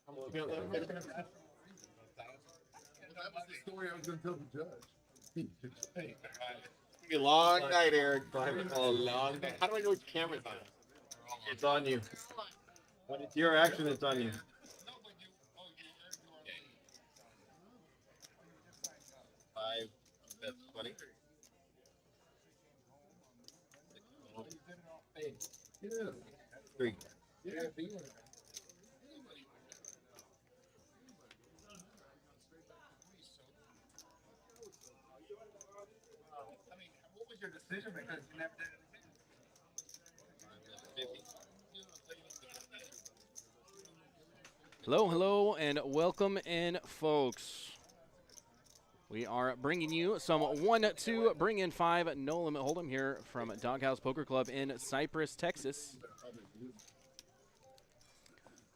That was the story I was going to tell the judge. Be a long night, Eric. A long night. How do I know which camera's on? It's on you. When it's your action, it's on you. Five. That's 20. Yeah. 3. Yeah, what was your decision? Because you never did it again. Hello, hello, and welcome in, folks. We are bringing you some 1-2 bring in 5 no limit hold'em here from DogHouse Poker Club in Cypress, Texas.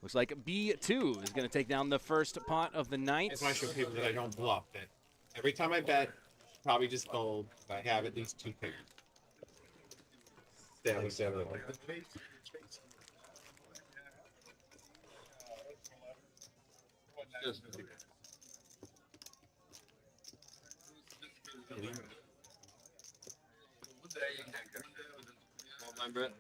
Looks like B2 is going to take down the first pot of the night. I just want to show people that I don't bluff. That every time I bet, probably just fold. I have at least 2 pairs. Stanley 7. Just my bet.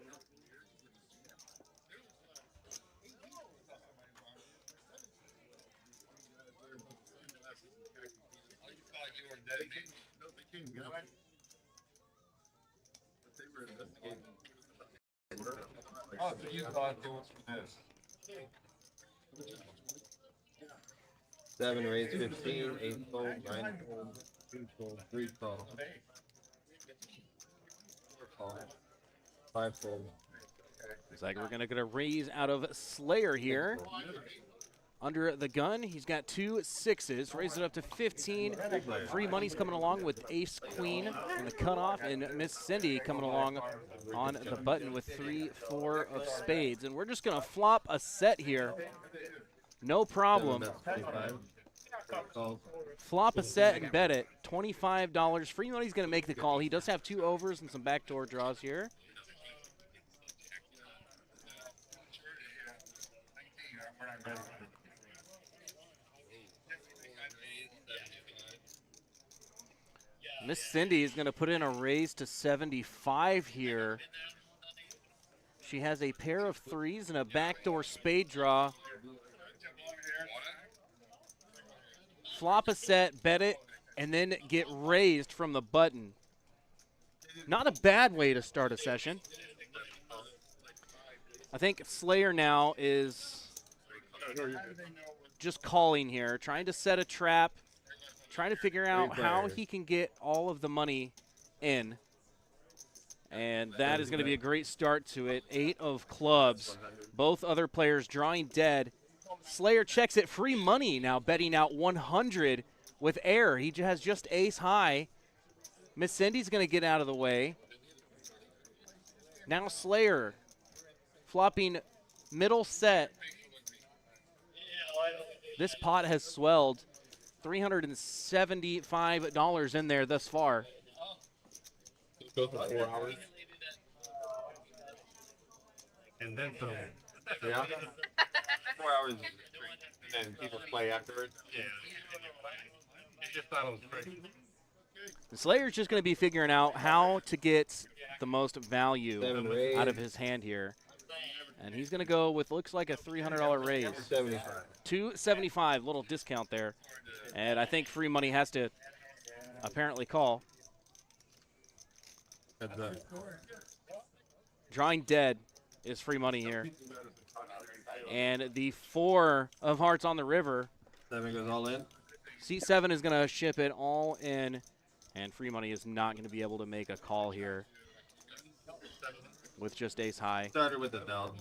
Oh, so you thought it was for this? 7 raise 15, 8 fold, 9 fold, 2 fold, 3 fold, 4 fold, 5 fold. Looks like we're going to get a raise out of Slayer here. Under the gun, he's got 2 6s, raise it up to 15. Free money's coming along with Ace Queen in the cutoff, and Miss Cindy coming along on the button with 3 4 of spades. And we're just going to flop a set here. No problem. Flop a set and bet it. $25. Free money's going to make the call. He does have 2 overs and some backdoor draws here. Miss Cindy is going to put in a raise to 75 here. She has a pair of 3s and a backdoor spade draw. Flop a set, bet it, and then get raised from the button. Not a bad way to start a session. I think Slayer now is just calling here, trying to set a trap, trying to figure out how he can get all of the money in. And that is going to be a great start to it. 8 of clubs. Both other players drawing dead. Slayer checks it. Free money now betting out 100 with air. He has just ace high. Miss Cindy's going to get out of the way. Now Slayer flopping middle set. This pot has swelled. $375 in there thus far. Go for 4 hours. And then some. Yeah. 4 hours. And then people play afterwards. Yeah. I just thought it was pretty. The Slayer's just going to be figuring out how to get the most value out of his hand here. And he's going to go with, looks like a $300 raise. 75. $275, little discount there. And I think free money has to apparently call. Drawing dead is free money here. And the 4 of hearts on the river. 7 goes all in. C7 is going to ship it all in. And free money is not going to be able to make a call here with just ace high. Started with the bell.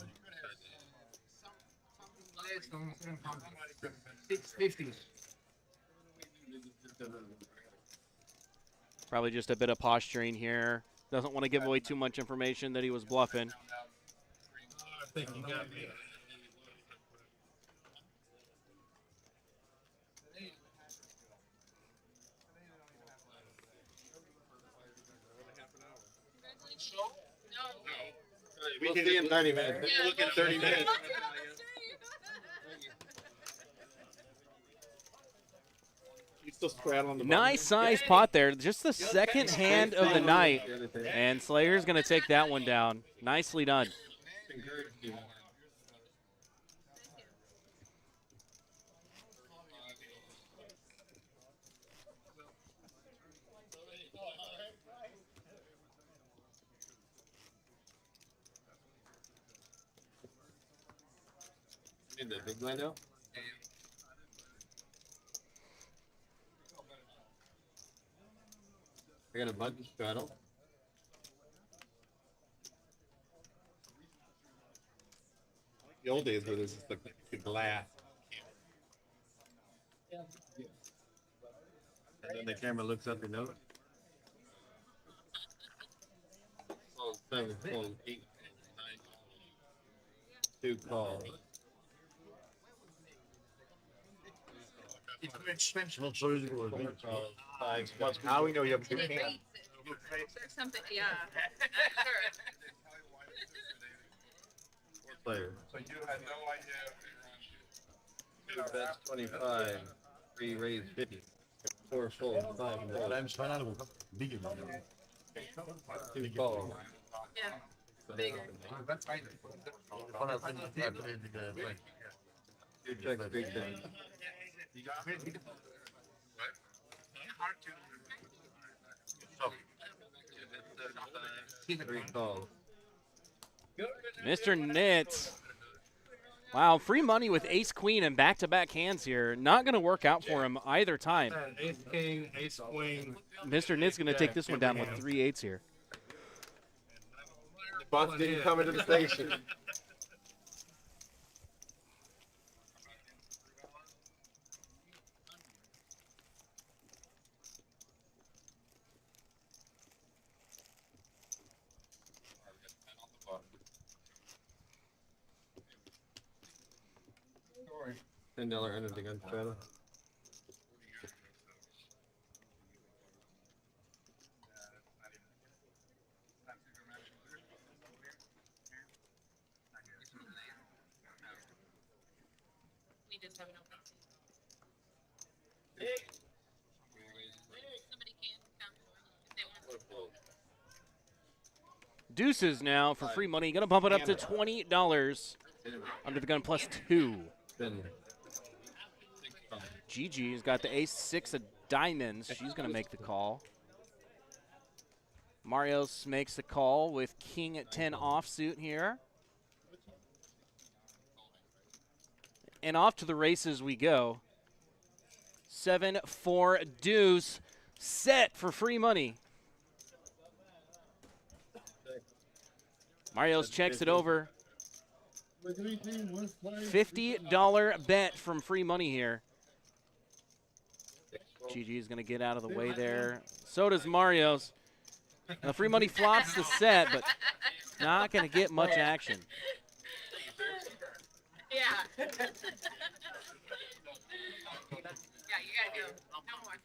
650. Probably just a bit of posturing here. Doesn't want to give away too much information that he was bluffing. I think you got me. We'll see in 30 minutes. Look in 30 minutes. Still straddling the Nice size pot there. Just the second hand of the night. And Slayer's going to take that one down. Nicely done. In the big window. I got a buggy straddle. The old days where there's just like the glass. And then the camera looks up your note. 12, 7, 12, 8, 9, 2 calls. Now we know you have two hands. There's something, yeah. Sure. Player. So you had no idea. 2 bets 25. 3 raise 50. 4 fold 5. Two calls. Yeah. Bigger. That's fine. Two checks, 3 checks. You got me? What? Hard to. 3 calls. Mr. Nitz. Wow, free money with ace queen and back-to-back hands here. Not going to work out for him either time. Ace king, ace queen. Mr. Nitz going to take this one down with 3 8s here. The bus didn't come into the station. $10 anything on straddle. We just have an open. Somebody can come if they want. Deuces now for free money. Going to bump it up to $20. Under the gun plus 2. Gigi's got the ace-6 of diamonds. She's going to make the call. Marios makes the call with king at 10 offsuit here. And off to the races we go. 7-4 deuce. Set for free money. Marios checks it over. $50 bet from free money here. GG is going to get out of the way there. So does Mario's. Now, free money flops the set, but not going to get much action. Yeah. Yeah, you gotta go. No more. I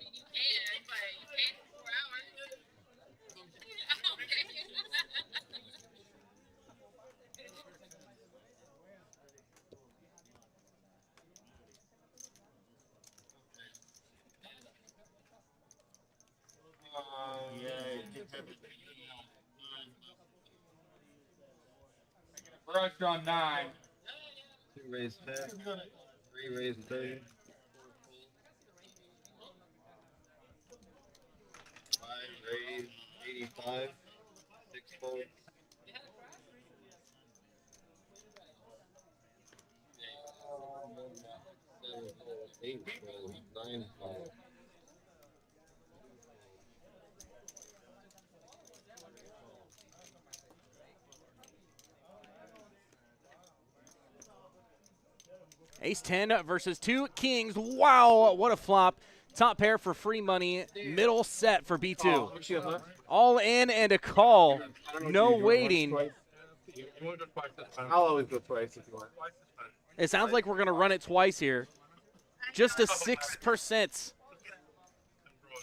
mean, you can, but you paid for 4 hours. Brush on 9. 2 raise 10. 3 raise 30. 5 raise 85. 6 fold. 7 fold. 8 fold. 9 fold. Ace-10 versus 2 kings. Wow, what a flop. Top pair for free money. Middle set for B2. All in and a call. No waiting. I'll always go twice if you want. It sounds like we're going to run it twice here. Just a 6%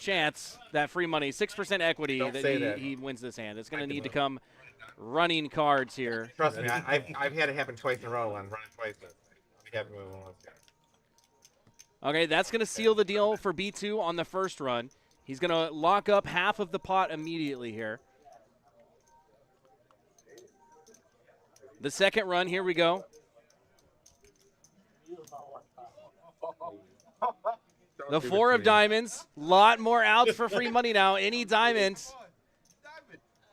chance that free money, 6% equity that he wins this hand. It's going to need to come running cards here. Trust me, I've had it happen twice in a row on running twice. Okay, that's going to seal the deal for B2 on the first run. He's going to lock up half of the pot immediately here. The second run, here we go. The 4 of diamonds. Lot more outs for free money now. Any diamonds.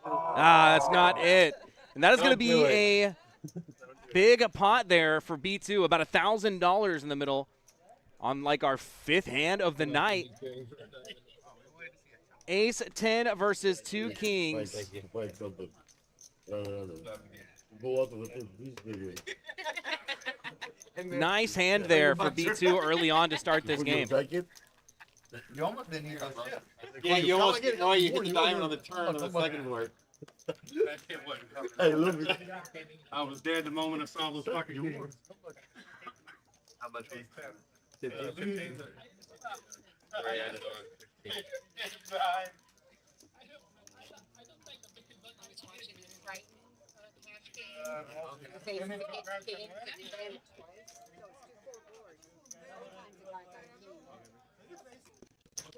Ah, that's not it. And that is going to be a big pot there for B2. About $1,000 in the middle on like our 5th hand of the night. Ace 10 versus 2 kings. Nice hand there for B2 early on to start this game. You almost didn't hear the shift. Yeah, you almost get you hit the diamond on the turn on the second board. I was there the moment I saw those fucking yours. How much was I don't think the big button is watching it right.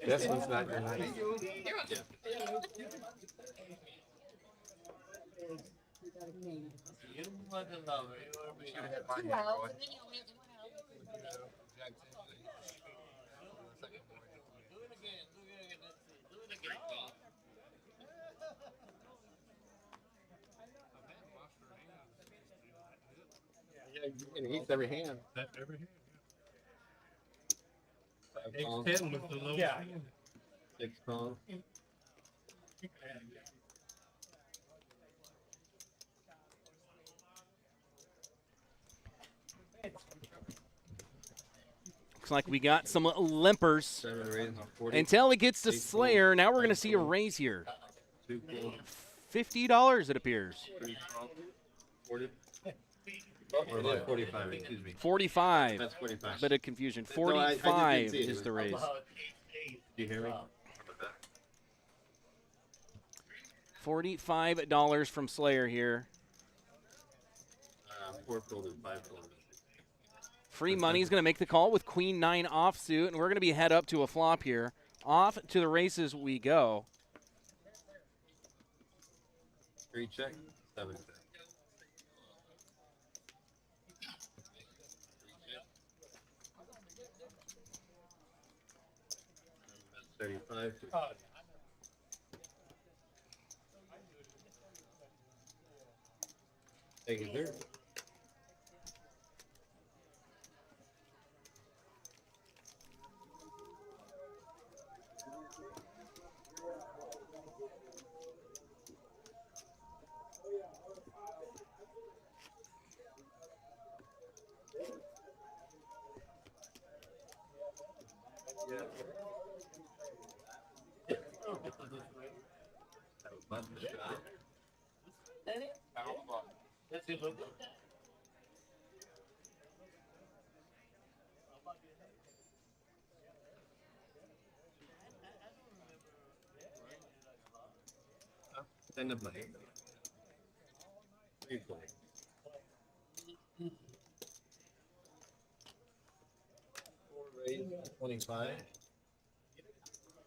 This one's not your night. And he eats every hand. Every hand. Five calls, 10 was the lowest. Yeah. 6 calls. Looks like we got some limpers. 7 raises, 40. Until it gets to Slayer, now we're going to see a raise here. 2 calls, $50, it appears. 3 calls, 40. Or is it 45, excuse me. 45. That's 45. Bit of confusion. No, I just didn't 45 see it. is the raise. Do you hear me? $45 from Slayer here. 4 folded, 5 folded. Free money's going to make the call with Queen 9 offsuit, and we're going to be head up to a flop here. Off to the races we go. 3 check, 7 check. 35. Thank you, sir. End of money. 3 play. 4 raise, 25.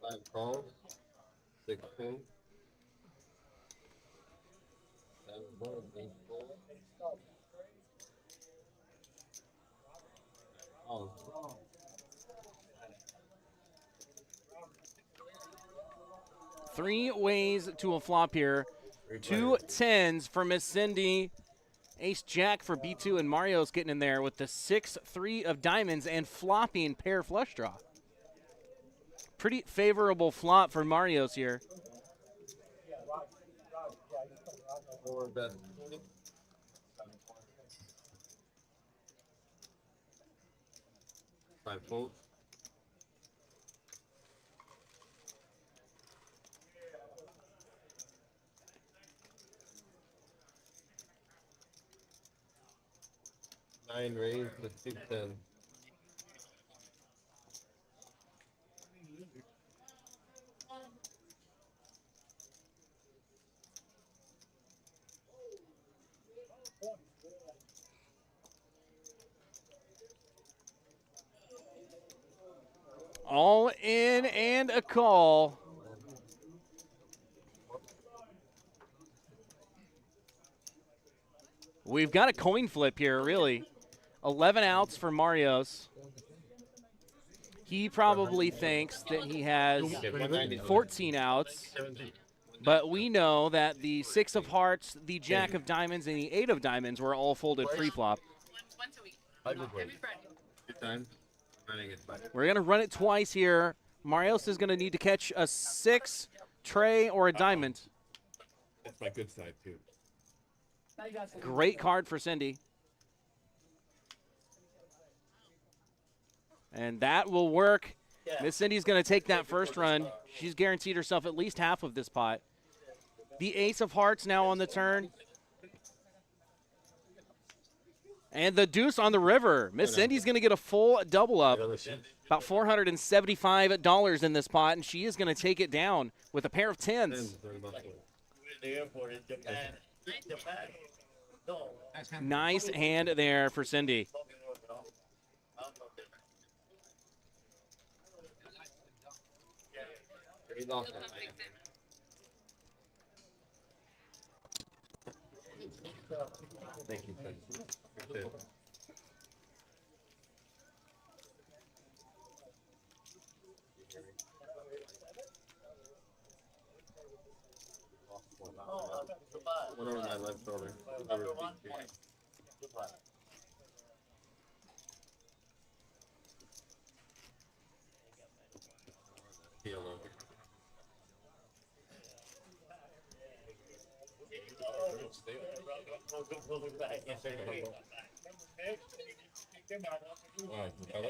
5 calls. 6 pin. 7 board, 8 fold. Oh. 3 ways to a flop here. 2 10s for Miss Cindy. Ace Jack for B2, and Mario's getting in there with the 6-3 of diamonds and flopping pair flush draw. Pretty favorable flop for Mario's here. 4 bet. 5 fold. Nine raised with 210. All in and a call. We've got a coin flip here, really. 11 outs for Marios. He probably thinks that he has 14 outs, but we know that the 6 of hearts, the Jack of diamonds, and the 8 of diamonds were all folded pre-flop. Once a week. Every Friday. Good time. Running it back. We're going to run it twice here. Marios is going to need to catch a 6, tray, or a diamond. That's my good side, too. Great card for Cindy. And that will work. Miss Cindy's going to take that first run. She's guaranteed herself at least half of this pot. The ace of hearts now on the turn. And the deuce on the river. Miss Cindy's going to get a full double up. About $475 in this pot, and she is going to take it down with a pair of 10s. Nice hand there for Cindy. Thank you. One over my left shoulder. Heel over. Wow, the color?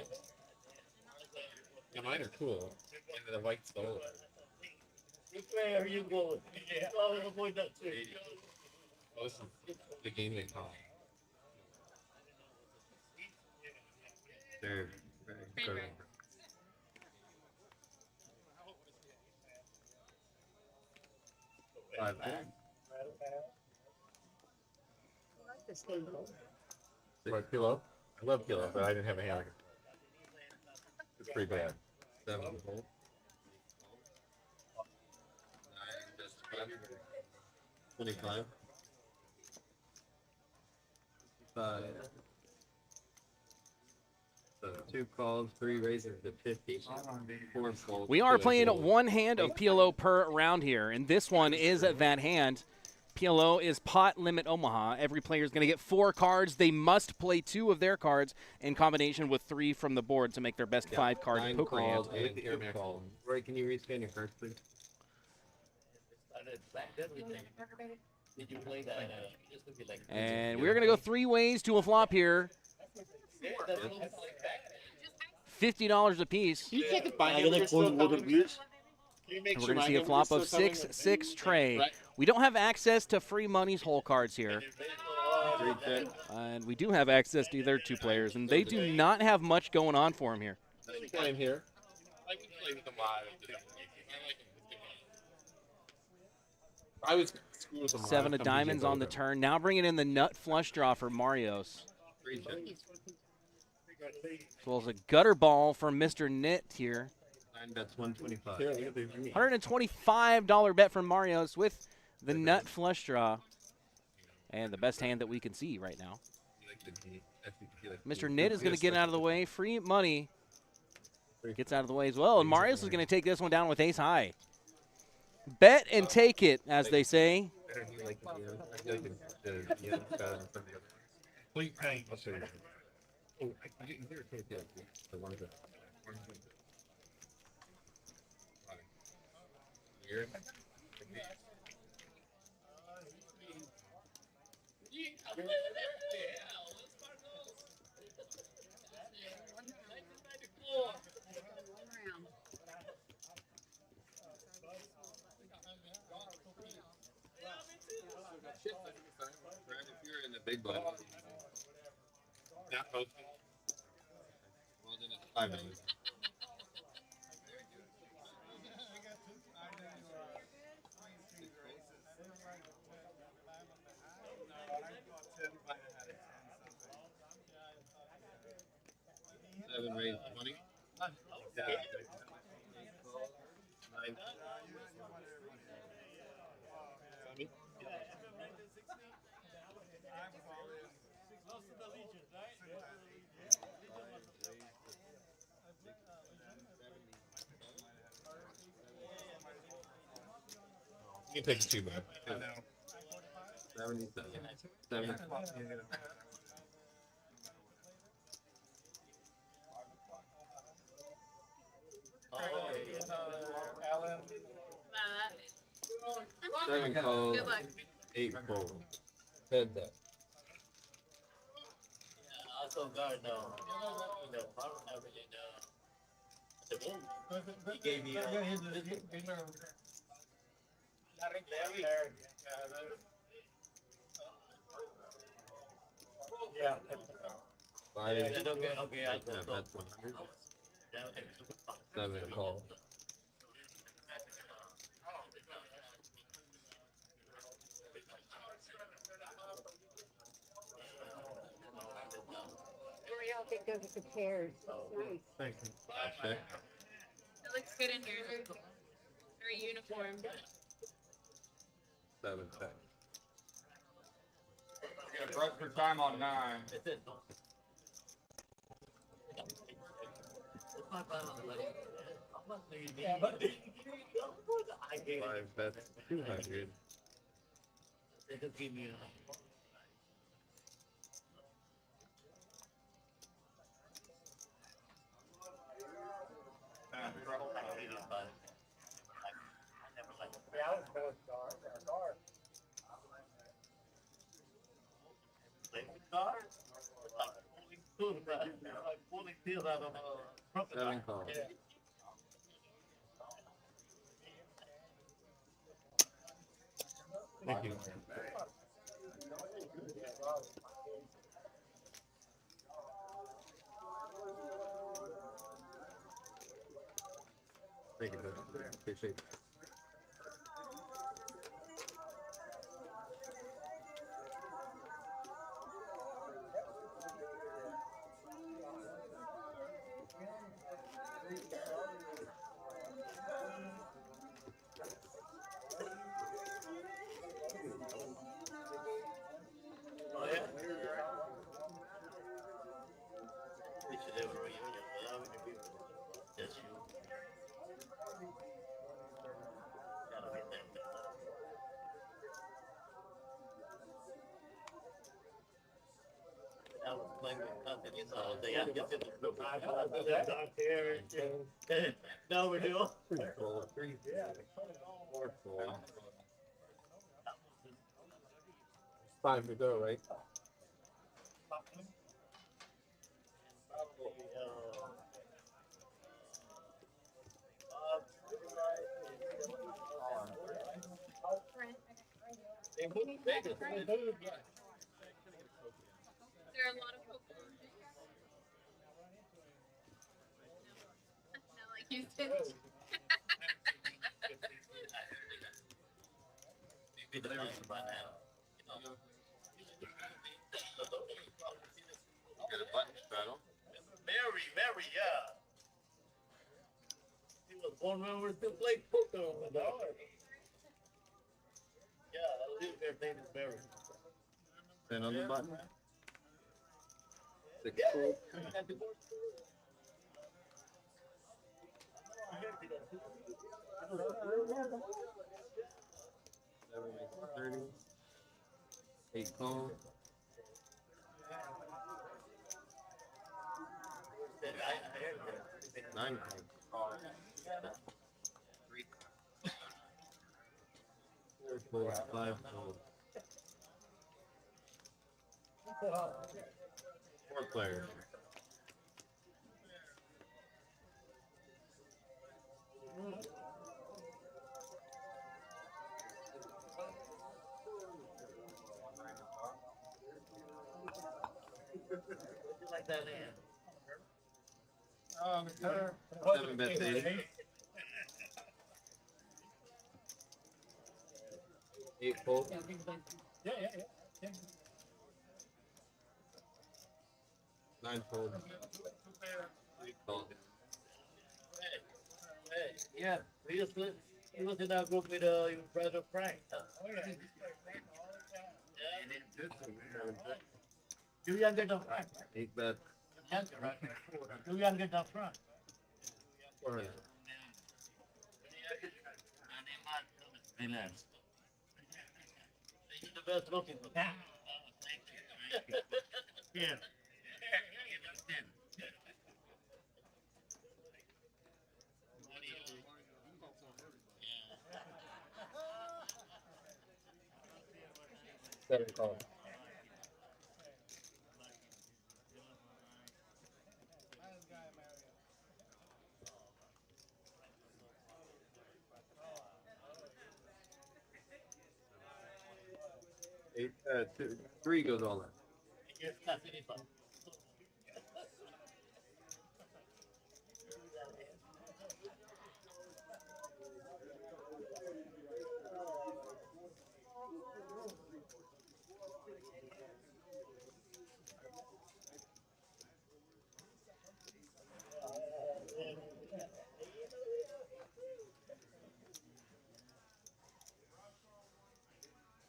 Yeah, mine are cool. And the white's the old. Which way are you going? Yeah. Oh, avoid that too. Oh, this is the game they call. They're very good. Five. What, Kilo? I love Kilo, but I didn't have a hammer. It's pretty bad. 7. 25. 5. So 2 calls, 3 raises to 50. 4 folds. We are playing one hand of PLO per round here, and this one is that hand. PLO is pot limit Omaha. Every player is going to get 4 cards. They must play 2 of their cards in combination with 3 from the board to make their best 5-card poker hand. Roy, can you rescan your cards, please? And we're going to go 3 ways to a flop here. $50 a piece. You take it by him. And we're going to see a flop of 6-6 tray. We don't have access to free money's hole cards here. And we do have access to their 2 players, and they do not have much going on for them here. Here. 7 of diamonds on the turn. Now bringing in the nut flush draw for Marios. As well as a gutter ball from Mr. Knit here. 9 bets, 125. $125 bet from Marios with the nut flush draw. And the best hand that we can see right now. Mr. Knit is going to get out of the way. Free money gets out of the way as well. And Marios is going to take this one down with ace high. Bet and take it, as they say. Complete paint. If you're in the big blind. Not posted. Well, then it's 5 minutes. Seven raised 20. Nine. You can take the 2 man. I know. 77. 7. Alan. 7 calls. Good luck. 8 fold. Head that. Also, guard, no. You know, I don't have really know. He gave me yeah. 5. Okay, I Yeah, that's 100. 7 calls. Y'all can go to the chairs. Nice. Thank you. Check. It looks good in here. Very uniform. 7 check. Yeah, press for time on 9. I gave 5 bets. 200. They just give me like pulling pills out of a 7 calls. Thank you. Thank you, sir. Appreciate it. Oh, yeah. We should have a reunion. Well, we could be just you. Gotta be there. I was playing with companies all day. I just did the No, we do. 3 fold. 4 fold. Time to go, right? There are a lot of Pokemon. Not like you did. Got a button straddle. Mary, yeah. He was born when we were still playing poker on the dog. Yeah, that was his favorite name is Mary. 10 on the button. 6 fold. Seven makes 30. 8 calls. 9 calls. 3 calls. 4 calls. 5 calls. 4 players. Like that hand. 7 bets 80. 8 folds. Yeah. 9 folds. 3 calls. Yeah, we just he was in our group with your brother Frank. You younger than Frank. Eight bet. Younger, right? You younger than Frank. Relax. He's the best looking one. Yeah. Seven call. Eight, two, three goes all in. Yes, that's it.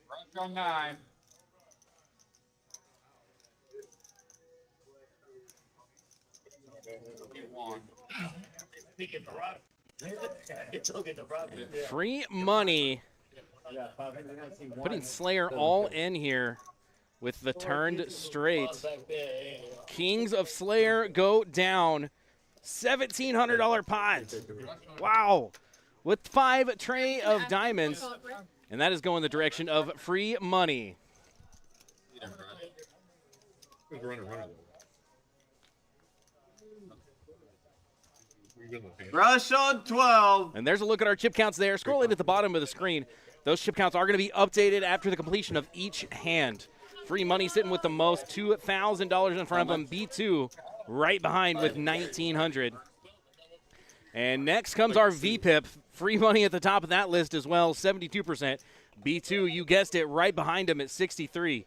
Rush on 9. Speaking the rock. It's looking the rock. Free money. Putting Slayer all in here with the turned straight. Kings of Slayer go down. $1,700 pot. Wow. With 5 tray of diamonds. And that is going the direction of free money. Rush on 12. And there's a look at our chip counts there. Scrolling at the bottom of the screen. Those chip counts are going to be updated after the completion of each hand. Free money sitting with the most, $2,000 in front of them. B2 right behind with 1,900. And next comes our VPIP. Free money at the top of that list as well, 72%. B2, you guessed it, right behind him at 63.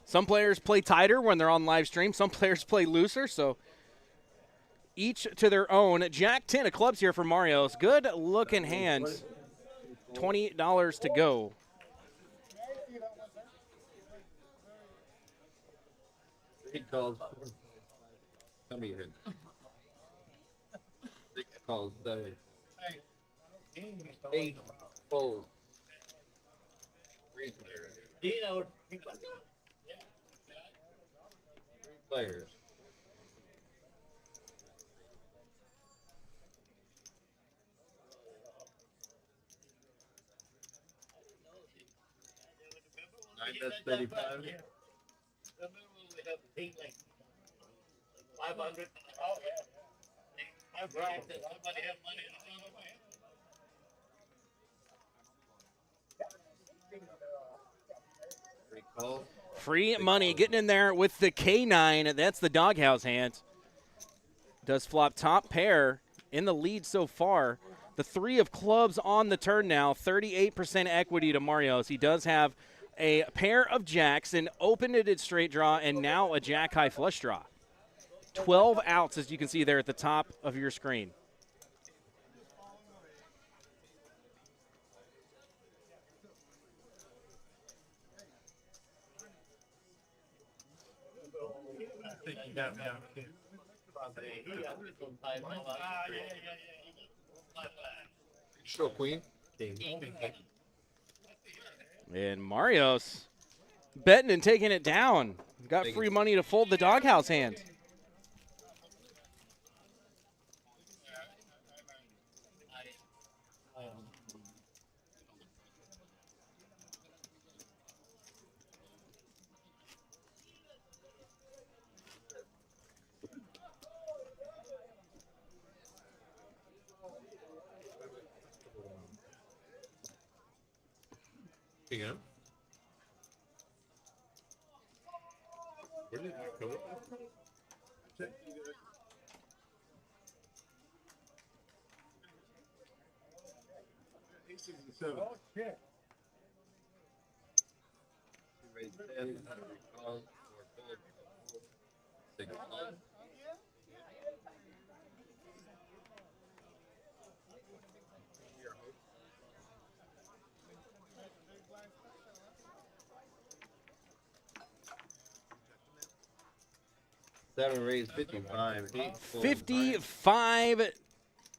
Some players play tighter when they're on live stream. Some players play looser, so each to their own. Jack 10 of clubs here for Mario's. Good looking hands. $20 to go. Eight calls. Tell me your hit. 6 calls. 7. 8 folds. 3 players. 3 players. That's 35. Like 500. Oh, yeah. I'm right. Somebody have money. Recall. Free money getting in there with the K9. That's the DogHouse hand. Does flop top pair in the lead so far. The 3 of clubs on the turn now. 38% equity to Mario's. He does have a pair of jacks, an open-ended straight draw, and now a jack-high flush draw. 12 outs, as you can see there at the top of your screen. I think you got me out. Show queen. And Mario's betting and taking it down. Got free money to fold the DogHouse hand. Yeah. Where did you go? Oh, shit. 10 calls, 4 fold, 6 calls. Seven raised 55. 8 full. 55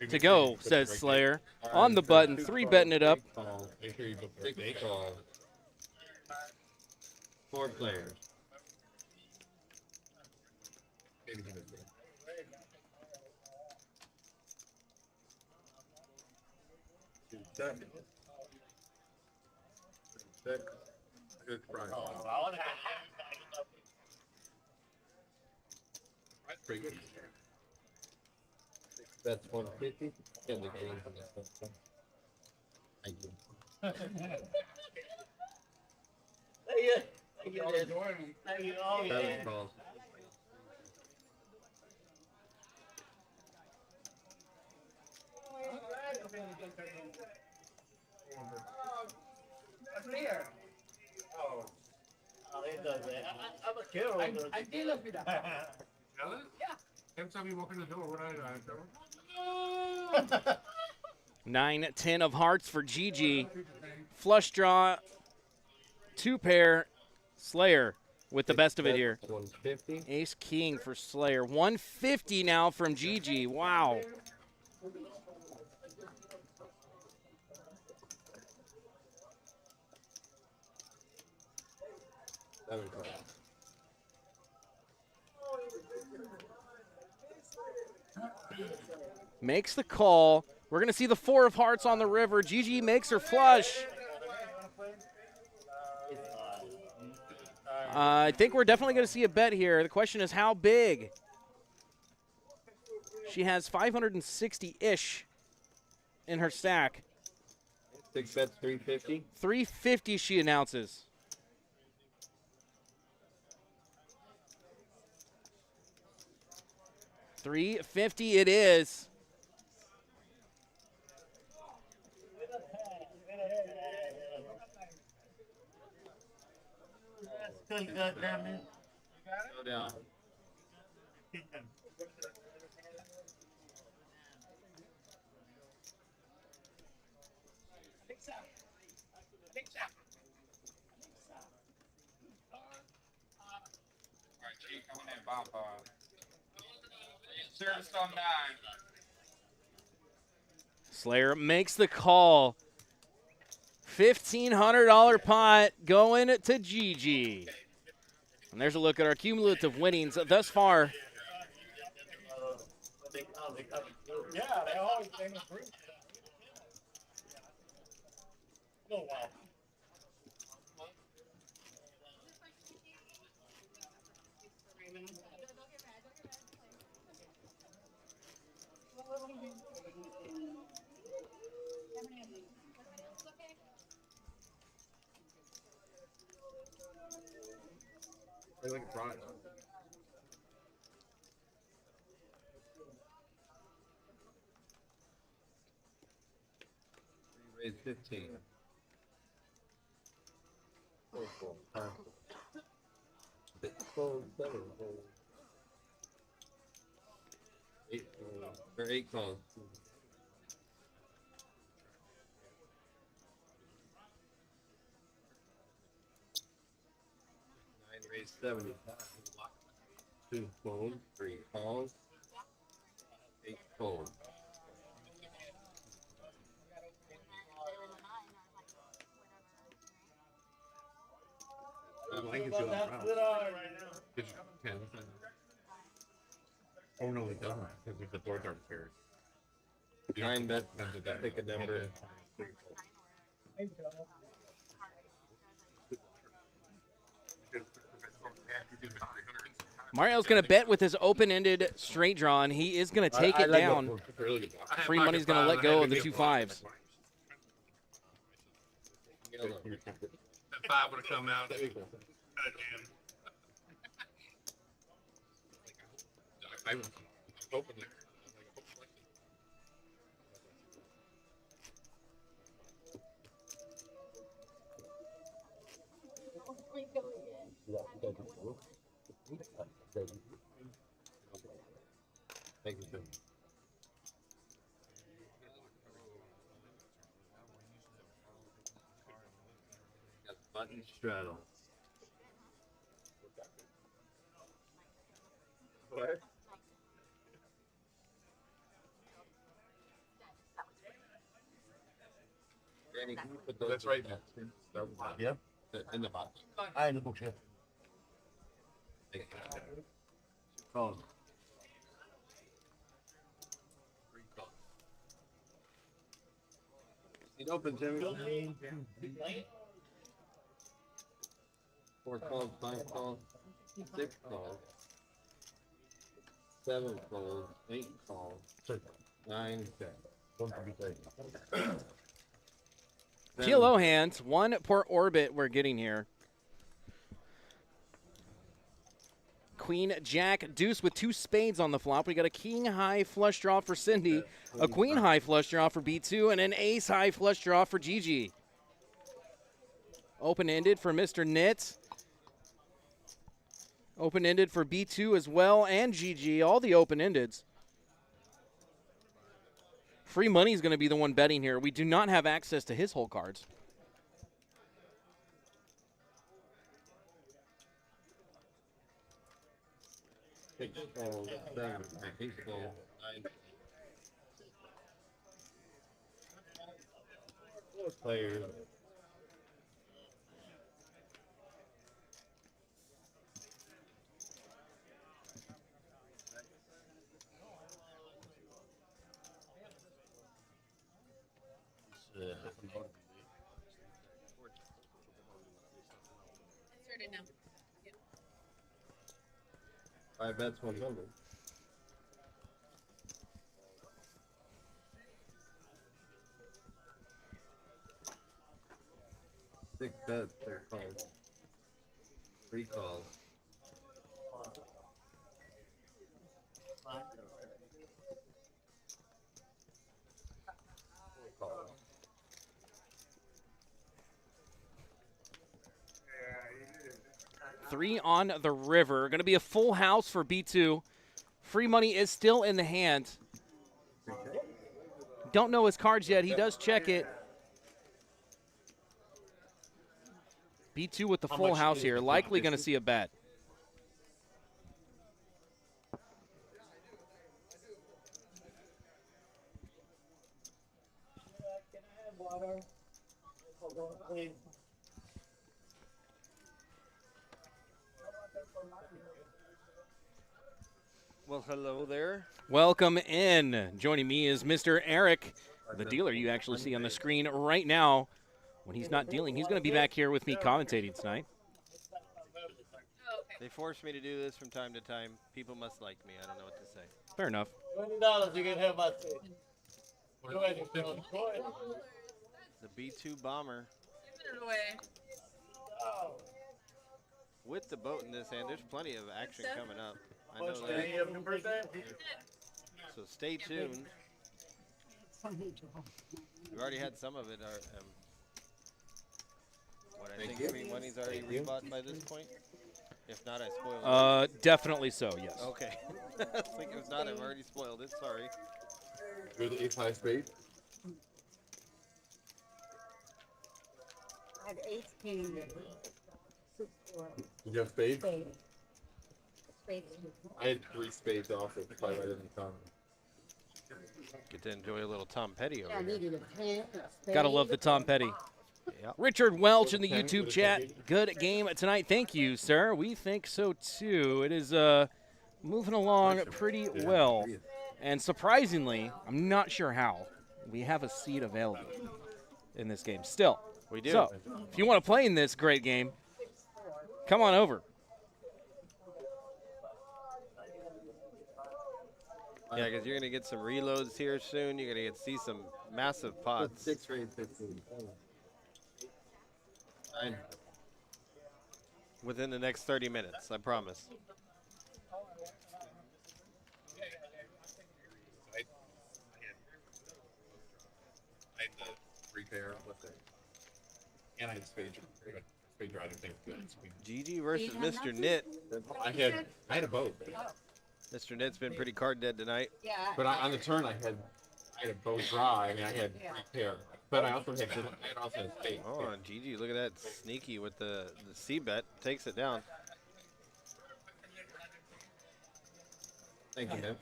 to go, says Slayer. On the button, 3 betting it up. Make sure you book the 6 calls. 4 players. Six. Good price. That's pretty good. That's 150. Get the game from this one. Thank you. Thank you, Dad. Thank you all, 7 man. calls. Oh, he does that. I'm a killer. I did look at that. Really? Yeah. Every time you walk in the door, what I do? 9, 10 of hearts for Gigi. Flush draw, 2 pair. Slayer with the best of it here. 150. Ace King for Slayer. 150 now from Gigi. Wow. Seven calls. Makes the call. We're going to see the 4 of hearts on the river. Gigi makes her flush. I think we're definitely going to see a bet here. The question is how big? She has 560-ish in her stack. 6 bets, 350. 350 she announces. $350 it is. Good, goddamn it. Go down. Alright, Chief, come on in, bomb pod. Service on 9. Slayer makes the call. $1,500 pot going to Gigi. And there's a look at our cumulative winnings thus far. Yeah, they always bring a fruit. Oh, wow. They like a product. Raise 15. 4 full. 6 fold, 7 fold. 8 fold. Or 8 calls. 9 raised 70. 2 fold, 3 calls. 8 fold. I can feel that around. Oh no, it doesn't because the boards aren't paired. 9 bets, pick a number. Mario's going to bet with his open-ended straight draw, and he is going to take it like down. Free money's going to let go of the 2 5s. That 5 would have come out. I was hoping there. Thank you, sir. Got button straddle. What? Danny, can you put those That's right. Yep. In the box. I in the book, yeah. Thank you. Call. Seat open, Jimmy. 4 calls, 5 calls, 6 calls, 7 calls, 8 calls, 9, 10. Don't be taken. Kilo hands, 1 per orbit we're getting here. Queen, Jack, deuce with 2 spades on the flop. We got a king high flush draw for Cindy, a queen high flush draw for B2, and an ace high flush draw for Gigi. Open-ended for Mr. Knit. Open-ended for B2 as well, and Gigi, all the open-endeds. Free money is going to be the one betting here. We do not have access to his hole cards. Players. Started now. Yep. 5 bets, 100. Six bets, 4 calls. 3 calls. Three on the river. Going to be a full house for B2. Free money is still in the hand. Don't know his cards yet. He does check it. B2 with the full house here. Likely going to see a bet. Well, hello there. Welcome in. Joining me is Mr. Eric, the dealer you actually see on the screen right now. When he's not dealing, he's going to be back here with me commentating tonight. Oh, okay. They force me to do this from time to time. People must like me. I don't know what to say. Fair enough. $20 you can have my seat. Go ahead and fill it. Go ahead. The B2 bomber Giving it away. with the boat in this hand. There's plenty of action coming up. I know What's that. the name of your birthday? So stay tuned. We've already had some of it. What I think free money's already rebought by this point. If not, I spoiled it. Definitely so, yes. Okay. I was thinking if not, I've already spoiled it. Sorry. You're the 8 high spade. I had 18. 6, 4, Did you have spades? spade. Spade. I had 3 spades off it. Probably I didn't count. Get to enjoy a little Tom Petty over I here. needed a 10, a spade. Gotta love the Tom Petty. Yeah. Richard Welch in the YouTube chat. Good game tonight. Thank you, sir. We think so, too. It is moving along pretty well. And surprisingly, I'm not sure how, we have a seat available in this game still. We do. So, if you want to play in this great game, come on over. Yeah, because you're going to get some reloads here soon. You're going to see some massive pots. 6 rate 15. 9. Within the next 30 minutes, I promise. I had the 3 pair with it. And I had spades. Straight draw, I think good. GG versus Mr. Knit. I had a boat, Mr. Knit's been pretty card dead tonight. Yeah. but on the turn I had a boat draw. I mean, I had 3 pair, but I also had spades. Oh, and GG, look at that sneaky with the C bet. Takes it down. Thank you, man.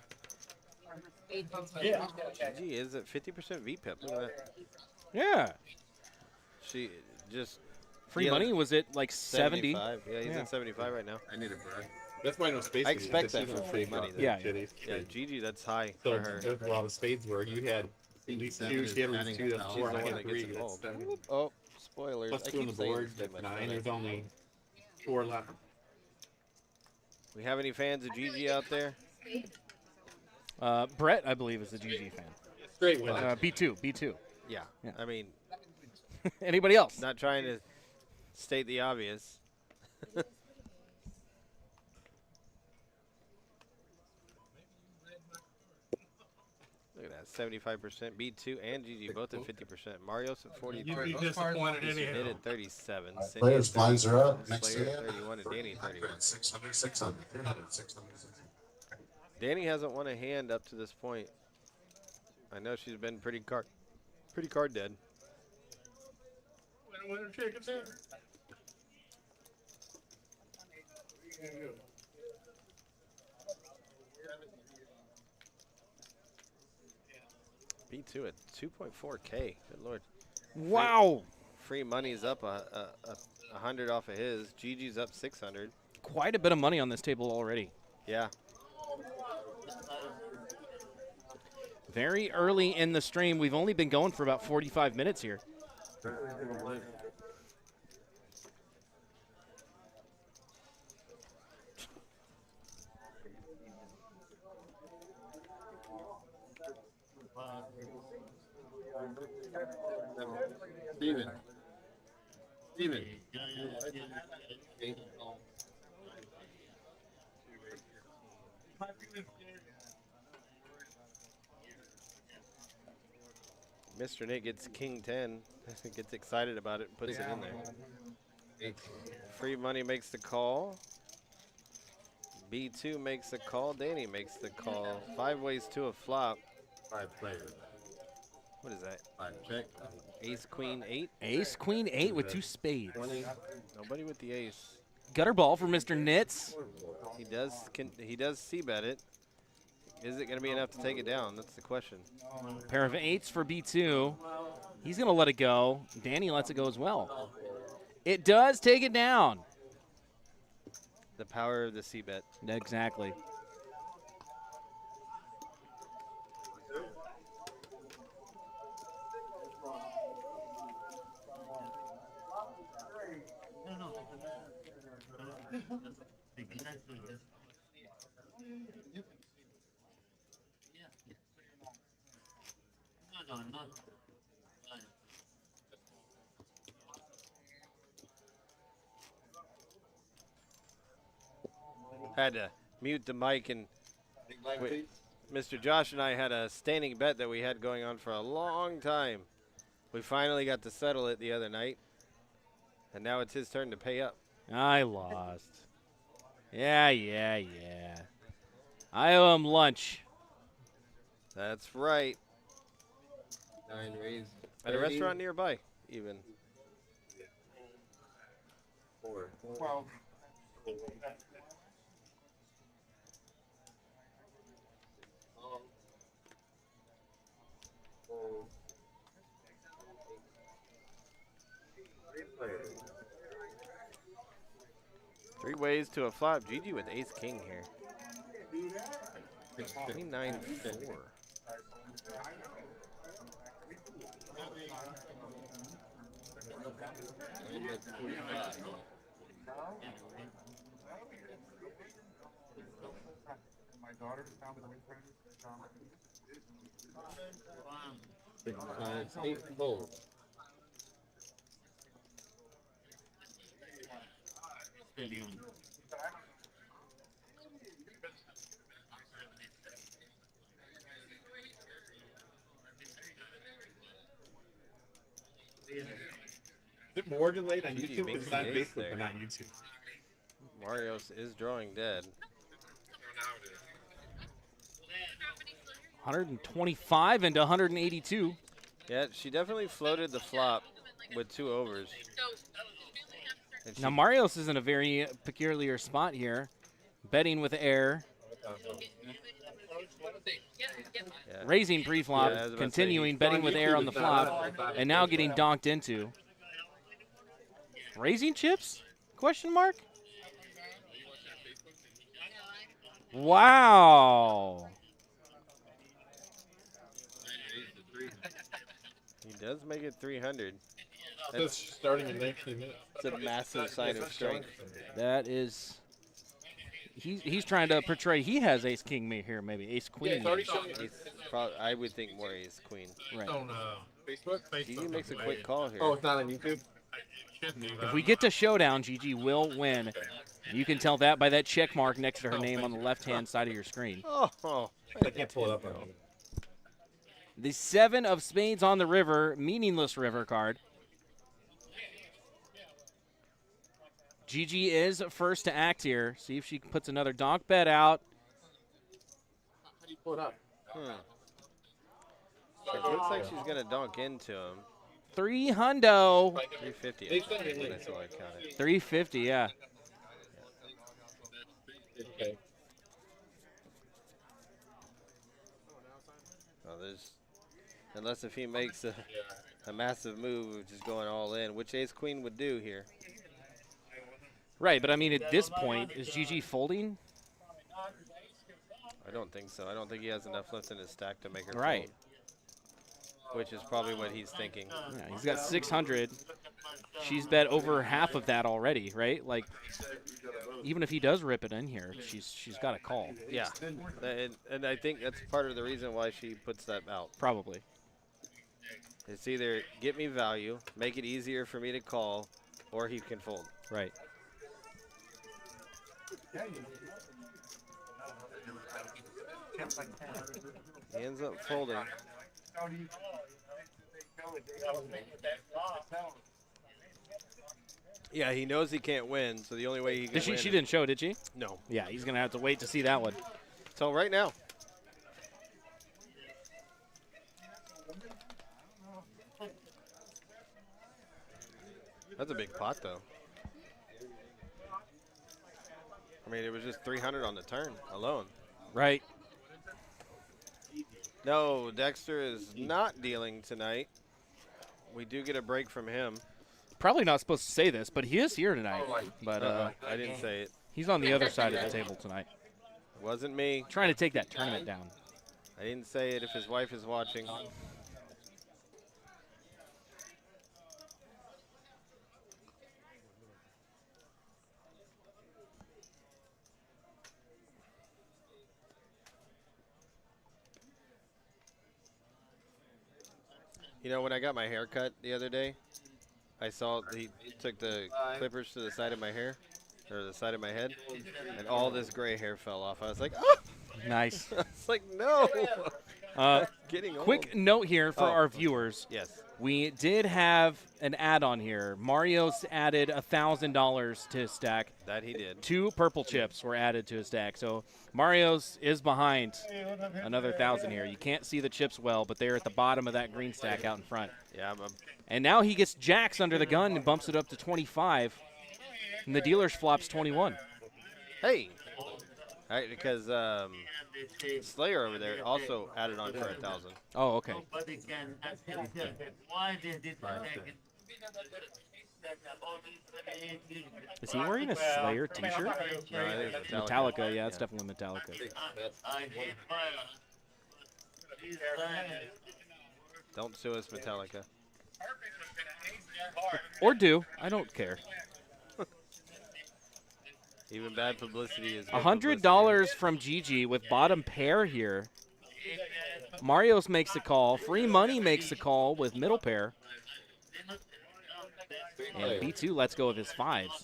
GG is at 50% VPIP. Look at that. Yeah. She just Free Yeah, money was it like 70? 75. Yeah, he's Yeah. at 75 right now. I need a bread. That's why no space. I expect that for free money. Though. Yeah. Yeah, GG, that's high So for her. that's where all the spades were. You had at least 2, she had at least 2, that's She's 4, the I one had that 3. gets That's involved. 7. Oh, spoilers. Plus I 2 on keep the saying board, it's too that's much 9. better. There's only 4 left. We have any fans of GG out there? Brett, I believe, is the GG fan. Straight win. B2. Yeah. Yeah. I mean, Anybody else? not trying to state the obvious. Look at that, 75%. B2 and GG both at 50%. Marios at 43. You'd be disappointed Knit anyhow. at 37. Cindy Players' at blinds are up. 31, Next Slayer hand. at 31 and Danny 31. 600, 600, 300, 600, 600. Danny hasn't won a hand up to this point. I know she's been pretty card dead. Winner, chicken dinner. B2 at 2.4K. Good lord. Wow. Free money's up a 100 off of his. GG's up 600. Quite a bit of money on this table already. Yeah. Very early in the stream. We've only been going for about 45 minutes here. Steven. Mr. Nick gets King 10. Gets excited about it and puts it in there. Free money makes the call. B2 makes the call. Danny makes the call. 5 ways to a flop. 5 players. What is that? 5 check. Ace, Queen, 8. Ace, Queen, 8 with 2 spades. Nobody with the ace. Gutter ball for Mr. Knits. He does c-bet it. Is it going to be enough to take it down? That's the question. Pair of 8s for B2. He's going to let it go. Danny lets it go as well. It does take it down. The power of the c-bet. Exactly. No. Had to mute the mic, and Mr. Josh and I had a standing bet that we had going on for a long time. We finally got to settle it the other night, and now it's his turn to pay up. I lost. Yeah. I owe him lunch. That's right. 9 raised. At a restaurant nearby, even. 4. 12. Three ways to a flop. GG with ace king here. 29-4. My daughter found it with friends. 8 fold. it Morgan late on Gee, YouTube? makes It's on the ace Facebook, there. but not YouTube. Marios is drawing dead. 125 into 182. Yeah, she definitely floated the flop with 2 overs. And Now Marios is in a very peculiar spot here, betting with air, yeah. raising pre-flop, Yeah, I was about to say, continuing he's betting on with YouTube, air on the it's not flop, us. and now getting donked into. Raising chips? Question mark? Wow. He does make it 300. That's starting in 19 minutes. It's a massive sign of strength. That is. He's trying to portray he has ace king here, maybe ace queen. it's already showing. I would think more ace queen. Right. On Facebook? Gigi makes a quick call here. Oh, it's not on YouTube? If we get to showdown, Gigi will win. You can tell that by that check mark next to her name on the left-hand side of your screen. Oh, I can't pull it up on here. The 7 of spades on the river, meaningless river card. Gigi is first to act here. See if she puts another donk bet out. How do you pull it up? It looks like she's gonna dunk into him. 300. 350. That's all I counted. 350, yeah. Okay. Well, unless if he makes a massive move of just going all in, which ace queen would do here. Right, but I mean, at this point, is Gigi folding? I don't think so. I don't think he has enough left in his stack to make her Right. fold. Which is probably what he's thinking. Yeah, he's got 600. She's bet over half of that already, right? Like, even if he does rip it in here, she's got a call. Yeah, and I think that's part of the reason why she puts that out. Probably. It's either get me value, make it easier for me to call, or he can fold. Right. He ends up folding. Yeah, he knows he can't win, so the only way he can Did she? win She is- didn't show, did she? No. Yeah, he's gonna have to wait to see that one. So right now. That's a big pot, though. I mean, it was just 300 on the turn alone. Right. No, Dexter is not dealing tonight. We do get a break from him. Probably not supposed to say this, but he is here tonight. But I didn't say it. he's on the other side of the table tonight, It wasn't me. trying to take that tournament down. I didn't say it if his wife is watching. You know, when I got my hair cut the other day, I saw he took the clippers to the side of my hair, or the side of my head, and all this gray hair fell off. I was like, oh! Nice. I was like, no! Getting old. Quick note here for Oh. our viewers. Yes. We did have an add-on here. Mario's added $1,000 to his stack. That he did. 2 purple chips were added to his stack. So Mario's is behind another 1,000 here. You can't see the chips well, but they're at the bottom of that green stack out in front. Yeah, And now he gets jacks under the gun and bumps it up to 25. And the dealer's flops 21. hey! All right, because Slayer over there also added on for 1,000. Oh, okay. Nobody can ask him, why did it take Is he wearing a Slayer t-shirt? No, I think it's Metallica. Metallica, yeah, it's definitely Metallica. I hate violence. These guys- Don't sue us, Metallica. Or do. I don't care. Even bad publicity is good $100 from Gigi with bottom pair here. Marios makes a call. Free Money makes a call with middle pair. And B2 lets go of his 5s.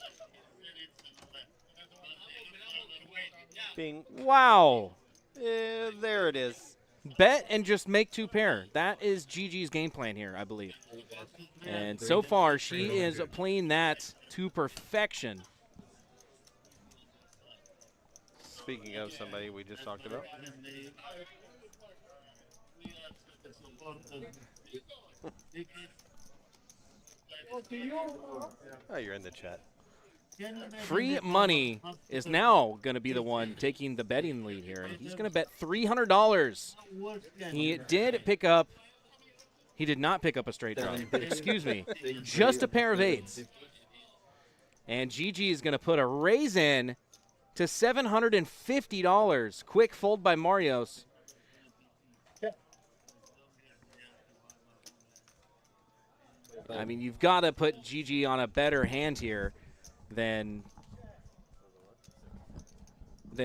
Bing. Wow. There it is. Bet and just make 2 pair. That is Gigi's game plan here, I believe. And so far, she is playing that to perfection. Speaking of somebody we just talked about. Oh, you're in the chat. Free Money is now going to be the one taking the betting lead here. And he's going to bet $300. He did not pick up a straight draw. Excuse me. Just a pair of 8s. And Gigi is going to put a raise in to $750. Quick fold by Marios. I mean, you've got to put Gigi on a better hand here than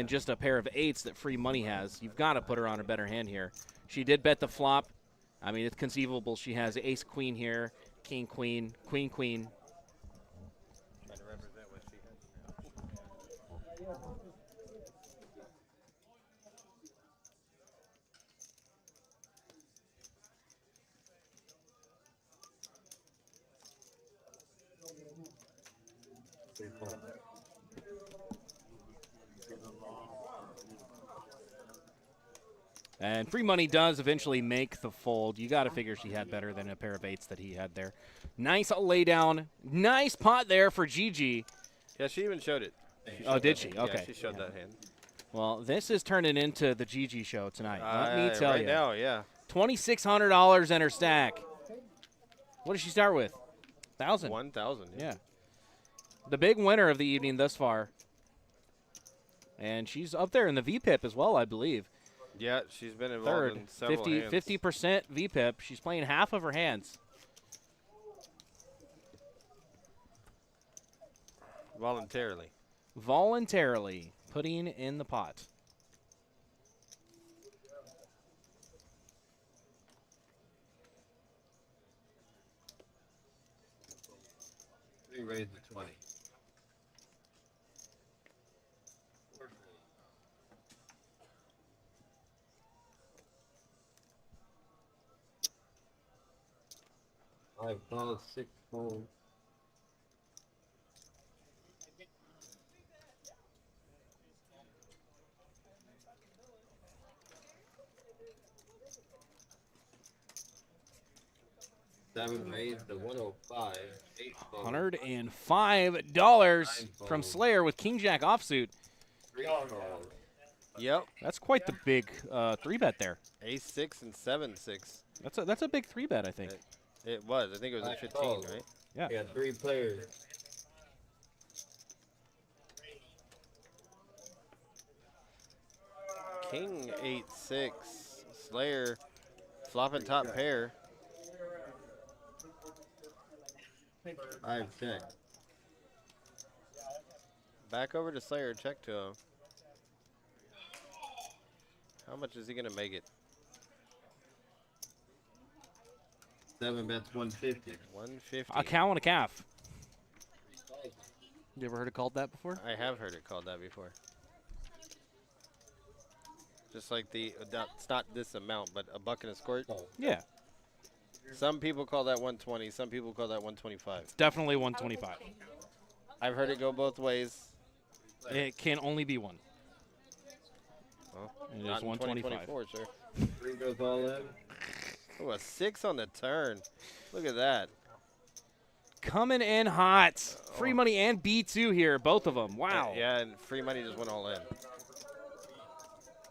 just a pair of 8s that Free Money has. You've got to put her on a better hand here. She did bet the flop. I mean, it's conceivable she has ace queen here, king queen, queen queen. Trying to represent what she has. And Free Money does eventually make the fold. You got to figure she had better than a pair of 8s that he had there. Nice lay down. Nice pot there for Gigi. Yeah, she even showed it. Oh, did she? Okay. Yeah, she showed that hand. Well, this is turning into the Gigi show tonight. Let me tell right you. now, yeah. $2,600 in her stack. What did she start with? 1,000. 1,000. Yeah. The big winner of the evening thus far. And she's up there in the VPIP as well, I believe. Yeah, she's been involved in several hands. 50% VPIP. She's playing half of her hands. Voluntarily. Voluntarily putting in the pot. We raised the 20. I've called 6 fold. Seven raised the 105. 8 fold. $105 from Slayer with King Jack offsuit. 3 fold. Yep. That's quite the big 3-bet there. Ace 6 and 7-6. That's a big 3-bet, I think. It was. I think it was a 15, right? Yeah. We got 3 players. King 8-6. Slayer flopping top pair. 5 check. Back over to Slayer. Check to him. How much is he going to make it? 7 bets 150. 150. A cow and a calf. You ever heard it called that before? I have heard it called that before. Just like it's not this amount, but a buck and a squirt. Yeah. Some people call that 120. Some people call that 125. It's definitely 125. I've heard it go both ways. It can only be one. Well, It not is in 125. 2024, sir. 3 goes all in. Oh, a 6 on the turn. Look at that. Coming in hot. Free Money and B2 here, both of them. Wow. Yeah, and Free Money just went all in.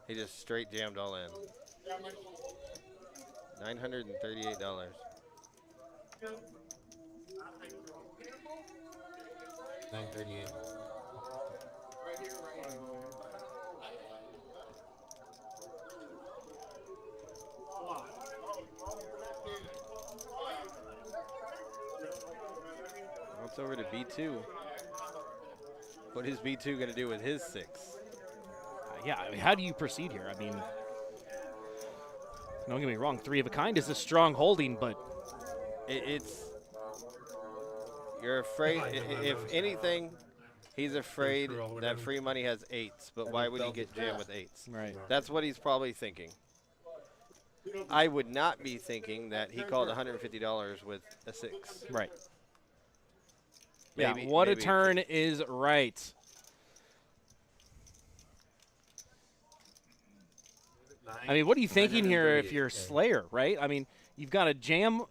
He just straight jammed all in. $938. $938. It's over to B2. What is B2 going to do with his 6? Yeah, I mean, how do you proceed here? I mean, don't get me wrong, 3 of a kind is a strong holding, but you're afraid. If anything, he's afraid that Free Money has 8s. But why would he get jammed with 8s? right. That's what he's probably thinking. I would not be thinking that he called $150 with a 6. Right. Maybe, yeah, what maybe a turn is right. I mean, what are you thinking here if you're Slayer, right? I mean, you've got a jam,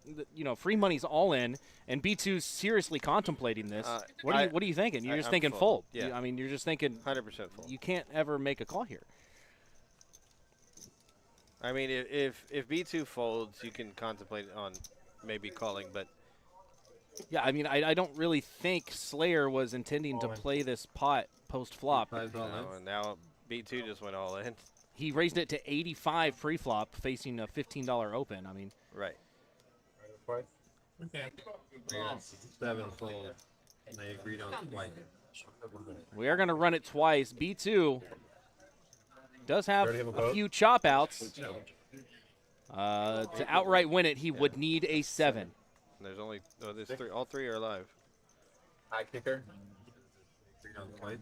free money's all in, and B2's seriously contemplating this. What are you thinking? You're just thinking full. fold. Yeah. I mean, you're just thinking 100% full. you can't ever make a call here. I mean, if B2 folds, you can contemplate on maybe calling, but yeah, I mean, I don't really think Slayer was intending to play this pot post-flop. and now B2 just went all in. He raised it to 85 pre-flop, facing a $15 open. I mean, Right. Seven fold. And they agreed on twice. we are going to run it twice. B2 does have a few chop outs. To outright win it, he would need a 7. There's only there's 3. All 3 are alive. High kicker. Agreed on twice.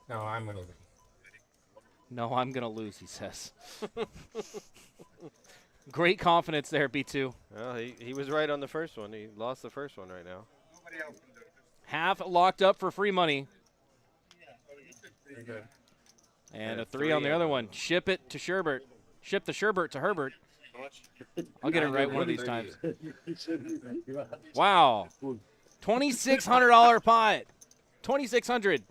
No, I'm gonna. No, I'm going to lose, he says. Great confidence there, B2. Well, he was right on the first one. He lost the first one right now. Half locked up for free money. And a 3 on the other one. Ship it to Sherbert. Ship the Sherbert to Herbert. I'll get it right one of these times. Wow. $2,600 pot. $2,600.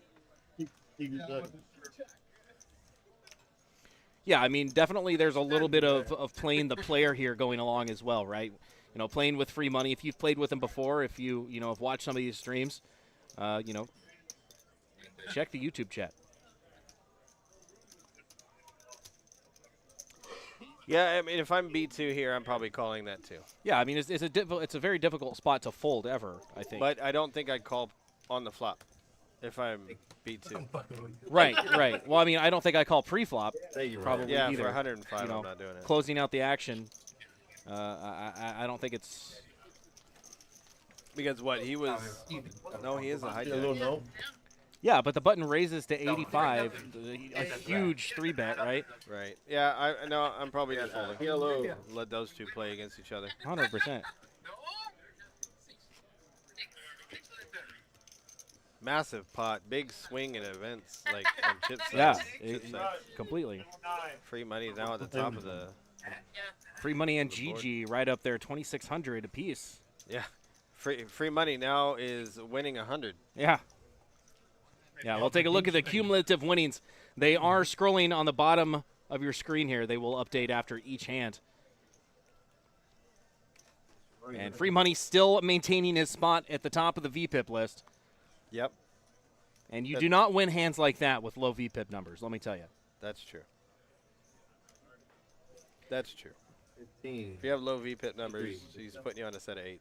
Yeah, I mean, definitely there's a little bit of playing the player here going along as well, right? Playing with free money. If you've played with him before, if you have watched some of these streams, check the YouTube chat. Yeah, I mean, if I'm B2 here, I'm probably calling that too. Yeah, I mean, it's a very difficult spot to fold ever, I think. But I don't think I'd call on the flop if I'm B2. Right. Well, I mean, I don't think I call pre-flop. Probably Yeah, either. for 105, I'm not doing it. Closing out the action. I don't think it's Because what he was? No, he is a high jack. Yeah, but the button raises to 85. A huge 3-bet, right? Right. Yeah, I'm probably just folding. Let those two play against each other. 100%. Massive pot, big swing in events like on chip Yeah, sets. completely. Free money is now at the top of the. Free money and GG right up there, 2,600 apiece. Yeah, free money now is winning 100. Yeah. Yeah, we'll take a look at the cumulative winnings. They are scrolling on the bottom of your screen here. They will update after each hand. And free money still maintaining his spot at the top of the VPIP list. Yep. And you do not win hands like that with low VPIP numbers, let me tell you. That's true. That's true. 15. If you have low VPIP numbers, he's putting you on a set of 8s.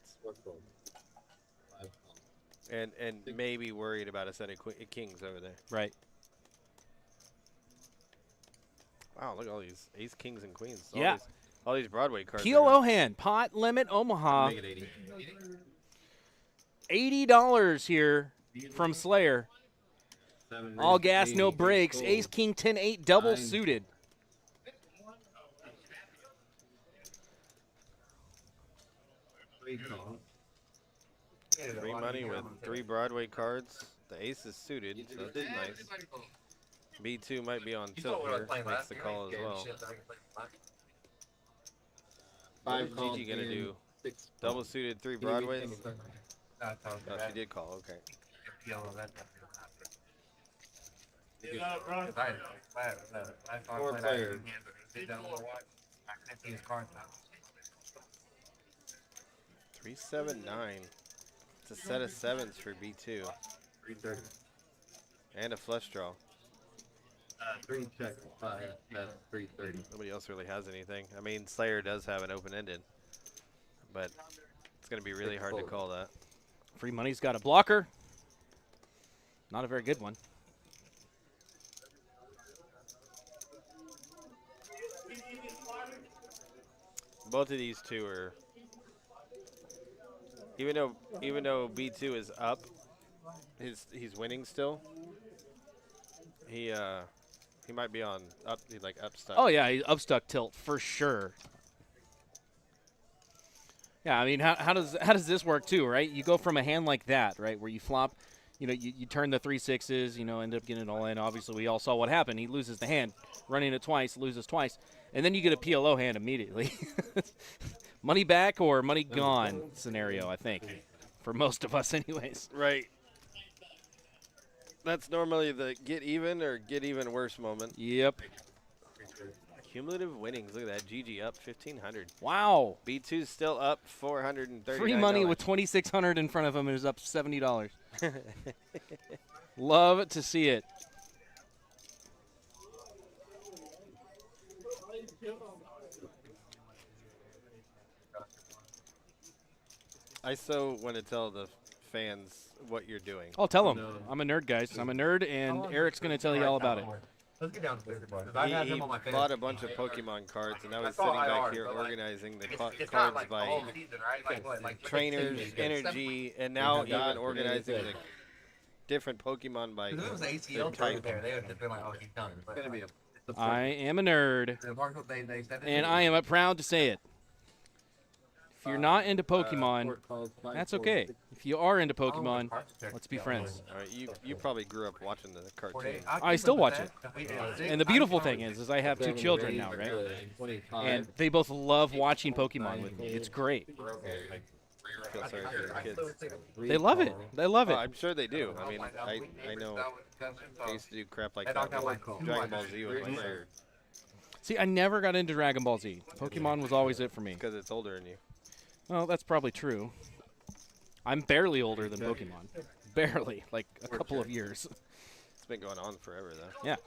And maybe worried about a set of kings over there. Right. Wow, look at all these ace, kings, and queens. All these Broadway cards. Keel Ohan, pot limit Omaha. Make it 80. $80 here from Slayer. All gas, no 80, brakes. cool. Ace, king, 10, 8, double 9. suited. Free money with 3 Broadway cards. The ace is suited, so that's nice. B2 might be on tilt here. Makes the call as well. 5 What's Gigi gonna do? 6 Double suited 3 Broadways. No, Oh, she did call. Okay. Four players. 379. It's a set of 7s for B2 330. and a flush draw. 3 check 5. That's 330. Nobody else really has anything. I mean, Slayer does have an open-ended, but it's going to be really hard to call that. Free money's got a blocker. Not a very good one. Both of these two are, even though B2 is up, he's winning still. He He might be on like upstuck. Oh yeah, he's upstuck tilt for sure. Yeah, I mean, how does this work too, right? You go from a hand like that, right, where you flop, you turn the 3-6s, end up getting it all in. Obviously, we all saw what happened. He loses the hand, running it twice, loses twice, and then you get a PLO hand immediately. Money back or money gone scenario, I think, for most of us anyways. Right. That's normally the get even or get even worse moment. Yep. Cumulative winnings. Look at that. GG up 1,500. Wow. B2's still up $430. Free money with $2,600 in front of him and is up $70. Love to see it. I so want to tell the fans what you're doing. I'll tell them. I'm a nerd, guys. I'm a nerd, and Eric's going to tell you all about it. Let's get down to this, boys. I've had He him on my bought a bunch of Pokemon cards, and I was sitting back here organizing the cards by trainers, energy, and now even organizing the different Pokemon by If it was ACL type. there, they would have been like, oh, he's done. But I am a nerd, the Marshall, they said and I am proud to say it. If you're not into Pokemon, that's okay. If you are into Pokemon, let's be friends. All right, you probably grew up watching the cartoon. I still watch it. And the beautiful thing is I have 2 children now, right? And they both love watching Pokemon with me. It's great. I feel sorry for your kids. They love it. They love it. I'm sure they do. I mean, I know I used to do crap like that with Dragon Ball Z with my sister See, I never got into Dragon Ball Z. Pokemon was always it for me. because it's older than you. Well, that's probably true. I'm barely older than Pokemon. Barely. Like a couple of years. It's been going on forever, though. Yeah.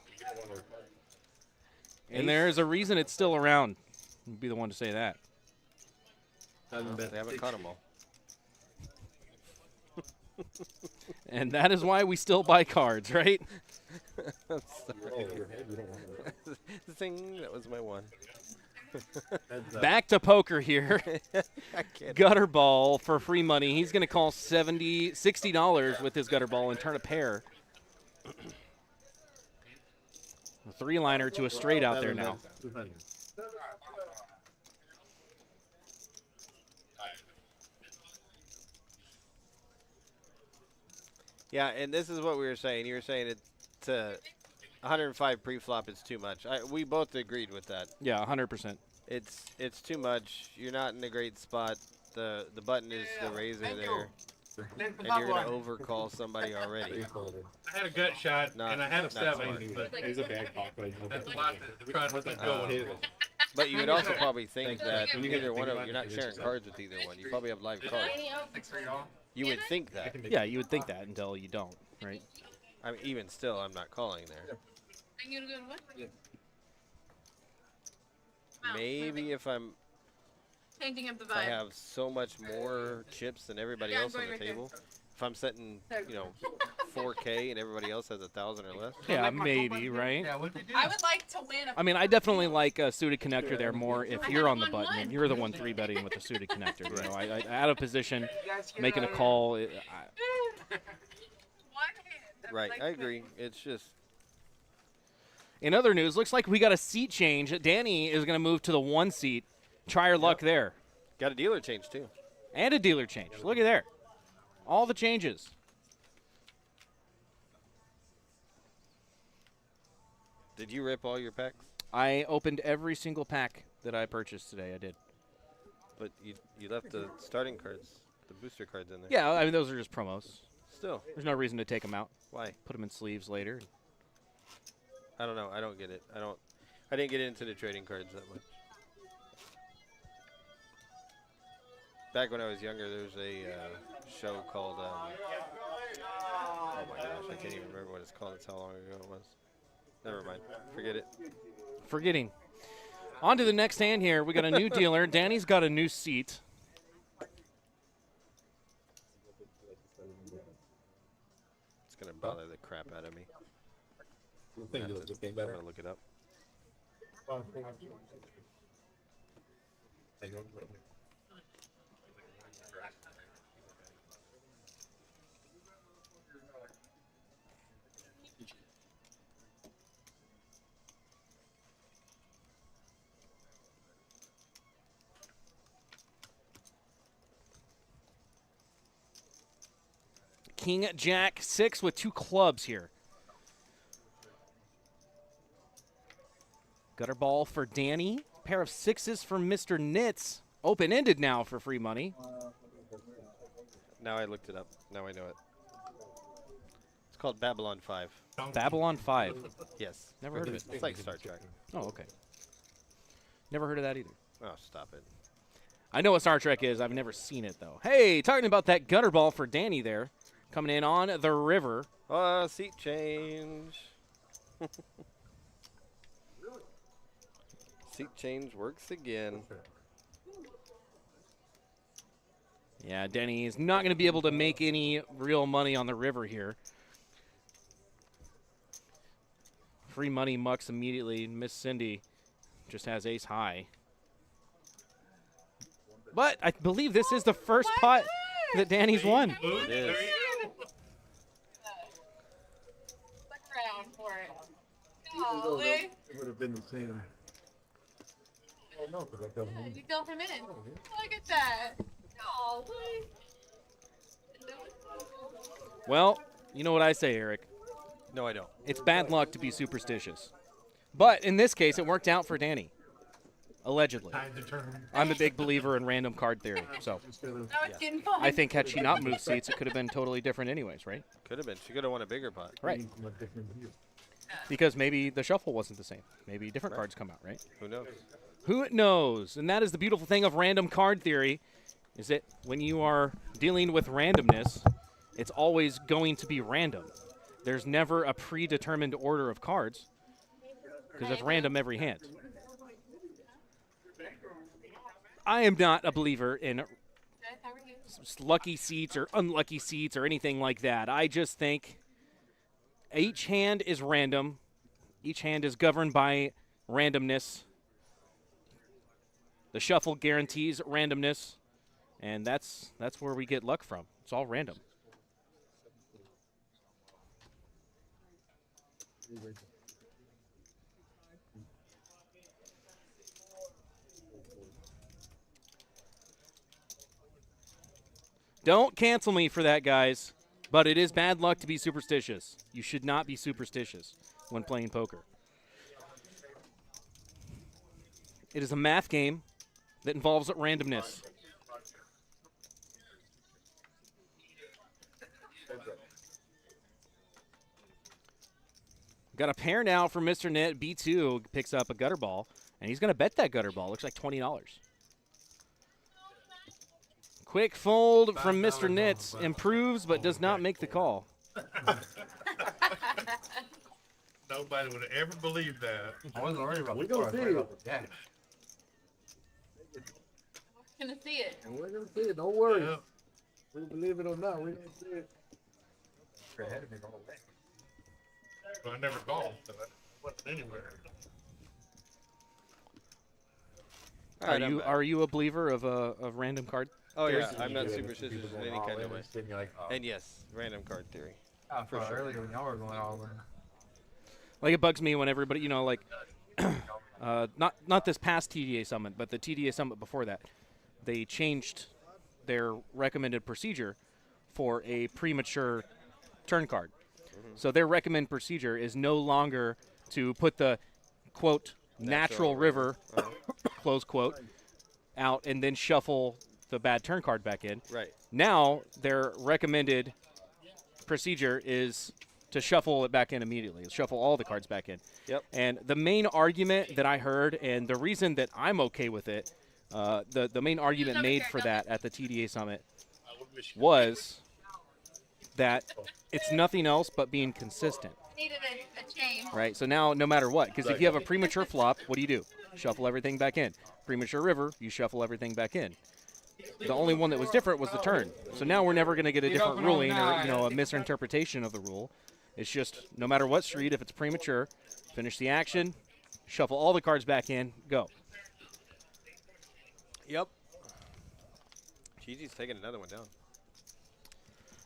And there's a reason it's still around. I'd be the one to say that. They haven't caught them all. And that is why we still buy cards, right? Zing, that was my one. Back to poker here. I can't. Gutter ball for free money. He's going to call $60 with his gutter ball and turn a pair. A 3-liner to a straight out there now. Yeah, and this is what we were saying. You were saying it's 105 pre-flop is too much. We both agreed with that. Yeah, 100%. It's too much. You're not in a great spot. The button is the razor there, and you're gonna overcall somebody already. I had a gut shot, Not- and I had a not 7, smart. but He's a bad cock. that's a lot to try to keep going. But you would also probably think that either one of you're not sharing cards with either one. You probably have live cards. You would think that. Yeah, you would think that until you don't, right? I mean, even still, I'm not calling there. Are you gonna go to what? Maybe if Changing up the I vibe. have so much more chips than everybody Yeah, I'm else on going the right there. table. If I'm setting, 4K and everybody else has 1,000 or less. Yeah, maybe, right? Yeah, what did you do? I would like to win a I mean, I definitely like a suited connector there more if you're on the button and you're the one 3-betting with the suited connector. You know, I out of position, making a call. one hand. That's Right, like I agree. It's just In other news, looks like we got a seat change. Danny is going to move to the 1 seat. Try your luck there. got a dealer change too. And a dealer change. Look at there. All the changes. Did you rip all your packs? I opened every single pack that I purchased today. I did. But you left the starting cards, the booster cards in there. Yeah, I mean, those are just promos. Still, There's no reason to take them out. why? Put them in sleeves later. I don't know. I don't get it. I didn't get into the trading cards that much. Back when I was younger, there was a show called. Oh my gosh, I can't even remember what it's called. That's how long ago it was. Never mind. Forget it. Forgetting. On to the next hand here. We got a new dealer. Danny's got a new seat. It's gonna bother the crap out of me. I'm gonna look it up. King, Jack, 6 with 2 clubs here. Gutter ball for Danny. Pair of 6s for Mr. Nitz. Open-ended now for free money. Now I looked it up. Now I know it. It's called Babylon 5. Babylon 5. Yes. Never heard of it. It's like Star Trek. Oh, okay. Never heard of that either. Oh, stop it. I know what Star Trek is. I've never seen it, though. Hey, talking about that gutter ball for Danny there. Coming in on the river. Seat change. Seat change works again. Yeah, Denny is not going to be able to make any real money on the river here. Free money mucks immediately. Miss Cindy just has ace high. But I believe this is the first pot that Danny's won. It is. Stick around for it. Golly. It would have been the same. Oh, no, because I got Yeah, you go him in. Look at that. Golly. Well, you know what I say, Eric. No, I don't. It's bad luck to be superstitious. But in this case, it worked out for Danny. Allegedly. Time to turn. I'm a big believer in random card theory. So Now it's getting fun. I think had she not moved seats, it could have been totally different anyways, right? Could have been. She could have won a bigger pot. Right. Because maybe the shuffle wasn't the same. Maybe different cards come out, right? Who knows? Who knows? And that is the beautiful thing of random card theory, is that when you are dealing with randomness, it's always going to be random. There's never a predetermined order of cards because it's random every hand. I am not a believer in lucky seats or unlucky seats or anything like that. I just think each hand is random. Each hand is governed by randomness. The shuffle guarantees randomness, and that's where we get luck from. It's all random. Don't cancel me for that, guys. But it is bad luck to be superstitious. You should not be superstitious when playing poker. It is a math game that involves randomness. Got a pair now for Mr. Net. B2 picks up a gutter ball, and he's going to bet that gutter ball. Looks like $20. Quick fold from Mr. Nitz. Improves, but does not make the call. Nobody would have ever believed that. I wasn't worried about We the gonna card, see I was worried it. about the jack. Gonna see it. And we're going to see it. Don't worry. Yeah. We believe it or not, we're going to see it. Straight ahead of me the whole way. But I never called. So I wasn't anywhere. All right, I'm back. Are you a believer of random card? Oh, yeah. Seriously, I'm not you do it. superstitious People in any going kind all of in way. and you're like, oh. And yes, random card theory. I For thought sure. earlier when y'all were going all in. Like, it bugs me when everybody, like, not this past TDA Summit, but the TDA Summit before that, they changed their recommended procedure for a premature turn card. So their recommended procedure is no longer to put the, quote, natural river, close quote, out and then shuffle the bad turn card back in. Right. Now their recommended procedure is to shuffle it back in immediately, shuffle all the cards back in. Yep. And the main argument that I heard, and the reason that I'm okay with it, the main argument made for that at the TDA Summit was that it's nothing else but being consistent, Needed a change. right? So now, no matter what, because if you have a premature flop, what do? Shuffle everything back in. Premature river, you shuffle everything back in. The only one that was different was the turn. So now we're never going to get a different ruling or a misinterpretation of the rule. It's just no matter what street, if it's premature, finish the action, shuffle all the cards back in, go. Yep. Gigi's taking another one down.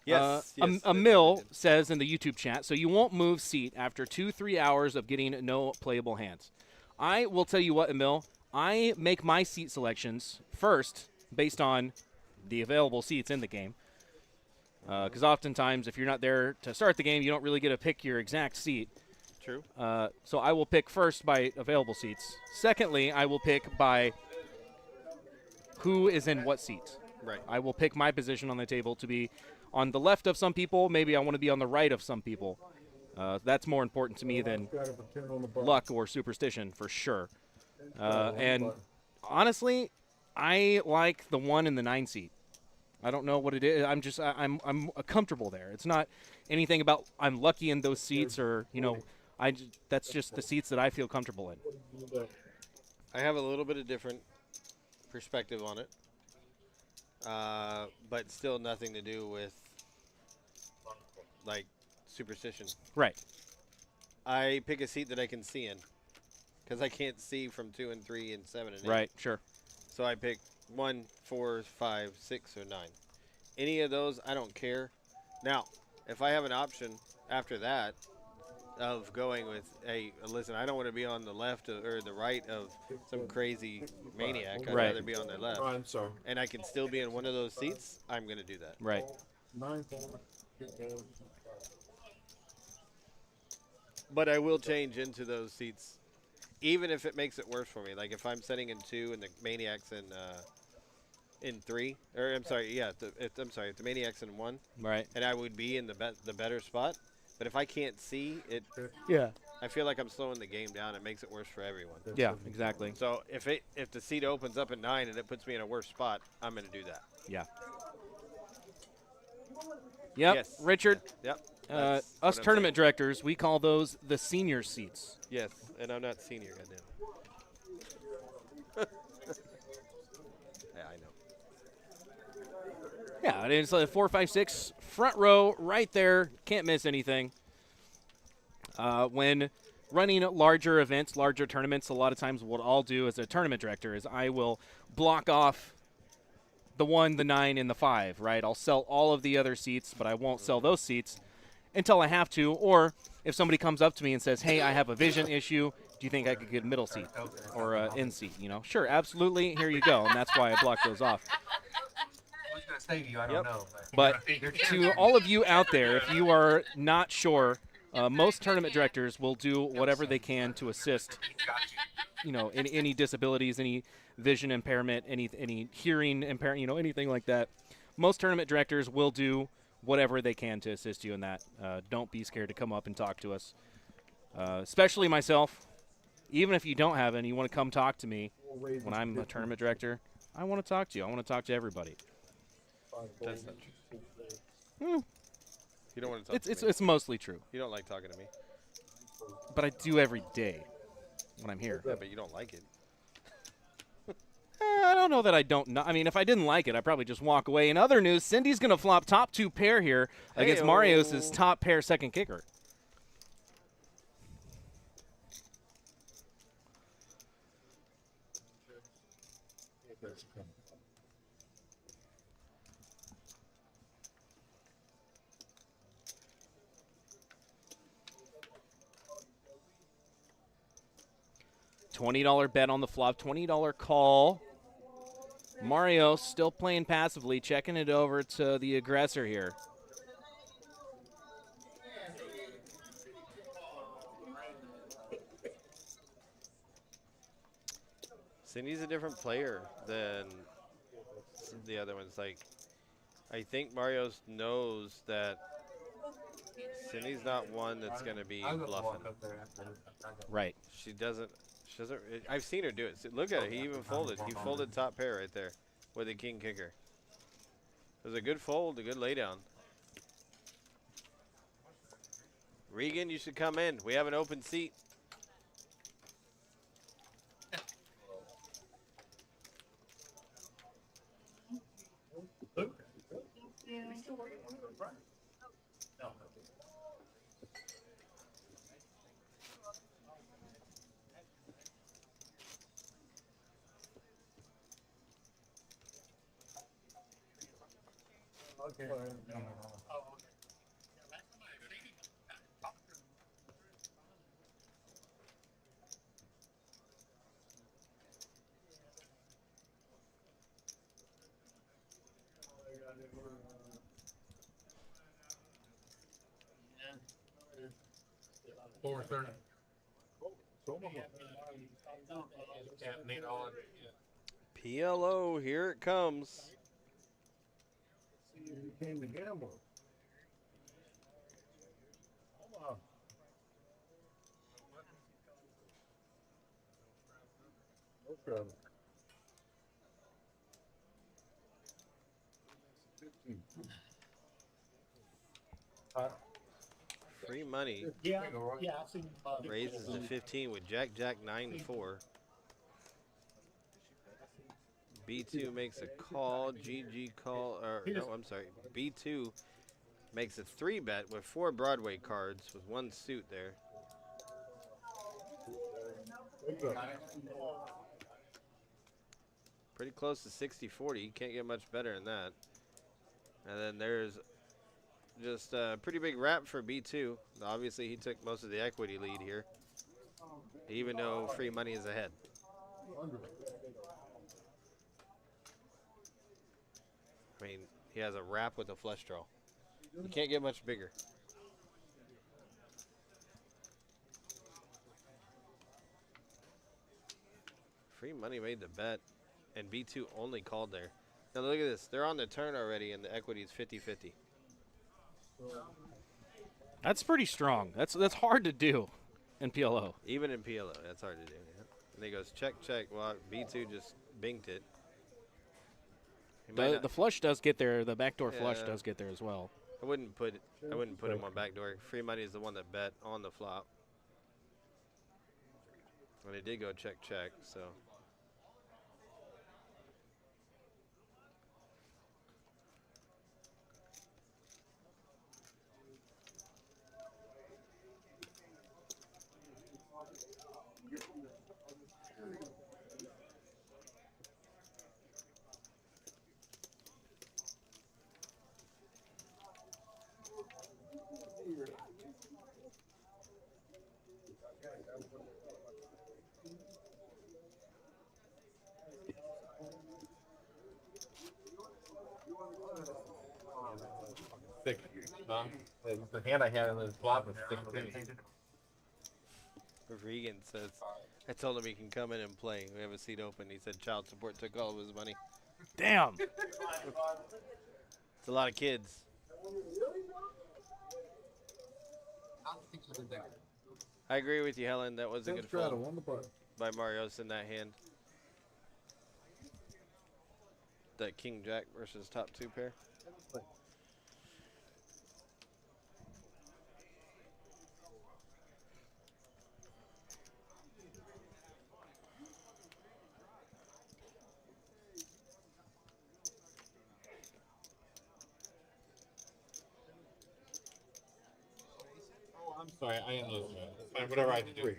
Yes. yes, A mill says in the YouTube chat, so you won't move seat after 2-3 hours of getting no playable hands. I will tell you what, Emil, I make my seat selections first based on the available seats in the game. Because oftentimes, if you're not there to start the game, you don't really get to pick your exact seat. True. So I will pick first by available seats. Secondly, I will pick by who is in what seat. Right. I will pick my position on the table to be on the left of some people. Maybe I want to be on the right of some people. That's more important to me than luck or superstition, for sure. And honestly, I like the 1 and the 9 seat. I don't know what it is. I'm comfortable there. It's not anything about I'm lucky in those seats or, that's just the seats that I feel comfortable in. I have a little bit of different perspective on it, but still nothing to do with, like, superstition. Right. I pick a seat that I can see in because I can't see from 2 and 3 and 7 and 8. Right, sure. So I pick 1, 4, 5, 6, or 9. Any of those, I don't care. Now, if I have an option after that of going with, hey, listen, I don't want to be on the left or the right of some crazy maniac. I'd rather be on their left. I'm sorry. And I can still be in one of those seats, I'm going to do that. Right. But I will change into those seats, even if it makes it worse for me. Like if I'm sitting in 2 and the maniac's in 3, or I'm sorry, if the maniac's in 1, right, and I would be in the better spot. But if I can't see it, yeah, I feel like I'm slowing the game down. It makes it worse for everyone. Yeah, exactly. So if the seat opens up at 9 and it puts me in a worse spot, I'm going to do that. Yeah. Yep, Yes. Richard. Yep. Us tournament directors, we call those the senior seats. Yes, and I'm not senior, goddamn. Yeah, I know. Yeah, and it's like 4, 5, 6, front row, right there. Can't miss anything. When running larger events, larger tournaments, a lot of times what I'll do as a tournament director is I will block off the 1, the 9, and the 5, right? I'll sell all of the other seats, but I won't sell those seats until I have to. Or if somebody comes up to me and says, hey, I have a vision issue, do you think I could get a middle seat or an end seat? Sure, absolutely, here you go. And that's why I block those off. Who's going to save you? I don't know. But to all of you out there, if you are not sure, most tournament directors will do whatever they can to assist, in any disabilities, any vision impairment, any hearing impairment, anything like that. Most tournament directors will do whatever they can to assist you in that. Don't be scared to come up and talk to us, especially myself. Even if you don't have any, you want to come talk to me when I'm a tournament director, I want to talk to you. I want to talk to everybody. That's not true. You don't want to talk to me. It's mostly true. You don't like talking to me. But I do every day when I'm here. Yeah, but you don't like it. I don't know that I don't know. I mean, if I didn't like it, I'd probably just walk away. In other news, Cindy's going to flop top 2 pair here against Marios' top pair second kicker. $20 bet on the flop, $20 call. Mario still playing passively, checking it over to the aggressor here. Cindy's a different player than the other ones. Like, I think Mario knows that Cindy's not one that's going to be bluffing. Right. She doesn't. I've seen her do it. Look at it. He even folded. He folded top pair right there with a king kicker. It was a good fold, a good laydown. Regan, you should come in. We have an open seat. Okay. 4:30. PLO, here it comes. You came to gamble. Come on. No problem. 15. Free money Yeah, I've seen. raises to 15 with Jack 9-4. B2 makes a call. GG call. Or no, I'm sorry. B2 makes a 3-bet with 4 Broadway cards with 1 suit there. Pretty close to 60-40. You can't get much better than that. And then there's just a pretty big wrap for B2. Obviously, he took most of the equity lead here, even though free money is ahead. I mean, he has a wrap with a flush draw. You can't get much bigger. Free money made the bet, and B2 only called there. Now look at this. They're on the turn already, and the equity is 50-50. That's pretty strong. That's hard to do in PLO. Even in PLO, that's hard to do. Yeah. And he goes, check, check. Well, B2 just binked it. The flush does get there. The backdoor flush does get there as well. I wouldn't put him on backdoor. Free money is the one that bet on the flop. And he did go check, check, so. Thick, huh? The hand I had on the flop was thick too. Regan says, I told him he can come in and play. We have a seat open. He said child support took all of his money. Damn. It's a lot of kids. I agree with you, Helen. That was a good fold by Marios in that hand. That King Jack versus top 2 pair. I'm sorry, I am losing it. It's fine, whatever I have to do.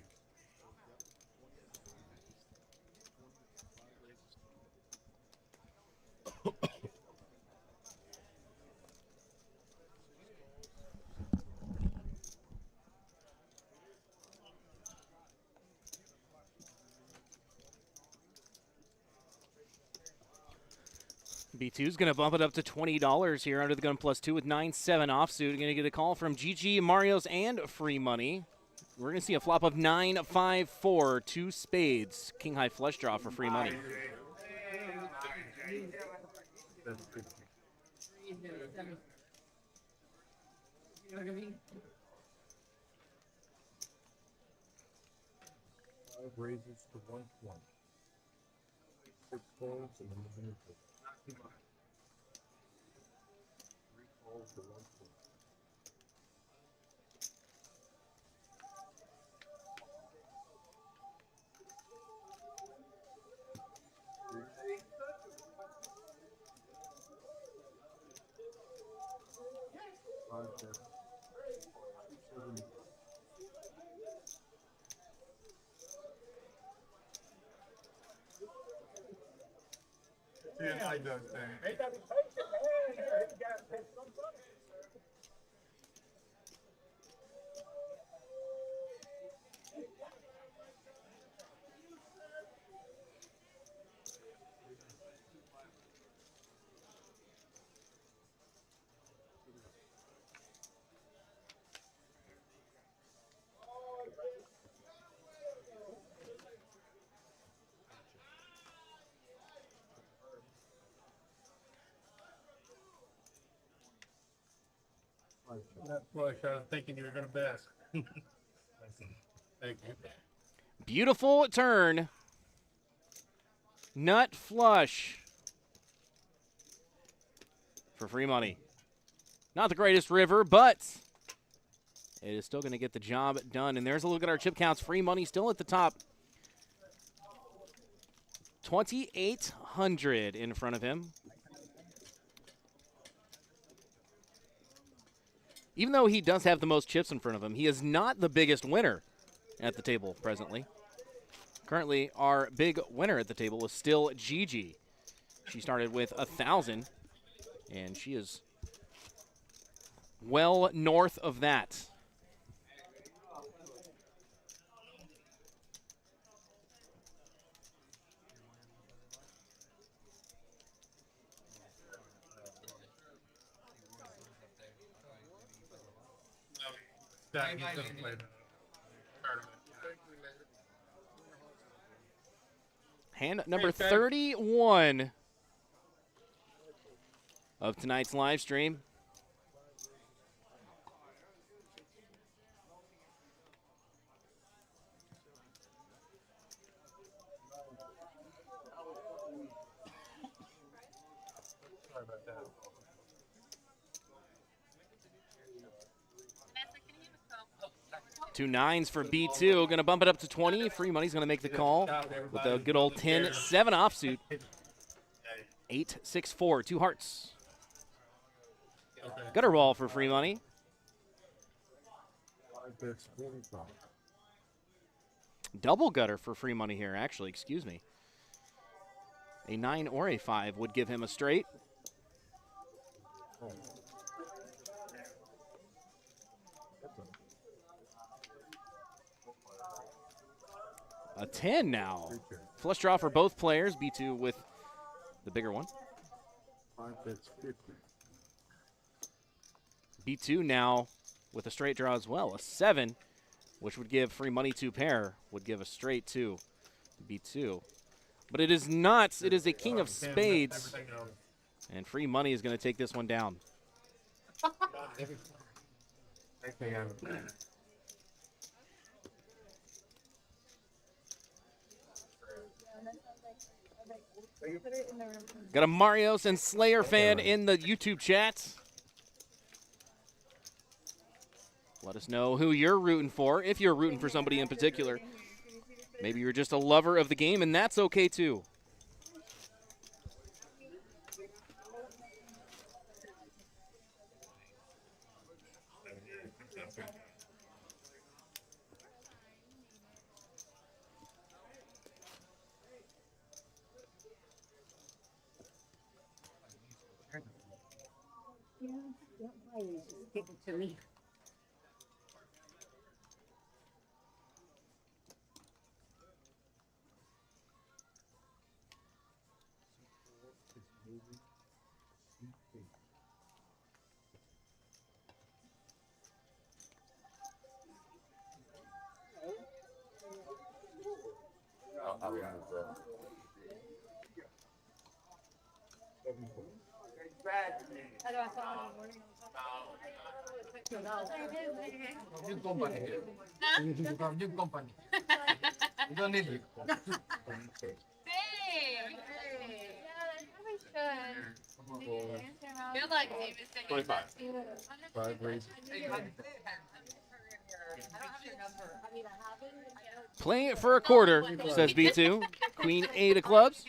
B2 is going to bump it up to $20 here under the gun +2 with 9-7 offsuit. Going to get a call from GG, Marios, and free money. We're going to see a flop of 9-5-4, 2 spades. King high flush draw for free money. Raises to 120. 6 folds and then the 3 folds to 120. Yeah, I don't think. That flush, I was thinking you were going to best. Thank you. Beautiful turn. Nut flush for free money. Not the greatest river, but it is still going to get the job done. And there's a look at our chip counts. Free money still at the top. 2,800 in front of him. Even though he does have the most chips in front of him, he is not the biggest winner at the table presently. Currently, our big winner at the table is still Gigi. She started with 1,000, and she is well north of that. That doesn't play the tournament. Hand number 31 of tonight's live stream. Sorry about that. Two nines for B2. Going to bump it up to 20. Free money's going to make the call with a good old 10-7 offsuit. 8-6-4. Two hearts. Gutter roll for free money. Double gutter for free money here, actually. Excuse me. A 9 or a 5 would give him a straight. A 10 now. Flush draw for both players. B2 with the bigger one. B2 now with a straight draw as well. A 7, which would give free money to pair, would give a straight to B2. But it is not. It is a king of spades. And free money is going to take this one down. Got a Marios and Slayer fan in the YouTube chat. Let us know who you're rooting for, if you're rooting for somebody in particular. Maybe you're just a lover of the game, and that's okay too. Yeah, don't buy it, just give it to me. New company. New company. You don't need it. Good luck, David. 25. Playing it for a quarter, says B2. Queen 8 of clubs.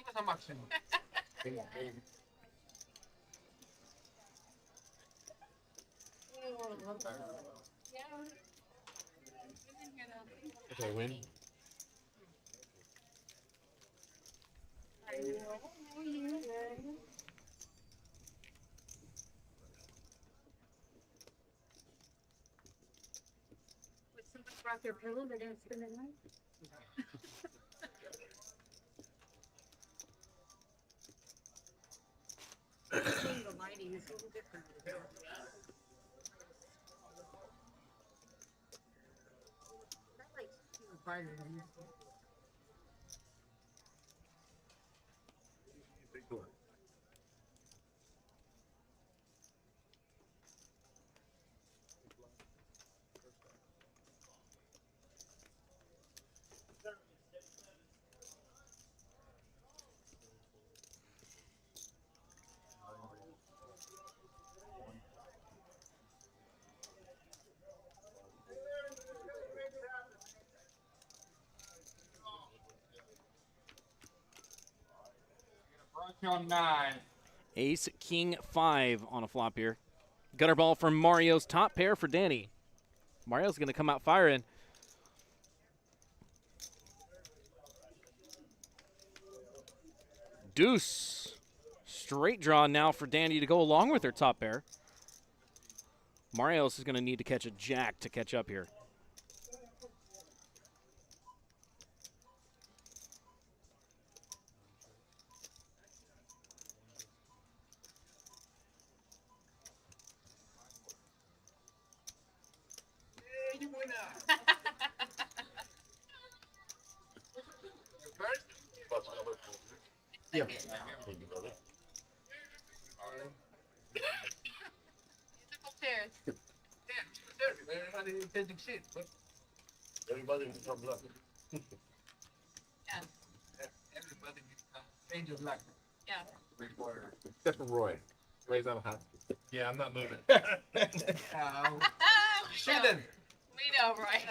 Okay, win. Somebody brought their pillow, they're gonna spend the night. Seeing the lighting is a little different. That light's too brighter than this one. on 9. Ace, king, 5 on a flop here. Gutter ball from Mario's top pair for Danny. Mario's going to come out firing. Deuce. Straight draw now for Danny to go along with her top pair. Marios is going to need to catch a jack to catch up here. You win now. You first? Yeah. Musical chairs. Yeah, everybody taking shit. But Everybody becomes lucky. Yeah. everybody change your luck. Yeah. Except for Roy. Roy's on a hot. Yeah, I'm not moving. Shouldn't. We know, right?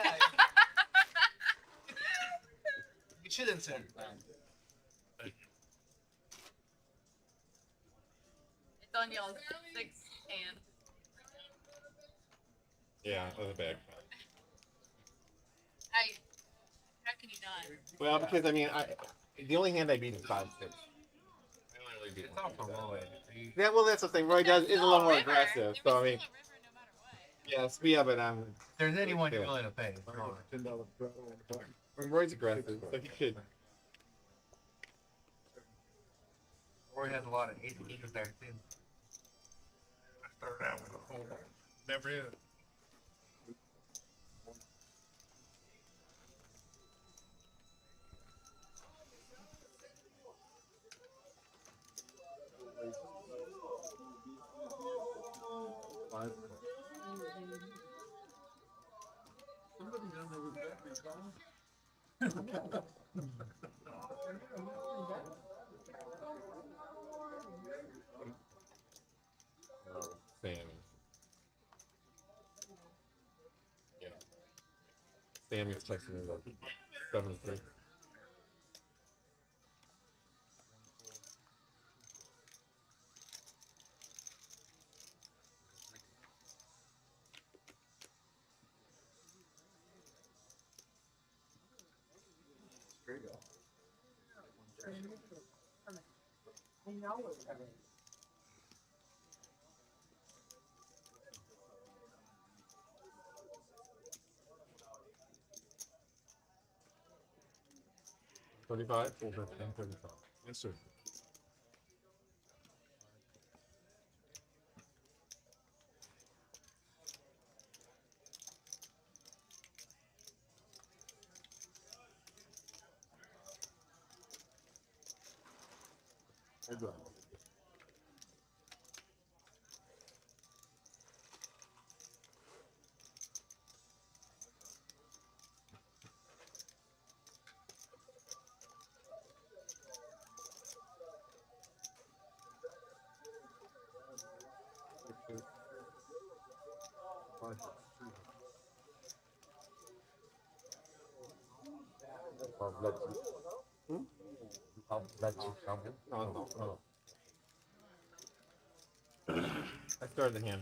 You shouldn't, sir. It's on y'all's 6 hand. Yeah, that was a bag. How can you not? Well, because I mean, the only hand I beat is 5-6. I only beat It's not for Roy. Yeah, well, that's the thing. Roy does is a little more River. aggressive. There was So I still mean, a river no matter what. yes, yeah, but If there's anyone you're willing to pay. it's Roy. when Roy's aggressive, so he should. Roy has a lot of aces there too. I started out with a whole never is. Sammy. Yeah. Sammy's texting me about 7-3. I know it's coming. $35? Over 10:35. Yes, sir. I'll let you. I'll let you come. No. I started the hand.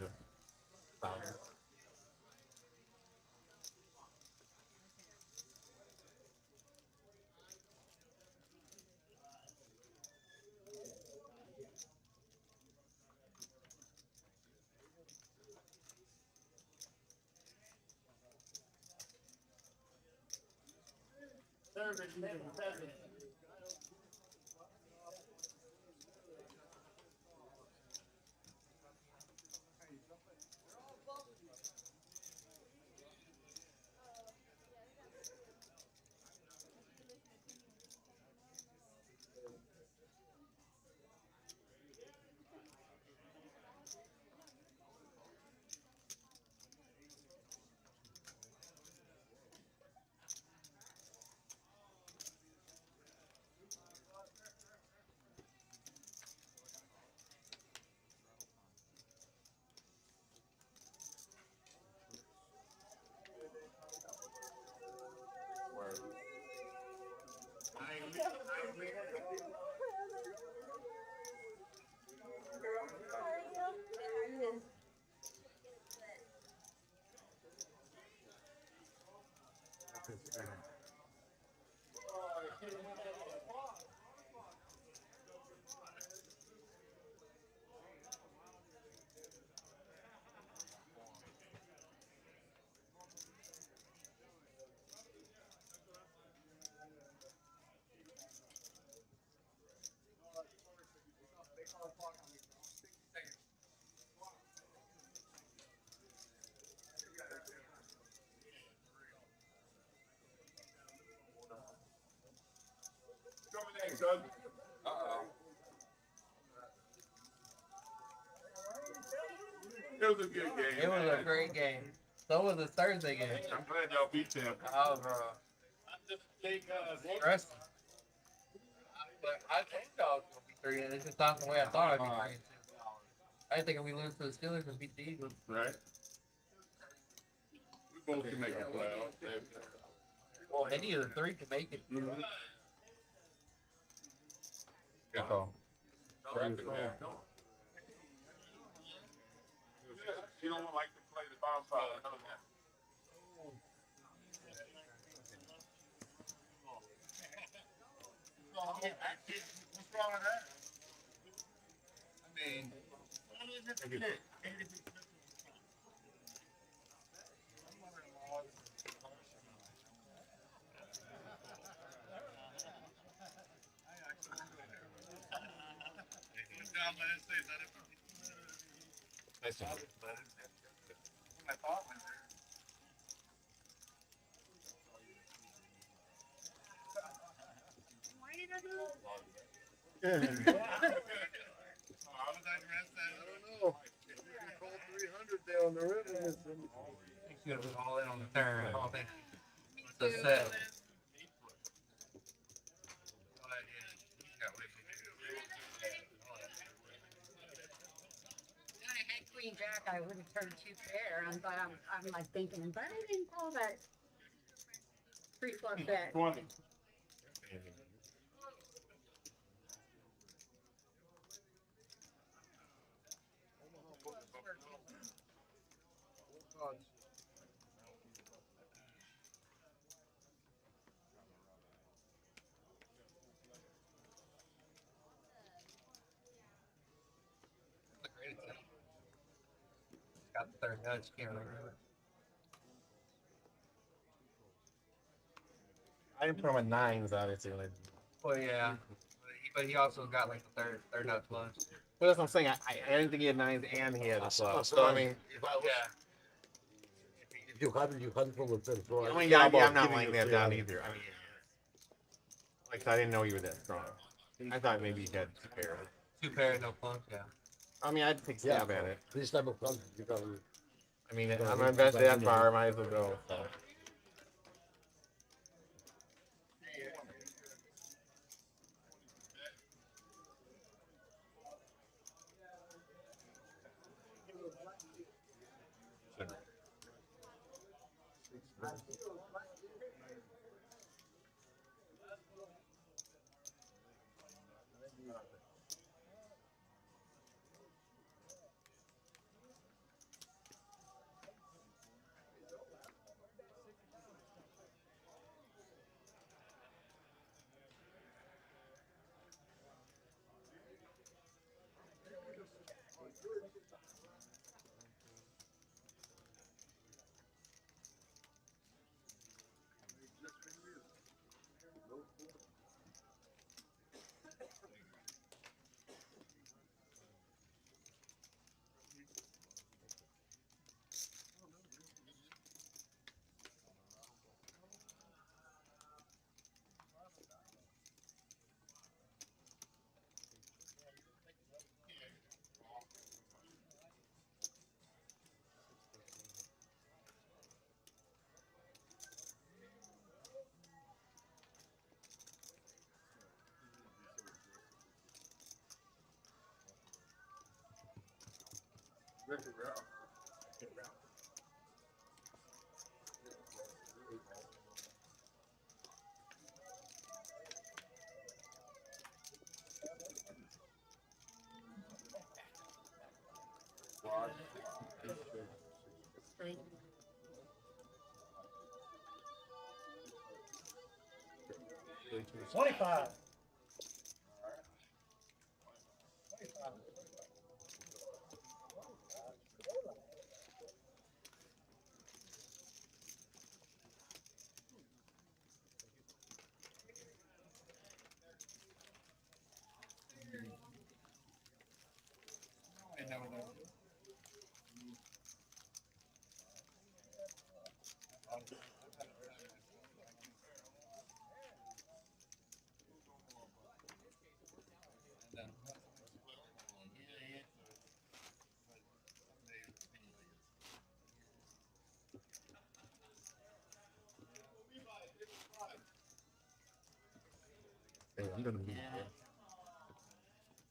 It was a good game. It was a great game. So was the Thursday game. I'm glad y'all beat them. Oh, bro. Stressing. But I think y'all was gonna be 3. And it's just not the way I thought I'd be 3. I didn't think if we lose to the Steelers and beat the Eagles. Right. We both can make it playoffs. Well, any of the 3 can make it. Yeah. You don't like to play the bonfire. What's wrong with that? I mean, Nice one. I thought was there. Why did I do it? How was I dressed that? I don't know. You called 300 down the river. You should have been all in on the turn. I don't think the set. When I had Queen Jack, I would have turned 2 pair. I'm like thinking, but I didn't call that 3 flop bet. 20. Got the 3rd nudge. Can't really do it. I didn't put him at 9s, obviously. Like, Well, yeah. But he also got like the third nudge lunch. but that's what I'm saying. I didn't think he had 9s and he had a flop. So, I mean, If you hadn't from the third floor. I mean, yeah, I'm not laying that down either. I mean, like, I didn't know you were that strong. I thought maybe you had 2 pairs. 2 pair, no plunge, yeah. I mean, I'd take a stab at it. This type of fun, you got I mean, I'm invested that far. Might as well go. So. 25. Hey, I'm gonna move.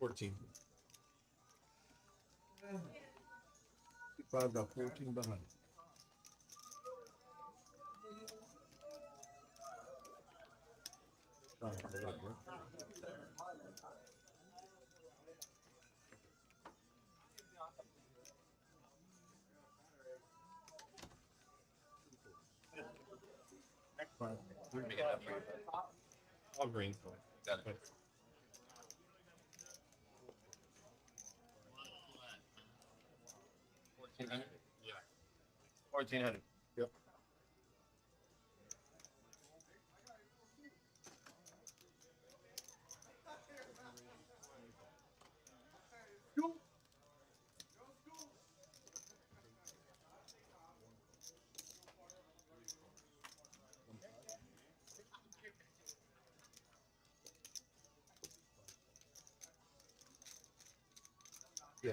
14. 5 got 14 behind. All green. Got it. 1400? Yeah. 1400. Yep. Yeah.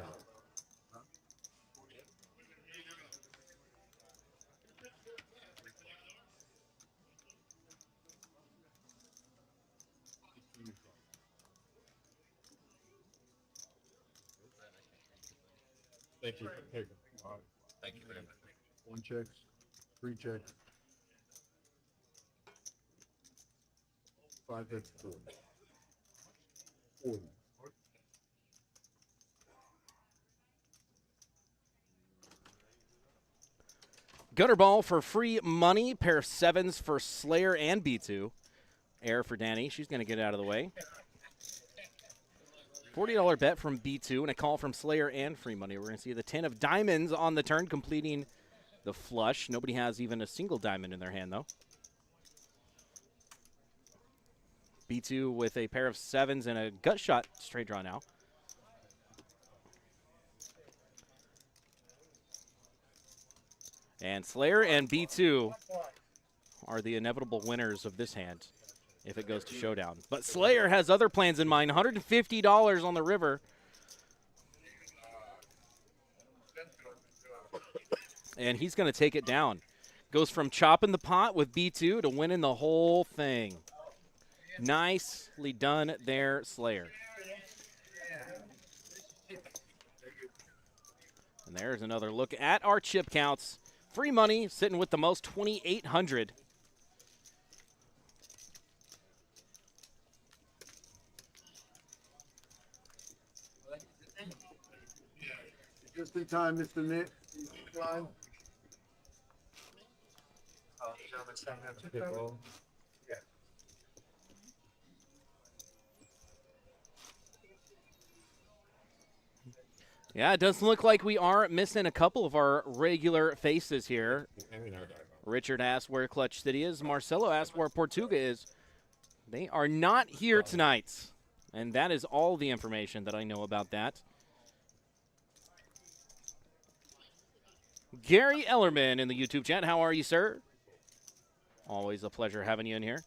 Thank you. Here you go. All right. Thank you very much. 1 check, 3 check. 5 hits, 4. 40. Gutter ball for free money. Pair of 7s for Slayer and B2. Air for Danny. She's going to get out of the way. $40 bet from B2 and a call from Slayer and free money. We're going to see the 10 of diamonds on the turn, completing the flush. Nobody has even a single diamond in their hand, though. B2 with a pair of 7s and a gut shot straight draw now. And Slayer and B2 are the inevitable winners of this hand if it goes to showdown. But Slayer has other plans in mind. $150 on the river. And he's going to take it down. Goes from chopping the pot with B2 to winning the whole thing. Nicely done there, Slayer. And there's another look at our chip counts. Free money sitting with the most, 2,800. Just in time, Mr. Nick. Line. Yeah, it does look like we are missing a couple of our regular faces here. Richard asked where Clutch City is. Marcelo asked where Portuga is. They are not here tonight. And that is all the information that I know about that. Gary Ellerman in the YouTube chat. How are you, sir? Always a pleasure having you in here.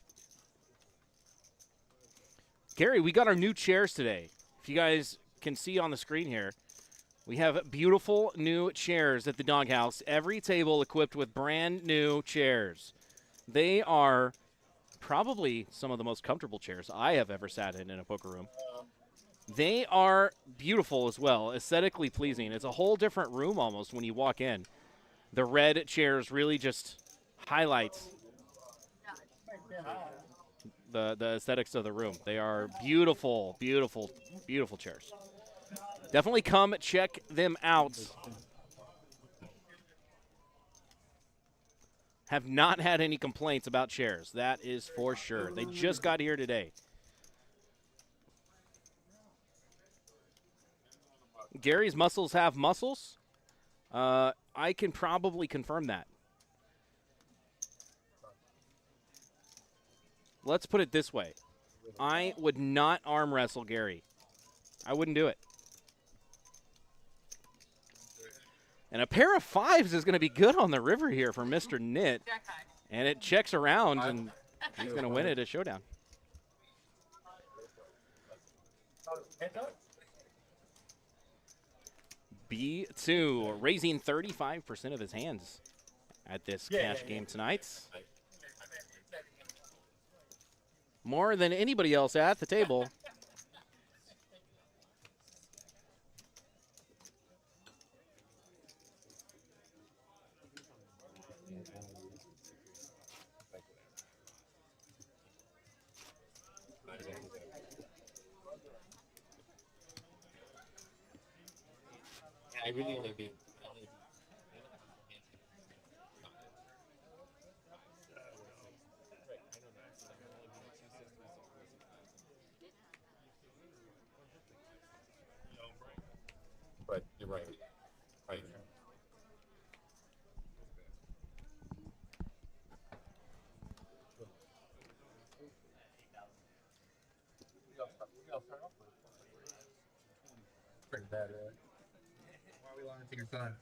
Gary, we got our new chairs today. If you guys can see on the screen here, we have beautiful new chairs at the Doghouse. Every table equipped with brand new chairs. They are probably some of the most comfortable chairs I have ever sat in a poker room. They are beautiful as well, aesthetically pleasing. It's a whole different room almost when you walk in. The red chairs really just highlight the aesthetics of the room. They are beautiful, beautiful, beautiful chairs. Definitely come check them out. have not had any complaints about chairs. That is for sure. They just got here today. Gary's muscles have muscles. I can probably confirm that. Let's put it this way. I would not arm wrestle Gary. I wouldn't do it. And a pair of fives is going to be good on the river here for Mr. Knit. And it checks around, and he's going to win it at Showdown. B2 raising 35% of his hands at this cash game tonight. More than anybody else at the table. I really only do. Right, you're right. Right. Pretty bad, right? Why are we lying to your son?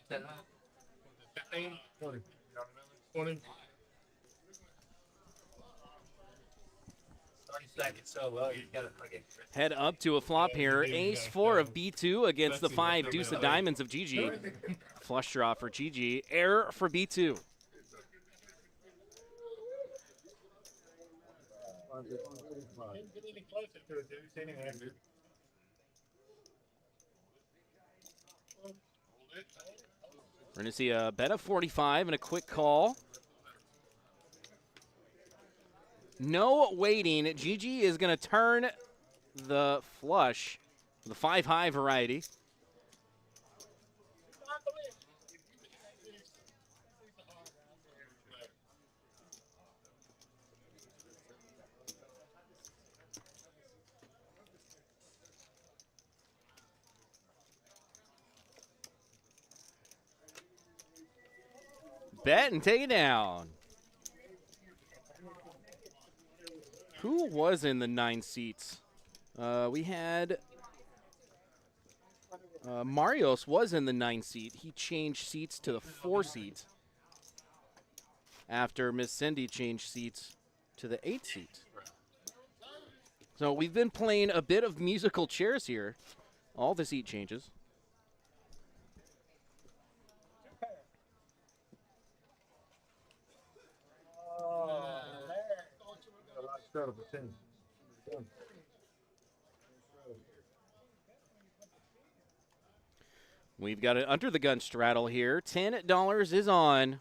Set up. 15, 20. 20. 30 seconds. So well, you gotta fucking. Head up to a flop here. Ace 4 of B2 against the 5 deuce of diamonds of GG. Flush draw for GG. Error for B2. We're going to see a bet of 45 and a quick call. No waiting. GG is going to turn the flush, the 5-high variety. Bet and take it down. Who was in the 9 seats? We had Marios was in the 9 seat. He changed seats to the 4 seat after Miss Cindy changed seats to the 8 seat. So we've been playing a bit of musical chairs here. All the seat changes. We've got an under the gun straddle here. $10 is on.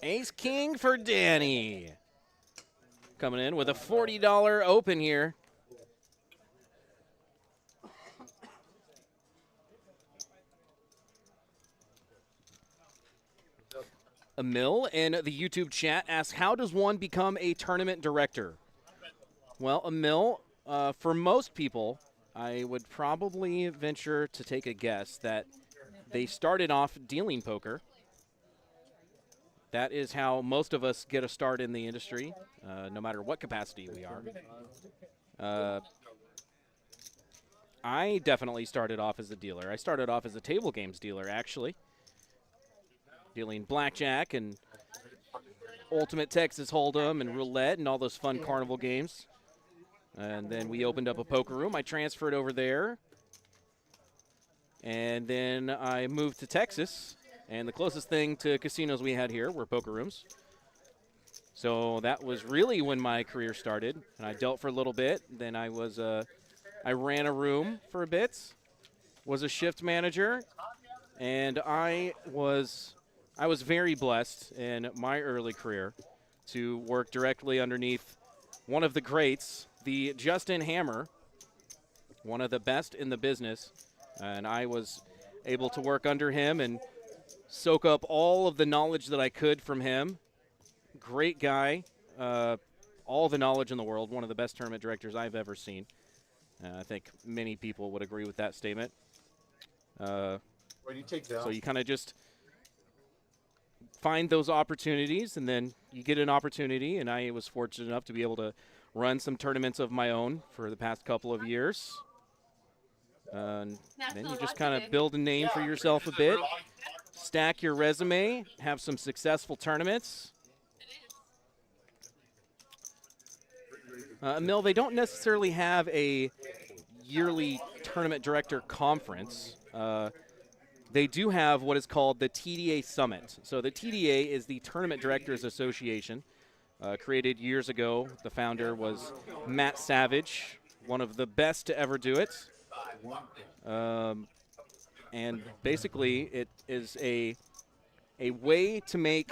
Ace King for Danny. Coming in with a $40 open here. Emil in the YouTube chat asks, how does one become a tournament director? Well, Emil, for most people, I would probably venture to take a guess that they started off dealing poker. That is how most of us get a start in the industry, no matter what capacity we are. I definitely started off as a dealer. I started off as a table games dealer, actually. Dealing blackjack and Ultimate Texas Hold'em and roulette and all those fun carnival games. And then we opened up a poker room. I transferred over there. And then I moved to Texas. And the closest thing to casinos we had here were poker rooms. So that was really when my career started. And I dealt for a little bit. Then I ran a room for a bit. Was a shift manager. And I was I was very blessed in my early career to work directly underneath one of the greats, the Justin Hammer, one of the best in the business. And I was able to work under him and soak up all of the knowledge that I could from him. Great guy, all the knowledge in the world, one of the best tournament directors I've ever seen. I think many people would agree with that statement. Where do you take that? So you kind of just find those opportunities, and then you get an opportunity, and I was fortunate enough to be able to run some tournaments of my own for the past couple of years. And then you just kind of build a name for yourself a bit, stack your resume, have some successful tournaments. Mill, they don't necessarily have a yearly tournament director conference. They do have what is called the TDA Summit. So the TDA is the Tournament Directors Association, created years ago. The founder was Matt Savage, one of the best to ever do it. And basically, it is a way to make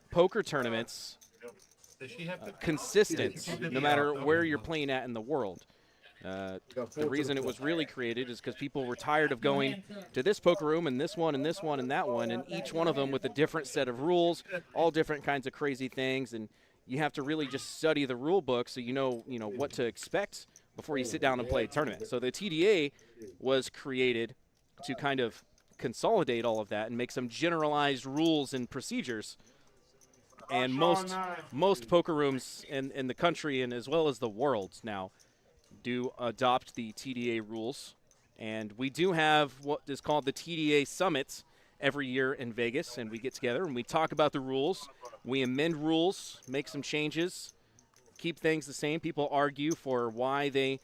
poker tournaments consistent, no matter where you're playing at in the world. The reason it was really created is because people were tired of going to this poker room and this one and this one and that one, and each one of them with a different set of rules, all different kinds of crazy things, and you have to really just study the rule book so you know what to expect before you sit down and play a tournament. So the TDA was created to kind of consolidate all of that and make some generalized rules and procedures. And most poker rooms in the country and as well as the world now do adopt the TDA rules. And we do have what is called the TDA Summits every year in Vegas, and we get together and we talk about the rules. We amend rules, make some changes, keep things the same. People argue for why they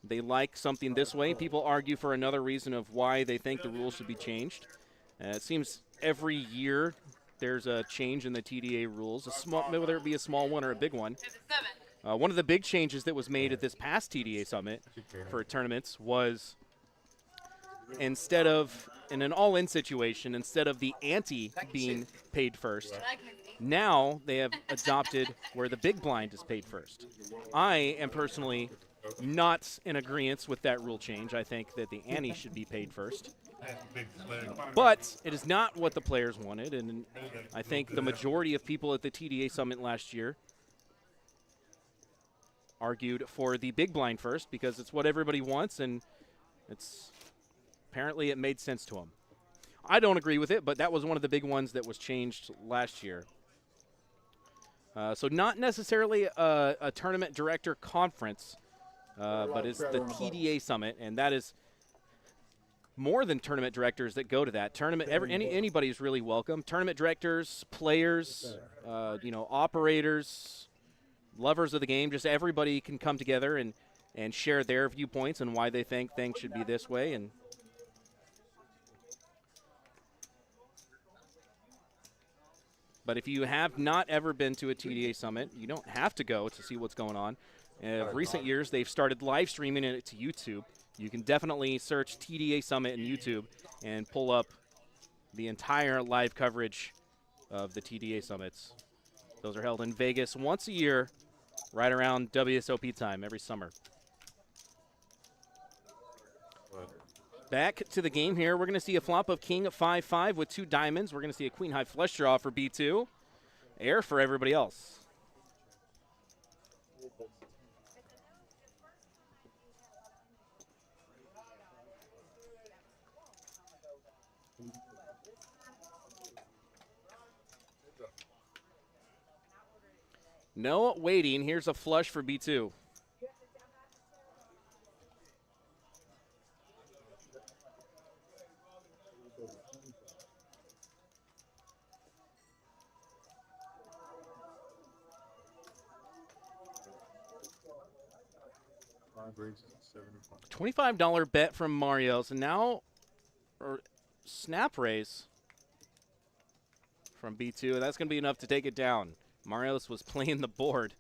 like something this way. People argue for another reason of why they think the rules should be changed. It seems every year there's a change in the TDA rules, whether it be a small one or a big one. One of the big changes that was made at this past TDA Summit for tournaments was instead of, in an all-in situation, instead of the ante being paid first, now they have adopted where the big blind is paid first. I am personally not in agreement with that rule change. I think that the ante should be paid first. But it is not what the players wanted, and I think the majority of people at the TDA Summit last year argued for the big blind first because it's what everybody wants, and apparently it made sense to them. I don't agree with it, but that was one of the big ones that was changed last year. So not necessarily a tournament director conference, but it's the TDA Summit, and that is more than tournament directors that go to that. Anybody is really welcome. Tournament directors, players, operators, lovers of the game, just everybody can come together and share their viewpoints and why they think things should be this way. And but if you have not ever been to a TDA Summit, you don't have to go to see what's going on. In recent years, they've started live streaming it to YouTube. You can definitely search TDA Summit in YouTube and pull up the entire live coverage of the TDA Summits. Those are held in Vegas once a year, right around WSOP time every summer. Back to the game here. We're going to see a flop of king 5-5 with 2 diamonds. We're going to see a queen high flush draw for B2. Air for everybody else. No waiting. Here's a flush for B2. $25 bet from Mario. So now, snap raise from B2. That's going to be enough to take it down. Marios was playing the board.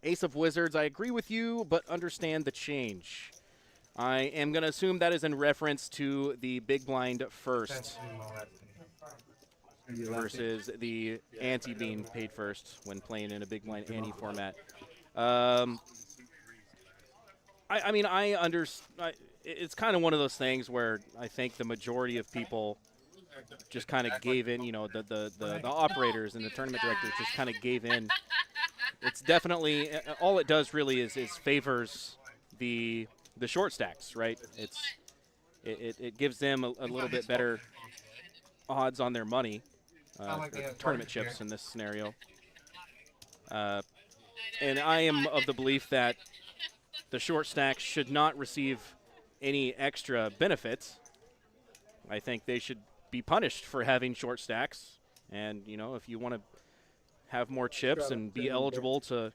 Ace of Wizards, I agree with you, but understand the change. I am going to assume that is in reference to the big blind first. versus the ante being paid first when playing in a big blind ante format. I mean, it's kind of one of those things where I think the majority of people just kind of gave in. You know, the operators and the tournament directors just kind of gave in. It's definitely all it does really is favors the short stacks, right? It gives them a little bit better odds on their money, tournament chips in this scenario. And I am of the belief that the short stacks should not receive any extra benefits. I think they should be punished for having short stacks. And, you know, if you want to have more chips and be eligible to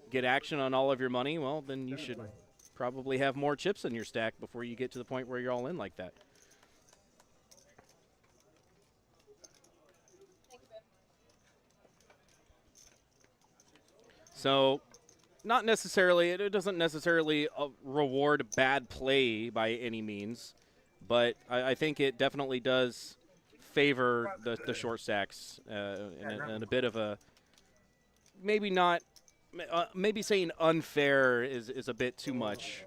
get action on all of your money, well, then you should probably have more chips in your stack before you get to the point where you're all in like that. So, not necessarily, it doesn't necessarily reward bad play by any means, but I think it definitely does favor the short stacks and a bit of a, maybe not, maybe saying unfair is a bit too much,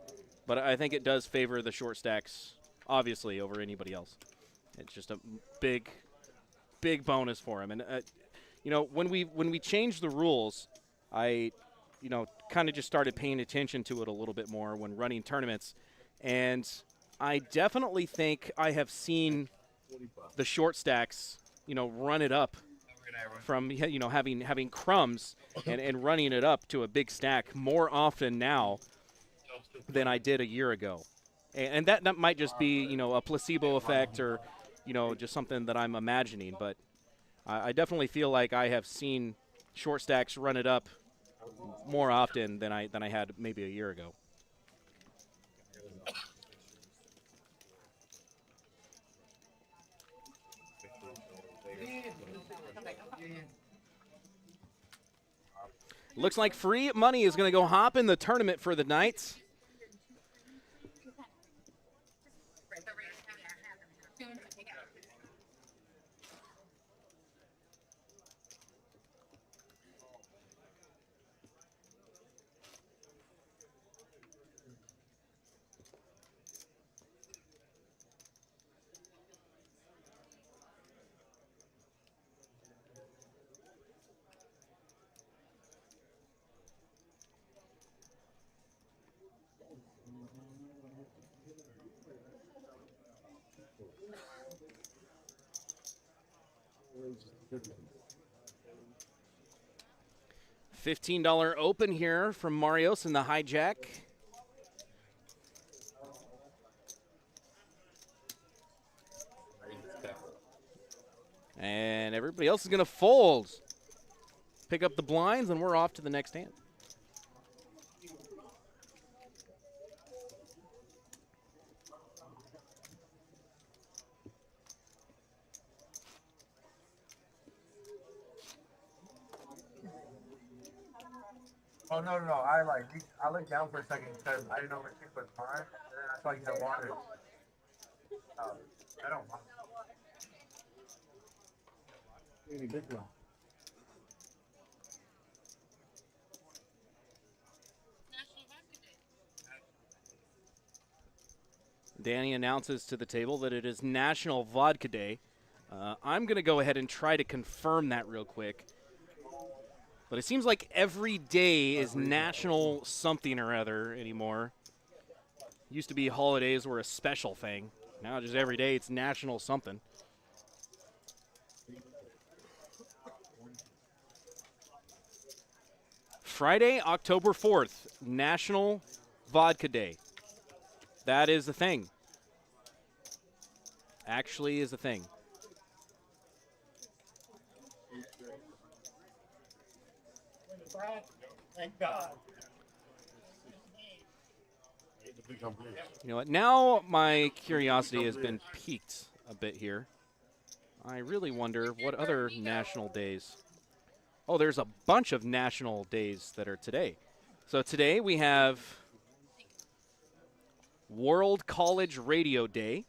but I think it does favor the short stacks, obviously, over anybody else. It's just a big bonus for him. And, you know, when we changed the rules, I, you know, kind of just started paying attention to it a little bit more when running tournaments. And I definitely think I have seen the short stacks, you know, run it up from, you know, having crumbs and running it up to a big stack more often now than I did a year ago. And that might just be, you know, a placebo effect or, you know, just something that I'm imagining. But I definitely feel like I have seen short stacks run it up more often than I had maybe a year ago. Looks like free money is going to go hop in the tournament for the Knights. $15 open here from Marios in the hijack. And everybody else is going to fold. Pick up the blinds, and we're off to the next hand. Oh, no. I looked down for a second because I didn't know where she was mine. And then I saw you had water. I don't mind. Really big one. Danny announces to the table that it is National Vodka Day. I'm going to go ahead and try to confirm that real quick. But it seems like every day is national something or other anymore. Used to be holidays were a special thing. Now just every day it's national something. Friday, October 4th, National Vodka Day. That is the thing. Actually is a thing. Thank God. You know what? Now my curiosity has been piqued a bit here. I really wonder what other national days. Oh, there's a bunch of national days that are today. So today we have World College Radio Day,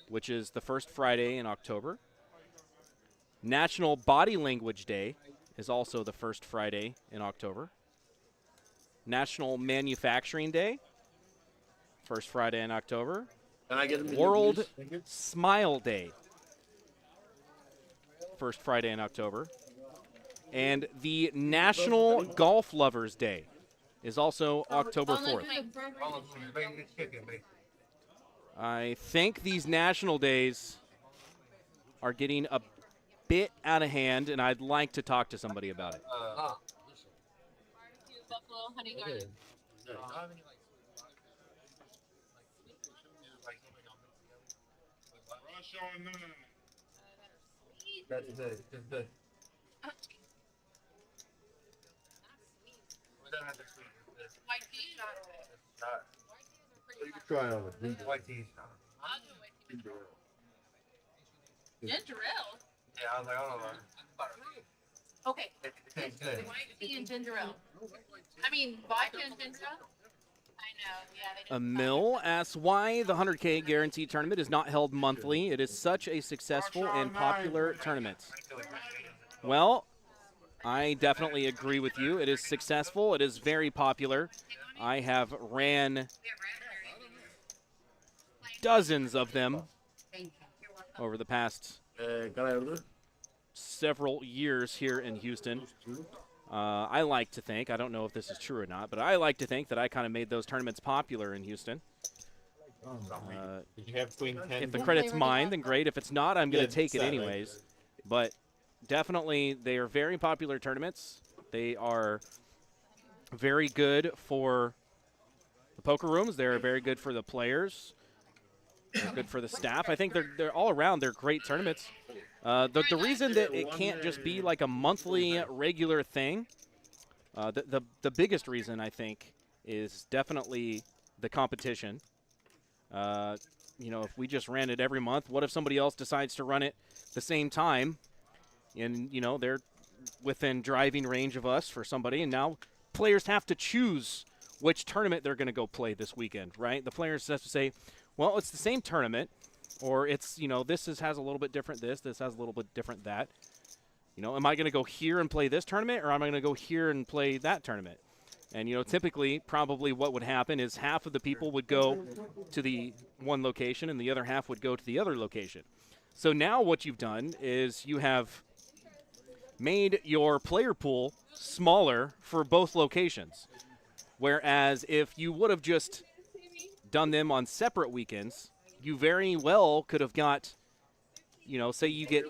which is the first Friday in October. National Body Language Day is also the first Friday in October. National Manufacturing Day, first Friday in October. Can I get them? World Smile Day, first Friday in October. And the National Golf Lovers Day is also October 4th. I think these national days are getting a bit out of hand, and I'd like to talk to somebody about it. Barbecue, buffalo, honey garlic. That's good. That's good. White tea. You can try on it. White tea. I'll do white tea. Ginger ale. Yeah, I was like, I don't know. Okay. It tastes good. White tea and ginger ale. I mean, vodka and ginger ale. I know, yeah. Mill asks why the 100K Guaranteed Tournament is not held monthly. It is such a successful and popular tournament. Well, I definitely agree with you. It is successful. It is very popular. I have ran dozens of them over the past several years here in Houston. I like to think, I don't know if this is true or not, but I like to think that I kind of made those tournaments popular in Houston. Did you have Queen 10? If the credit's mine, then great. If it's not, I'm going to take it sadly. anyways. But definitely, they are very popular tournaments. They are very good for the poker rooms. They're very good for the players. They're good for the staff. I think they're all around. They're great tournaments. The reason that it can't just be like a monthly regular thing, the biggest reason, I think, is definitely the competition. You know, if we just ran it every month, what if somebody else decides to run it the same time? And, you know, they're within driving range of us for somebody, and now players have to choose which tournament they're going to go play this weekend, right? The players have to say, well, it's the same tournament, or it's, you know, this has a little bit different this has a little bit different that. You know, am I going to go here and play this tournament, or am I going to go here and play that tournament? And, you know, typically, probably what would happen is half of the people would go to the one location and the other half would go to the other location. So now what you've done is you have made your player pool smaller for both locations. Whereas if you would have just done them on separate weekends, you very well could have got, you know, say you get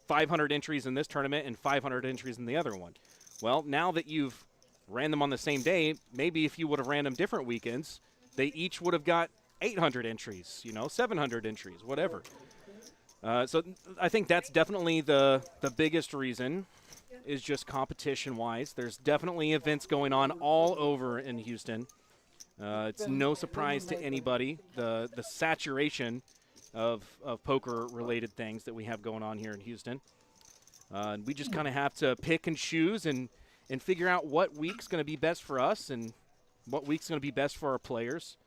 500 entries in this tournament and 500 entries in the other one. Well, now that you've ran them on the same day, maybe if you would have ran them different weekends, they each would have got 800 entries, you know, 700 entries, whatever. So I think that's definitely the biggest reason, is just competition-wise. There's definitely events going on all over in Houston. It's no surprise to anybody, the saturation of poker-related things that we have going on here in Houston. We just kind of have to pick and choose and figure out what week's going to be best for us and what week's going to be best for our players.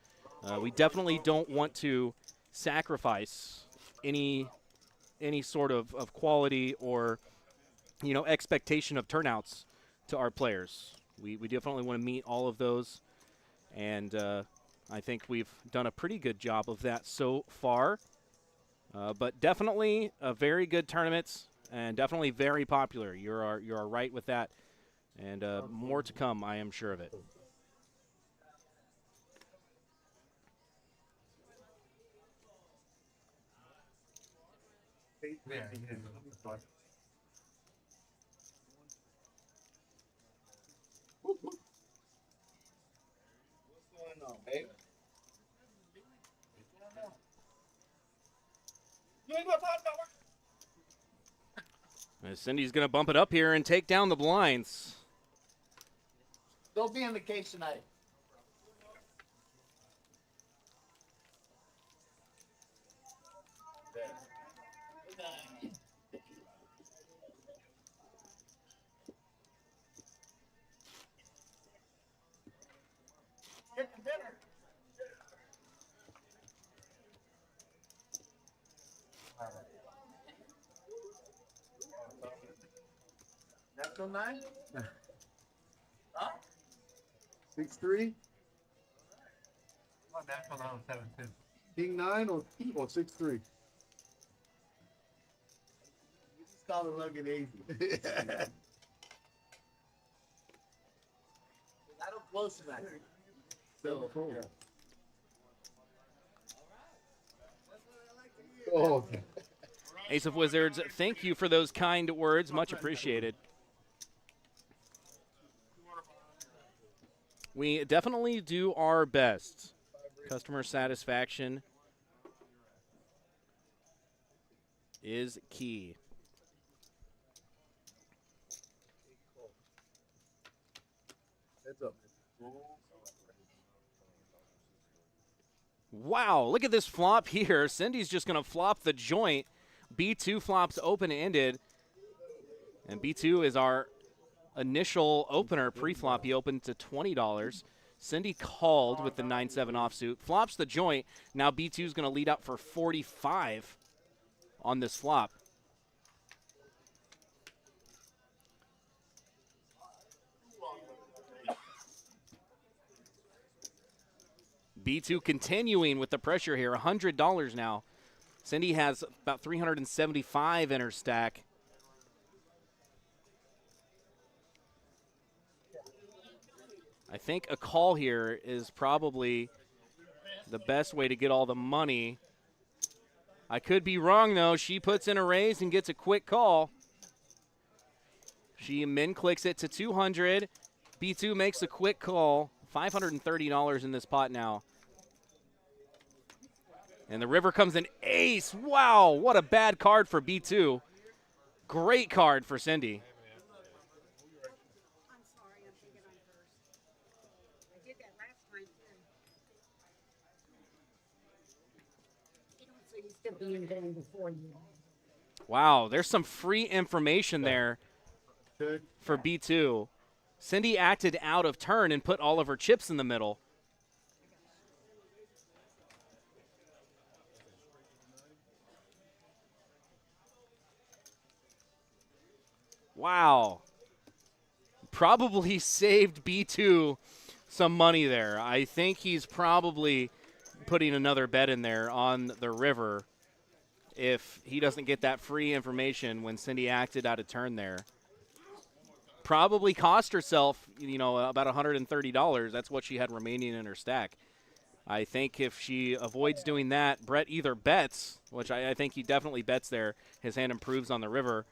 We definitely don't want to sacrifice any sort of quality or, you know, expectation of turnouts to our players. We definitely want to meet all of those, and I think we've done a pretty good job of that so far. But definitely a very good tournaments and definitely very popular. You're right with that, and more to come, I am sure of it. Cindy's going to bump it up here and take down the blinds. They'll be in the case tonight. Get the dinner. National 9? Huh? 6-3. Oh, National 9 was 7-2. King 9 or 6-3. Just call it looking easy. I don't close to that. 7-4. Oh, Ace of Wizards, thank you for those kind words. Much appreciated. We definitely do our best. Customer satisfaction is key. heads up. Wow, look at this flop here. Cindy's just going to flop the joint. B2 flops open-ended. And B2 is our initial opener pre-flop. He opened to $20. Cindy called with the 9-7 offsuit. Flops the joint. Now B2 is going to lead up for 45 on this flop. B2 continuing with the pressure here, $100 now. Cindy has about 375 in her stack. I think a call here is probably the best way to get all the money. I could be wrong, though. She puts in a raise and gets a quick call. She min clicks it to 200. B2 makes a quick call. $530 in this pot now. And the river comes in ace. Wow, what a bad card for B2. Great card for Cindy. I'm sorry, I'm thinking I'm first. I did that last time too. You don't say you still being done before you. Wow, there's some free information there for B2. Cindy acted out of turn and put all of her chips in the middle. Wow. Probably saved B2 some money there. I think he's probably putting another bet in there on the river if he doesn't get that free information when Cindy acted out of turn there. Probably cost herself, you know, about $130. That's what she had remaining in her stack. I think if she avoids doing that, Brett either bets, which I think he definitely bets there. His hand improves on the river.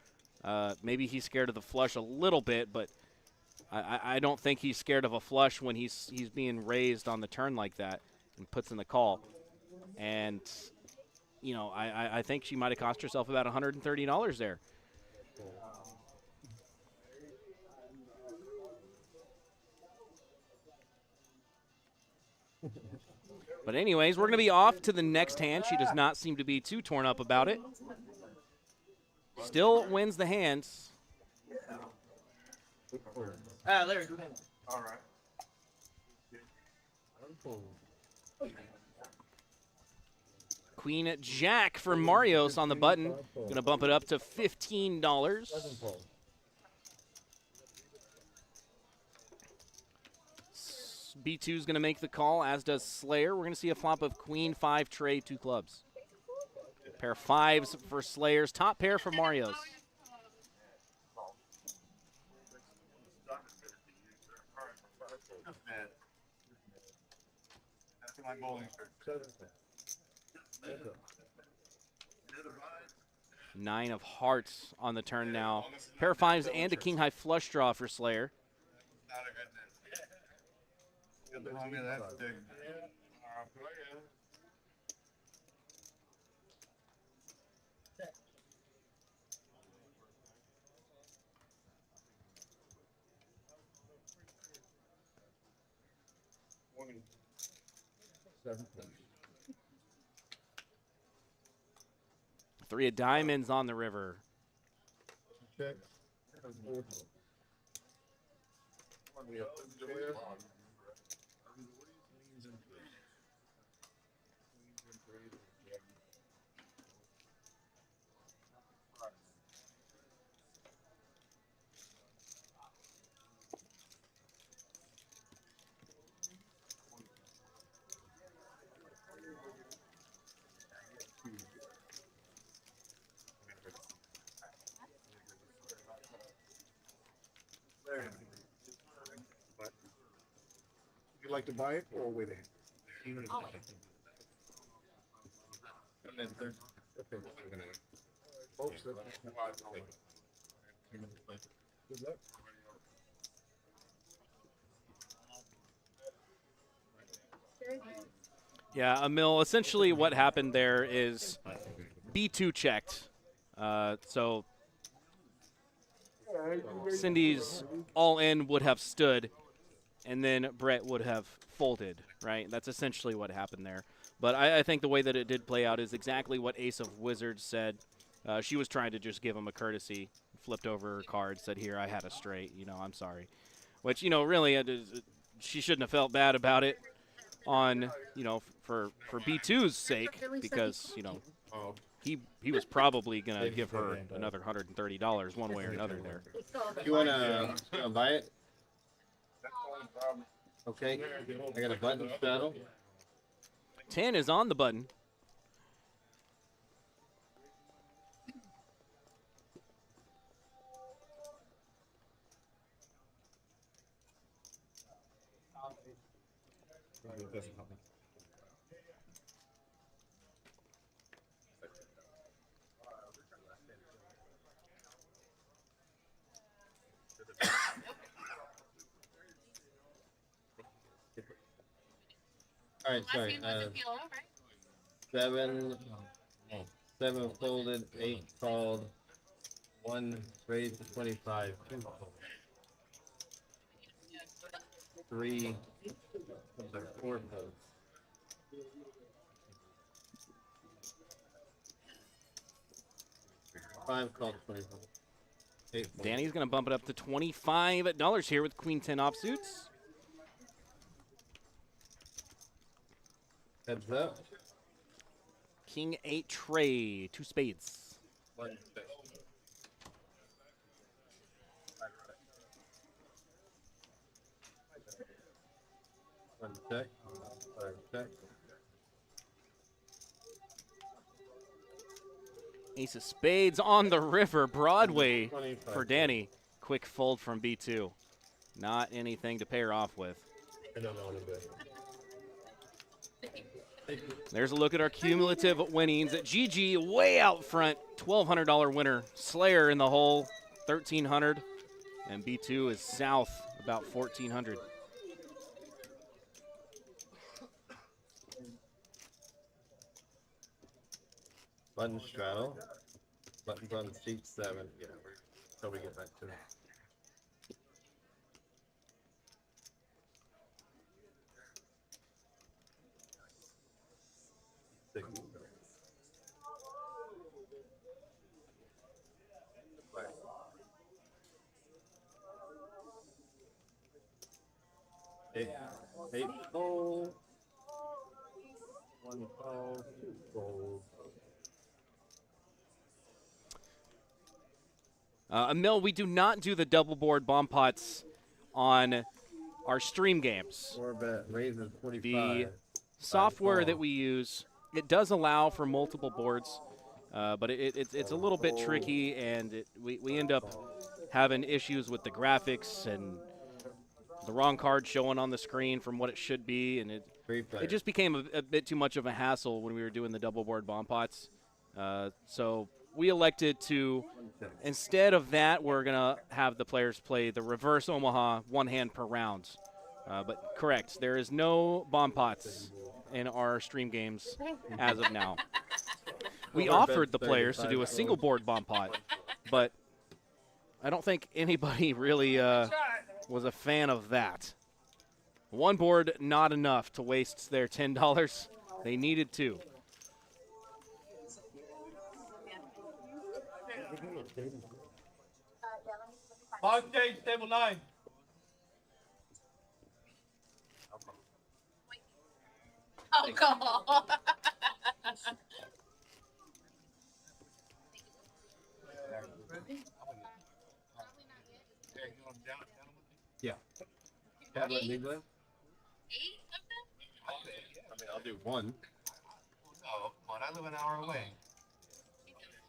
Maybe he's scared of the flush a little bit, but I don't think he's scared of a flush when he's being raised on the turn like that and puts in the call. And, you know, I think she might have cost herself about $130 there. But anyways, we're going to be off to the next hand. She does not seem to be too torn up about it. Still wins the hands. Ah, Larry. All right. Queen Jack for Marios on the button. Going to bump it up to $15. B2 is going to make the call, as does Slayer. We're going to see a flop of Queen 5 tray, 2 clubs. Pair of fives for Slayers. Top pair for Marios. That's my bowling shirt. 9 of hearts on the turn now. Pair of fives and a king high flush draw for Slayer. Not a good net. Got the wrong end of that stick. Three of diamonds on the river. Check. like to buy it or wait a minute? Folks, good luck. Yeah, Emil, essentially what happened there is B2 checked. So Cindy's all-in would have stood, and then Brett would have folded, right? That's essentially what happened there. But I think the way that it did play out is exactly what Ace of Wizards said. She was trying to just give him a courtesy, flipped over her card, said, here, I had a straight, I'm sorry. Which, really, she shouldn't have felt bad about it on, for B2's sake, because, he was probably going to give her another $130 one way or another there. You want to buy it? Okay. I got a button straddle. 10 is on the button. All right, sorry. Seven folded, 8 called, 1 raised to 25, 3, 4 folds. 5 called 25. 8 folds. Danny's going to bump it up to $25 here with Queen 10 offsuits. Heads up. King 8 tray, 2 spades. 1 check. 1 check. 5 check. Ace of spades on the river, Broadway 25. for Danny. Quick fold from B2. Not anything to pair off with. I don't know any good. There's a look at our cumulative winnings. GG way out front, $1,200 winner. Slayer in the hole, $1,300. And B2 is south, about $1,400. Button straddle. Buttons on seat 7. Yeah, until we get back to it. Eight fold. 1 fold. 2 fold. Emil, we do not do the double board bomb pots on our stream games. 4 bet raises 45. The software that we use, it does allow for multiple boards, but it's a little bit tricky, and we end up having issues with the graphics and the wrong card showing on the screen from what it should be, and it just became a bit too much of a hassle when we were doing the double board bomb pots. So we elected to, instead of that, we're going to have the players play the reverse Omaha, 1 hand per round. But correct, there is no bomb pots in our stream games as of now. We offered the players to do a single board bomb pot, but I don't think anybody really was a fan of that. 1 board, not enough to waste their $10. They needed 2. Box stage, table 9. Oh, come on. Yeah. Tablet, big blind? 8 of them? I mean, I'll do 1. Oh, come on, I live an hour away.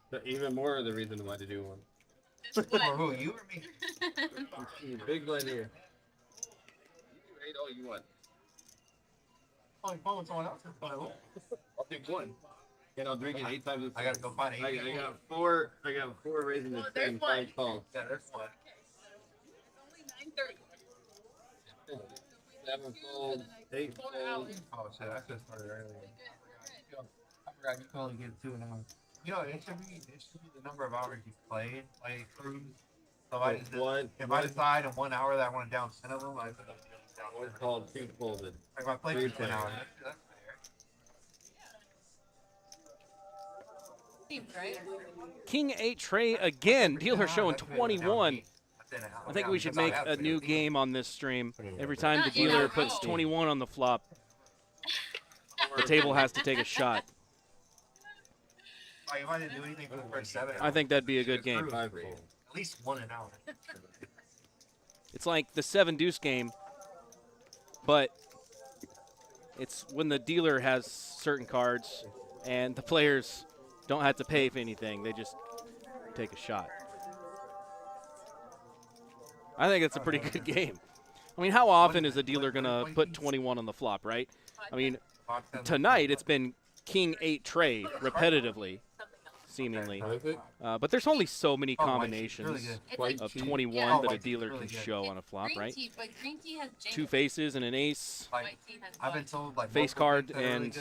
But even more of the reason why to do 1. Just For one. who, you or me? Big blind here. You do 8 all you want. on the phone with someone else. I'll do one. And I'll drink it 8 times. I gotta go find 8. I got 4. I got 4 raisins and 5 calls. Yeah, there's one. It's only 9:30. 7 fold, 8 fold. Oh shit, I should have started earlier. I forgot you can only get 2 an hour. You know, it should be the number of hours you played, like cruise. So if I decide in 1 hour that I want to down 10 of them, I put them down. What's called 2 folded. Like if I play for 10 hours, that's fair. Right? King 8 tray again. Dealer showing 21. I think we should make a new game on this stream. Every time the dealer puts 21 on the flop, the table has to take a shot. Like if I didn't do anything for the first 7 I think that'd be a good game. At least 1 an hour. It's like the 7 deuce game, but it's when the dealer has certain cards and the players don't have to pay for anything. They just take a shot. I think it's a pretty good game. I mean, how often is a dealer going to put 21 on the flop, right? I mean, tonight it's been King 8 tray repetitively, seemingly. But there's only so many combinations of 21 that a dealer can show on a flop, right? But green tea has 2 faces and an ace, Like, I've been told like face card, and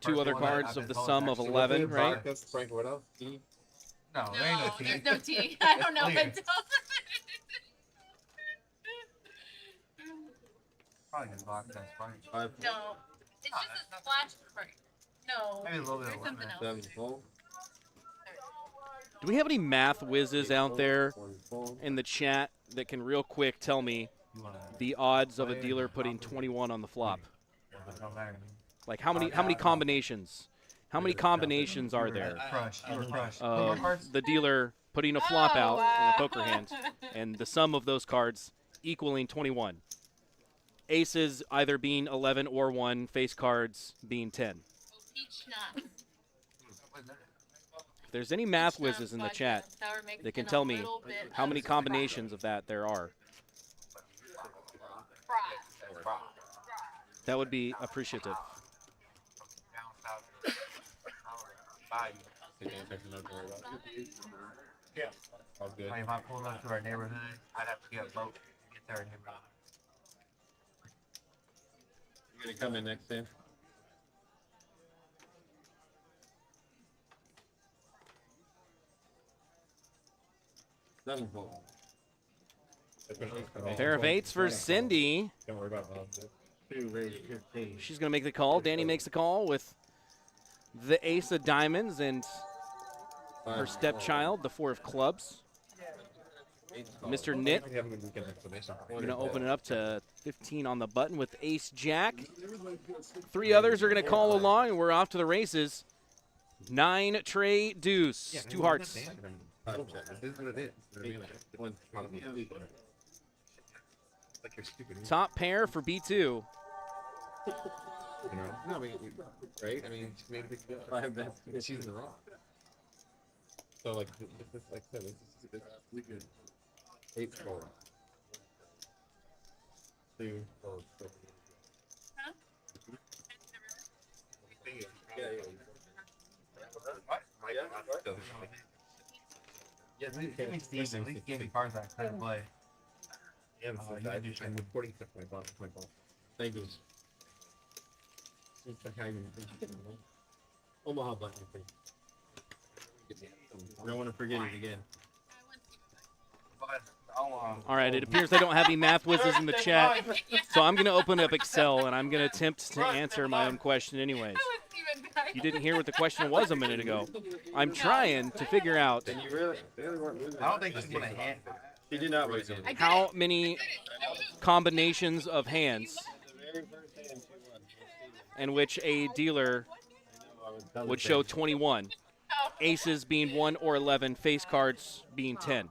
2 other cards of the sum of 11, right? Frank, what else? No, No, there ain't no tea. there's no tea. I don't know what to Probably just vodka, that's fine. No. It's just a splash of Sprite. No. Maybe a little bit There's of something lemon. else. 7 fold. Do we have any math whizzes out there in the chat that can real quick tell me the odds of a dealer putting 21 on the flop? Like how many combinations? How many combinations are there of the dealer putting a flop out in a poker hand and the sum of those cards equaling 21? Aces either being 11 or 1, face cards being 10. If there's any math whizzes in the chat that can tell me how many combinations of that there are, that would be appreciative. Yeah. All good. If I pulled up to our neighborhood, I'd have to get a boat to get there. You gonna come in next time? Pair of 8s for Cindy. Don't worry about that. She's going to make the call. Danny makes the call with the ace of diamonds and her stepchild, the 4 of clubs. Mr. Knit going to open it up to 15 on the button with ace jack. 3 others are going to call along, and we're off to the races. 9 tray deuce, 2 hearts. Top pair for B2. No, I mean, right? I mean, she made a big deal. 5 bets because she's in the wrong. So, like I said, we could 8 4. 2 4. Huh? Yeah, at least give me cards I couldn't play. Yeah, I'm recording stuff my ball. Thank you. Omaha button. I don't want to forget it again. All right, it appears I don't have any math whizzes in the chat, so I'm going to open up Excel, and I'm going to attempt to answer my own question anyways. You didn't hear what the question was a minute ago. I'm trying to figure out Then you really weren't losing. I don't think she's gonna hand. She did not raise it. how many combinations of hands in which a dealer would show 21. Aces being 1 or 11, face cards being 10.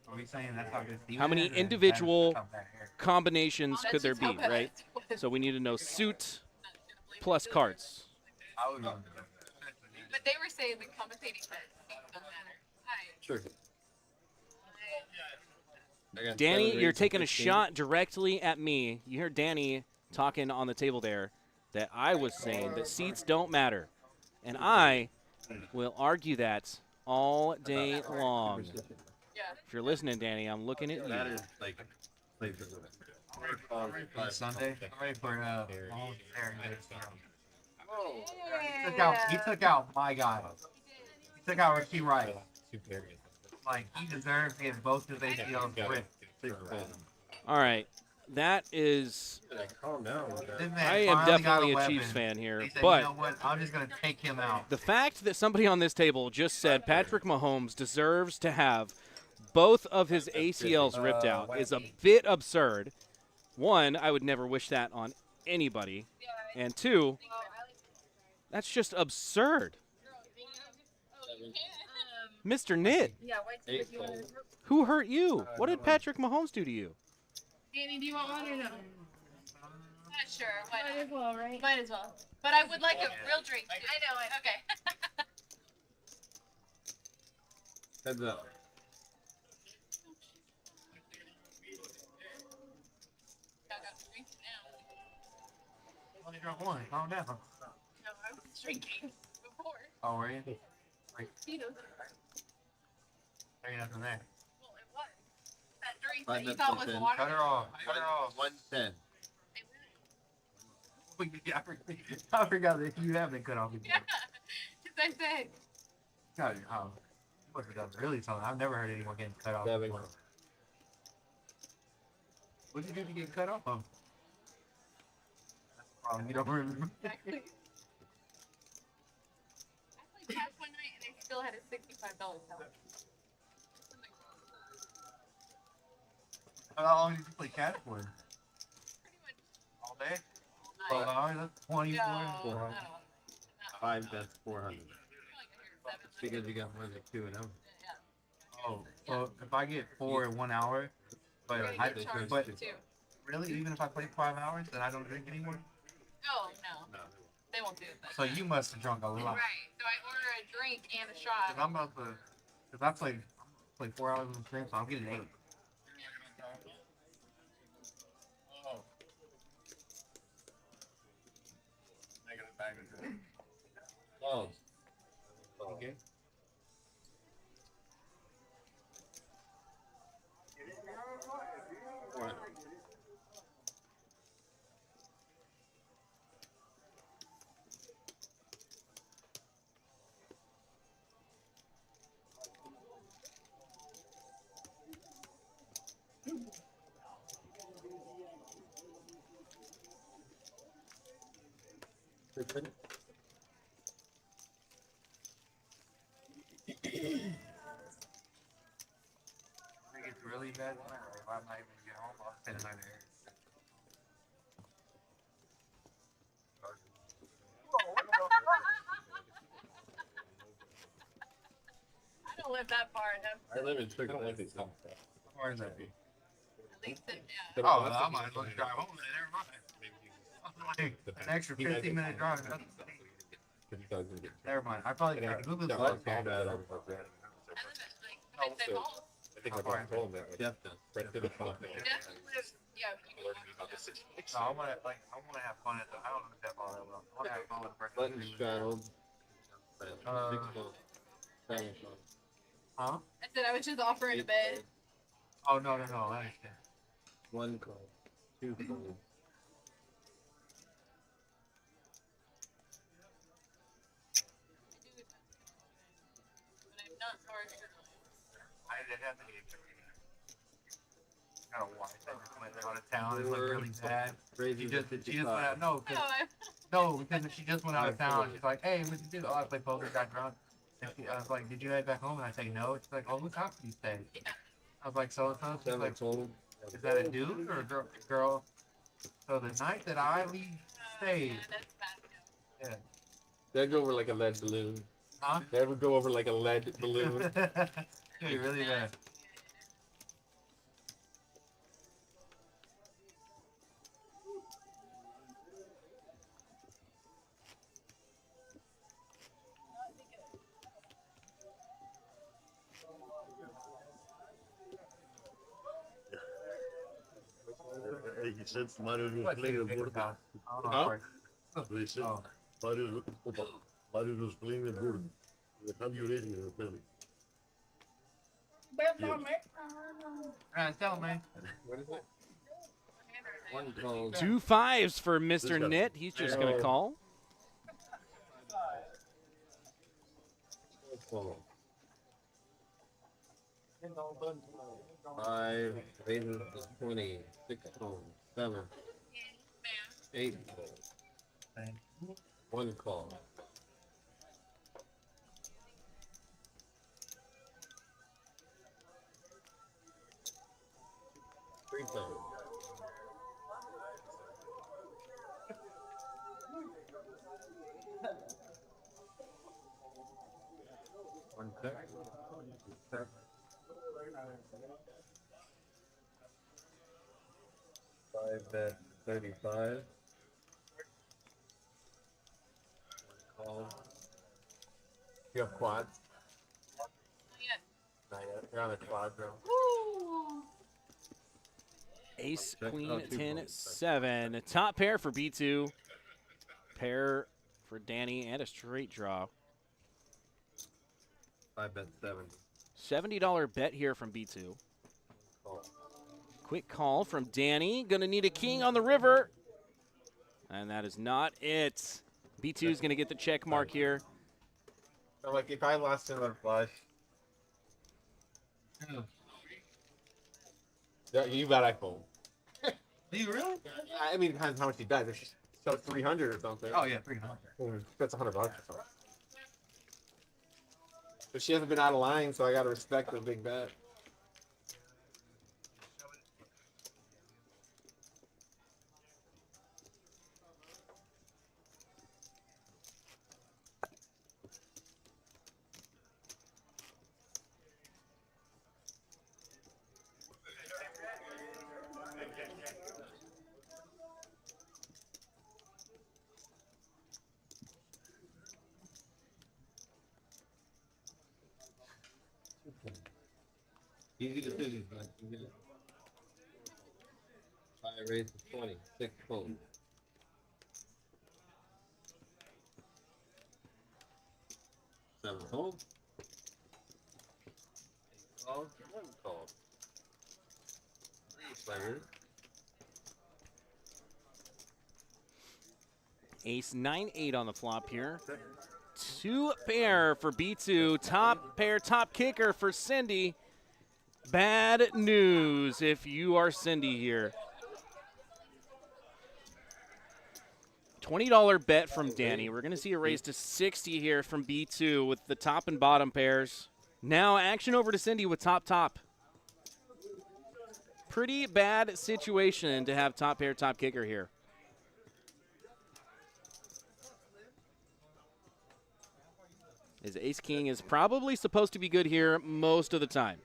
Are we saying that's how good Steven How many is, or individual that's back here? combinations could there be, right? So we need to know suit plus cards. I would. But they were saying the commentating part doesn't matter. Sure. Danny, you're taking a shot directly at me. You hear Danny talking on the table there that I was saying that seats don't matter. And I will argue that all day long. If you're listening, Danny, I'm looking at you. Sunday. I'm ready for Mahomes there. He took out my guy. He took out Rasheed Rice. Like, he deserves to get both his ACLs ripped. All right. That is. Calm down. I am definitely a Chiefs fan here, He said, but you know what? I'm just going to take him out. the fact that somebody on this table just said Patrick Mahomes deserves to have both of his ACLs ripped out is a bit absurd. One, I would never wish that on anybody. And two, that's just absurd. Mr. Knit, who hurt you? What did Patrick Mahomes do to you? Danny, do you want one or no? Not sure. Might as well, right? Might as well. But I would like a real drink. I know it. Okay. Heads up. I got drinks now. Only drunk one. Calm down. No, I was drinking before. Oh, were you? He knows. There ain't nothing there. Well, it was. That drink that you thought was water. Cut her off. Cut her off. 110. I forgot that you have been cut off before. Yeah. As I said. God, you must have done really something. I've never heard anyone getting cut off before. What did you do to get cut off of? That's the problem. You don't remember. Exactly. I played cash one night and I still had a $65 challenge. How long did you play catch for? Pretty much All day? all 12 night. hours? That's 24. No, no. 5 bets, 400. Because you got more than 2 and 0. Oh, so if I get 4 in 1 hour, but but really, even if I play 5 hours, then I don't drink anymore? Oh, no. They won't do that. So you must have drunk a lot. Right. So I order a drink and a shot. Cause I'm about to, cause I play 4 hours in the stream, so I'm getting 8. Oh. Okay. I think it's really bad. If I'm not even get home, I'll spend the night here. I don't live that far enough. I live in Strickland. I don't like these songs. How far is that? At least it, Oh, yeah. well, I might as well drive home then. Never mind. Like, an extra 15-minute drive. Never mind. I probably Google this. I live at like Hempstead Falls. I think I told him that. Jeff does. Right to the phone. Jeff lives, yeah. you can walk down. No, I want to have fun at the. I don't know if that all that well. I want to have fun with the first. Button straddled. Huh? I said I was just offering a bed. Oh no. I understand. 1 call. 2 calls. But I'm not sorry for I didn't have to get. Got a wife that just went out of town. It's like really bad. She just went out. No, because she just went out of town. She's like, hey, what'd you do? Oh, I played poker, got drunk. And I was like, did you head back home? And I say no. She's like, oh, whose house did you stay? I was like, so-and-so. She's like, is that a dude or a girl? So the night that I stayed. Yeah, that's bad. Yeah. They'd go over like a lead balloon. Huh? They would go over like a lead balloon. Dude, really bad. He said, "Madre mía, What, le digo, Victor's gordo." house? I don't know. They said, Mario was playing a good. How you rating it, family? Tell me. What is it? One call. 2 5s for Mr. Knit. He's just going to call. Five, raises 20, 6 calls, 7, 8 calls. One call. Three times. One check. Check. 5-bet 35. One call. You have quads? Not yet. You're on a quad, bro. Ace, Check. queen, Oh, 2 10, calls. 7. Top pair for B2. Pair for Danny and a straight draw. 5-bet 7. $70 bet here from B2. Call. Quick call from Danny. Gonna need a king on the river. And that is not it. B2 is gonna get the check mark here. So, like, if I lost another flush. Yeah, you bet I fold. Do you really? I mean, it depends how much you bet. If she shows 300 or something. Oh yeah, 300. That's $100 or something. But she hasn't been out of line, so I gotta respect the big bet. Easy decisions, man. Five raise to 20, 6 fold. 7 fold. 8 calls, 1 call. 3 players. Ace 9-8 on the flop here. 2 pair for B2. Top pair, top kicker for Cindy. Bad news if you are Cindy here. $20 bet from Danny. We're going to see a raise to 60 here from B2 with the top and bottom pairs. Now action over to Cindy with top. Pretty bad situation to have top pair, top kicker here. His ace king is probably supposed to be good here most of the time.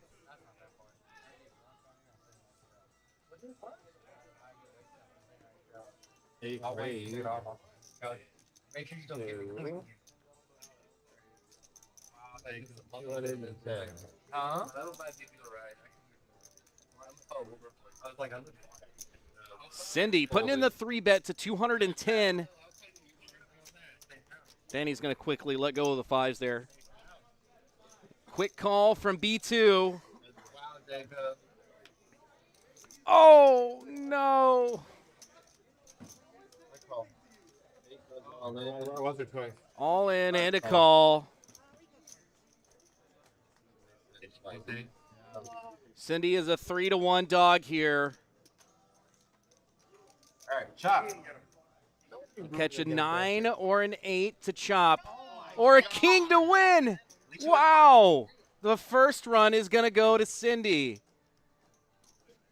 Eight raise. Make sure you don't get it. What is it? 10. Huh? That'll might give you a ride. I was like, Cindy putting in the 3 bet to 210. Danny's going to quickly let go of the 5s there. Quick call from B2. Oh, no. What's her choice? All in and a call. Cindy is a 3-1 dog here. all right, chop. Catch a 9 or an 8 to chop. Or a king to win. Wow. The first run is going to go to Cindy.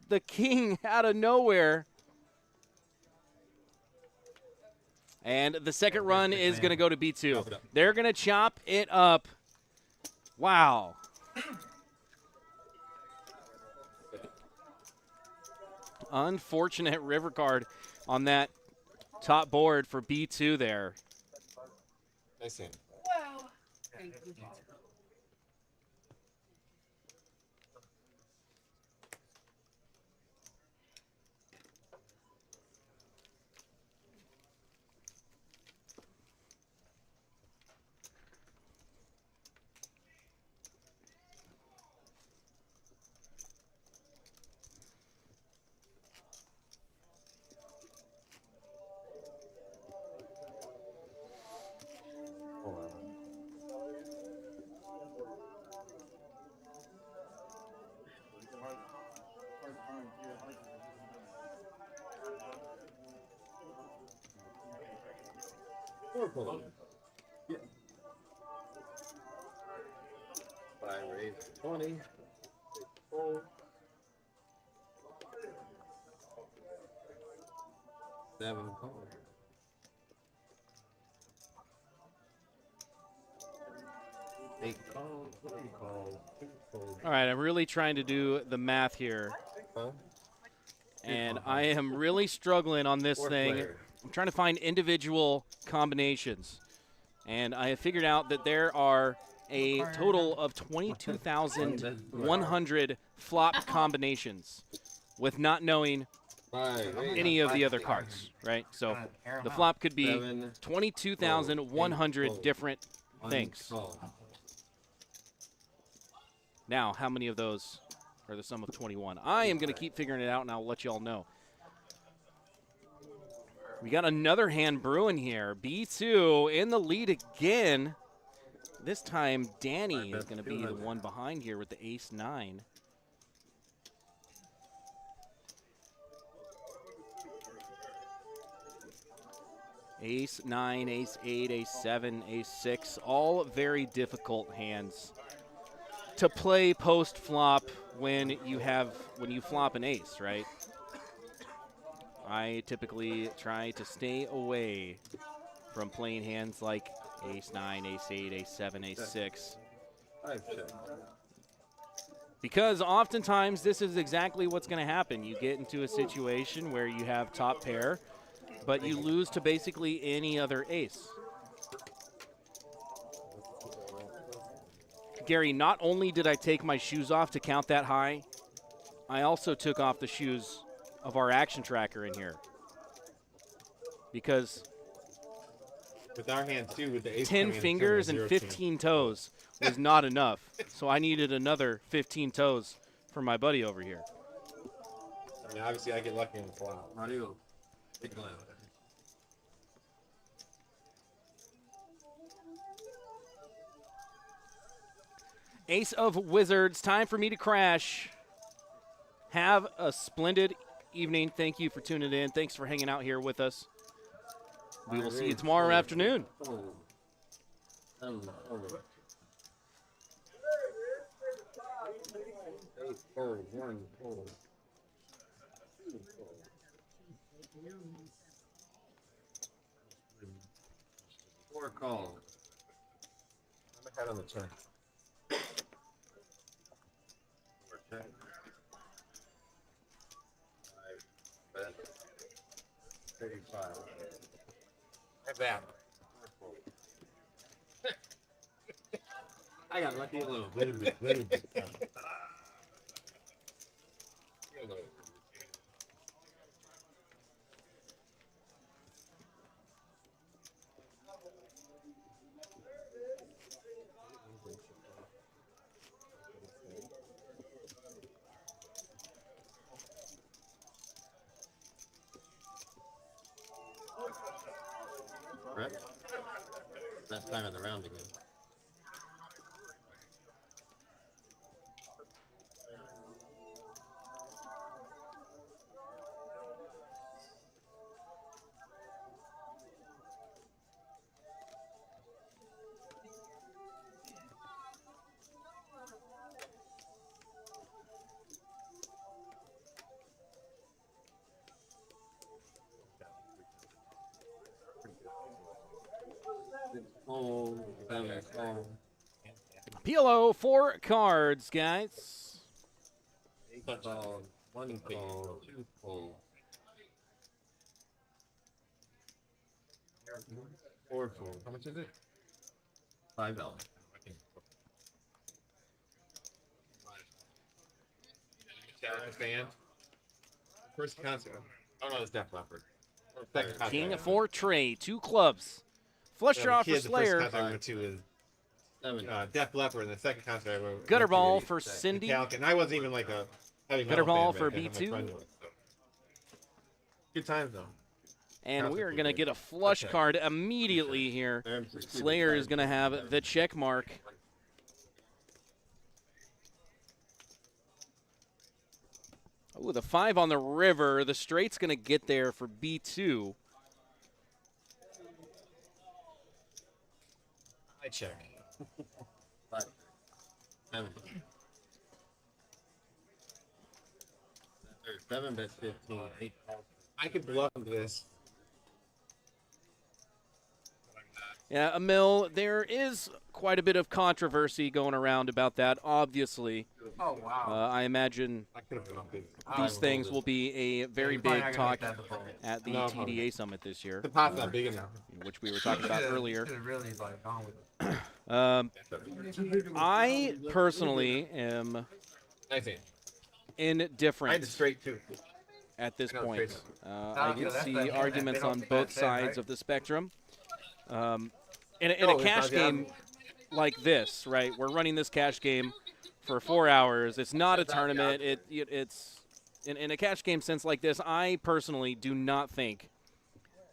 The king out of nowhere. And the second run is going to go to B2. They're going to chop it up. Wow. Unfortunate river card on that top board for B2 there. Nice hand. Wow. Yeah. 5 raise 20. 4. 7 call. 8 call. 3 call. 2 call. All right, I'm really trying to do the math here. And I am really struggling on this thing. I'm trying to find individual combinations. And I have figured out that there are a total of 22,100 flop combinations with not knowing any of the other cards, right? So the flop could be 22,100 different things. Now, how many of those are the sum of 21? I am going to keep figuring it out, and I'll let you all know. We got another hand brewing here. B2 in the lead again. This time, Danny is going to be the one behind here with the ace-9. Ace-9, ace-8, ace-7, ace-6, all very difficult hands to play post-flop when you flop an ace, right? I typically try to stay away from playing hands like ace-9, ace-8, ace-7, ace-6. Because oftentimes this is exactly what's going to happen. You get into a situation where you have top pair, but you lose to basically any other ace. Gary, not only did I take my shoes off to count that high, I also took off the shoes of our action tracker in here. Because with our hands too, with the ace 10 fingers and 15 toes was not enough. So I needed another 15 toes for my buddy over here. I mean, obviously I get lucky in the flop. How do you? Big blind. Ace of Wizards, time for me to crash. Have a splendid evening. Thank you for tuning in. Thanks for hanging out here with us. We will see you tomorrow afternoon. Four call. I'm ahead on the turn. Okay. 35. Right back. I got lucky a little. Wait a minute, wait a minute. Correct? That time of the round again. PLO, 4 cards, guys. Call, 1 call, 2 call. 4 call. How much is it? $5. Fan. First concert. Oh no, it's Def Leppard. King 4 tray, 2 clubs. Flush draw for Slayer. The first concert I went to is Def Leppard, and the second concert I went Gutter ball to for Cindy. Metallica, and I wasn't even like a heavy Gutter metal ball fan, for but my B2. friend was, so. Good times though. And we are going to get a flush card immediately here. Slayer is going to have the check mark. Ooh, the 5 on the river. The straight's going to get there for B2. I check. But 7 bets 15. 8 calls. I could bluff this. Yeah, Emil, there is quite a bit of controversy going around about that, obviously. Oh, wow. I imagine I could have bluffed it. these things will be a very big talk at the No, TDA Summit this year, The pot's not big enough. which we were talking about earlier. Really, like, gone with it. I personally am I see. I had indifferent a straight two. at this No, point. straight I can that's see the hand arguments that they on don't both say, right? sides of the spectrum. In a No, it's cash not the game like this, right? We're running this cash game for 4 hours. It's not a tournament. It's in a cash game sense like this. I personally do not think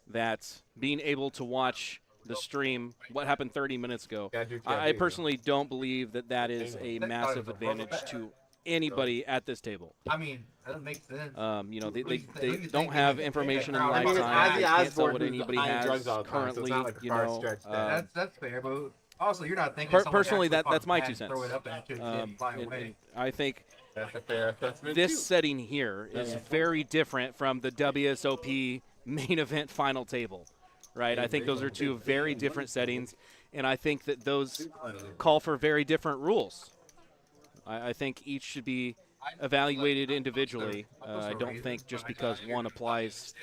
that being able to watch the stream, what happened 30 minutes ago, I personally don't believe that that is a massive advantage to anybody at this table. I mean, that makes sense. You know, they don't have information in live it's time. Ozzy They can't tell Osbourne what who's anybody behind has drugs all the time, so it's currently. not like a You far know, stretch there. That's fair, but also you're not thinking. someone personally, actually that's my fucking 2 cents. Throw it up and it didn't fly away. And I think That's a fair assessment. this too. setting here is very different from the WSOP main event final table, right? I think those are 2 very different settings, and I think that those call for very different rules. I think each should be evaluated individually. I don't think just because one applies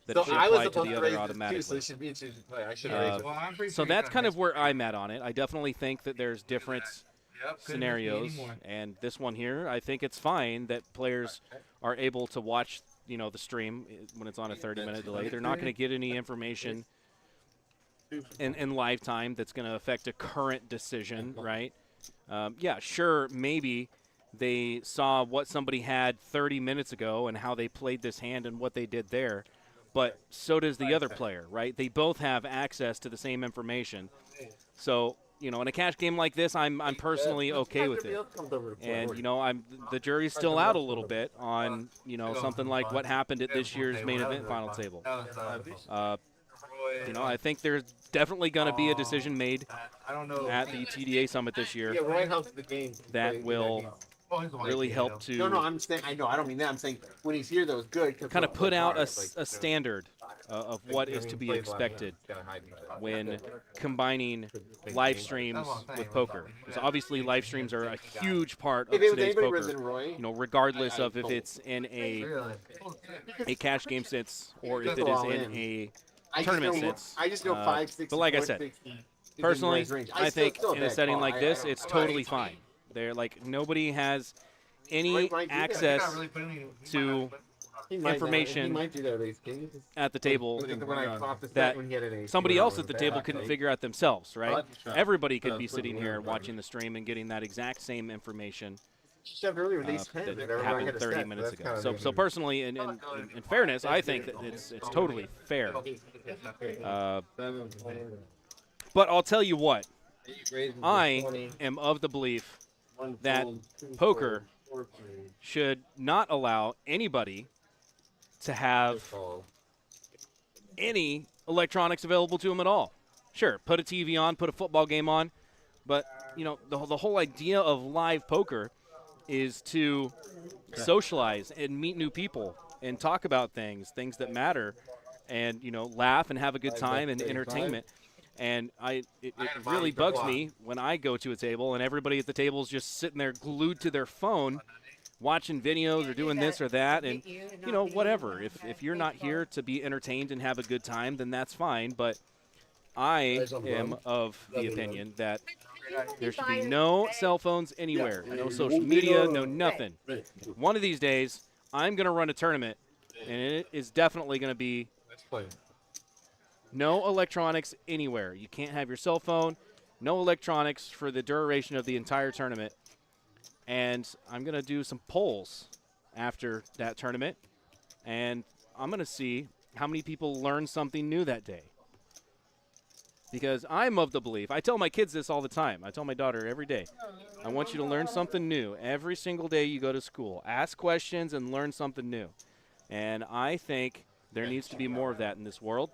that it should I was apply to supposed the to other raise this too, so automatically. it should be interesting to play. I should have raised it. Well, I'm pretty So sure that's you kind kinda of where I'm at on it. I definitely think that there's different Yep, couldn't be scenarios, anymore. and this one here, I think it's fine that players are able to watch, you know, the stream when it's on a 30-minute delay. They're not going to get any information in live time that's going to affect a current decision, right? Yeah, sure, maybe they saw what somebody had 30 minutes ago and how they played this hand and what they did there, but so does the other player, right? They both have access to the same information. So, you know, in a cash game like this, I'm personally okay with it. And, you know, the jury's still out a little bit on, you know, something like what happened at this year's main event final table. You know, I think there's definitely going to be a decision made I don't know. at the TDA Summit this year Yeah, Roy helps the game. that will really help to No, I'm saying, I know, I don't mean that. I'm saying when he's here, though, it's good. kind of put out a standard of what is to be expected when combining live streams with poker. Because obviously live streams are a huge part of If it was today's anybody rather poker. than Roy, You know, regardless of if it's in a cash game sense or if it is in a tournament sense. I just know 5, 6, but like I said, 460 is in personally, Roy's range. I think still in a bad setting call. like this, it's totally fine. They're like, nobody has any access to information He might do that, Ace King. at the table When I caught the set that when he had an ace. somebody else at the table couldn't figure out themselves, right? Everybody could be sitting here watching the stream and getting that exact same information Shoved earlier with ace 10. that Everybody happened had a 30 set, minutes that's ago. kind of So personally, in fairness, I think that it's totally fair. But I'll tell you what, I am of the belief that poker should not allow anybody to have any electronics available to them at all. Sure, put a TV on, put a football game on, but you know the whole idea of live poker is to socialize and meet new people and talk about things that matter, and you know laugh and have a good time and entertainment. And it really bugs me when I go to a table and everybody at the table is just sitting there glued to their phone, watching videos or doing this or that, and you know whatever. If you're not here to be entertained and have a good time, then that's fine. But I am of the opinion that there should be no cell phones anywhere, no social media, no nothing. One of these days, I'm going to run a tournament, and it is definitely going to be no electronics anywhere. You can't have your cell phone, no electronics for the duration of the entire tournament. And I'm going to do some polls after that tournament, and I'm going to see how many people learned something new that day. Because I'm of the belief, I tell my kids this all the time. I tell my daughter every day, I want you to learn something new every single day you go to school. Ask questions and learn something new. And I think there needs to be more of that in this world.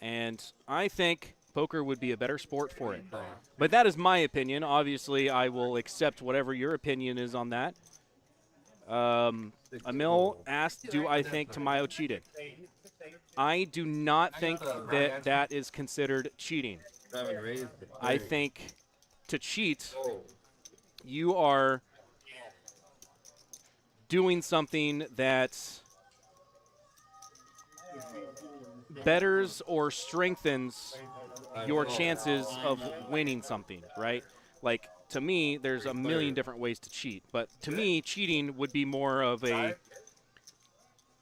And I think Poker would be a better sport for it. But that is my opinion. Obviously, I will accept whatever your opinion is on that. Emil asked, do I think Tamayo cheated? I do not think that that is considered cheating. I think to cheat, you are doing something that betters or strengthens your chances of winning something, right? Like, to me, there's a million different ways to cheat. But to me, cheating would be more of a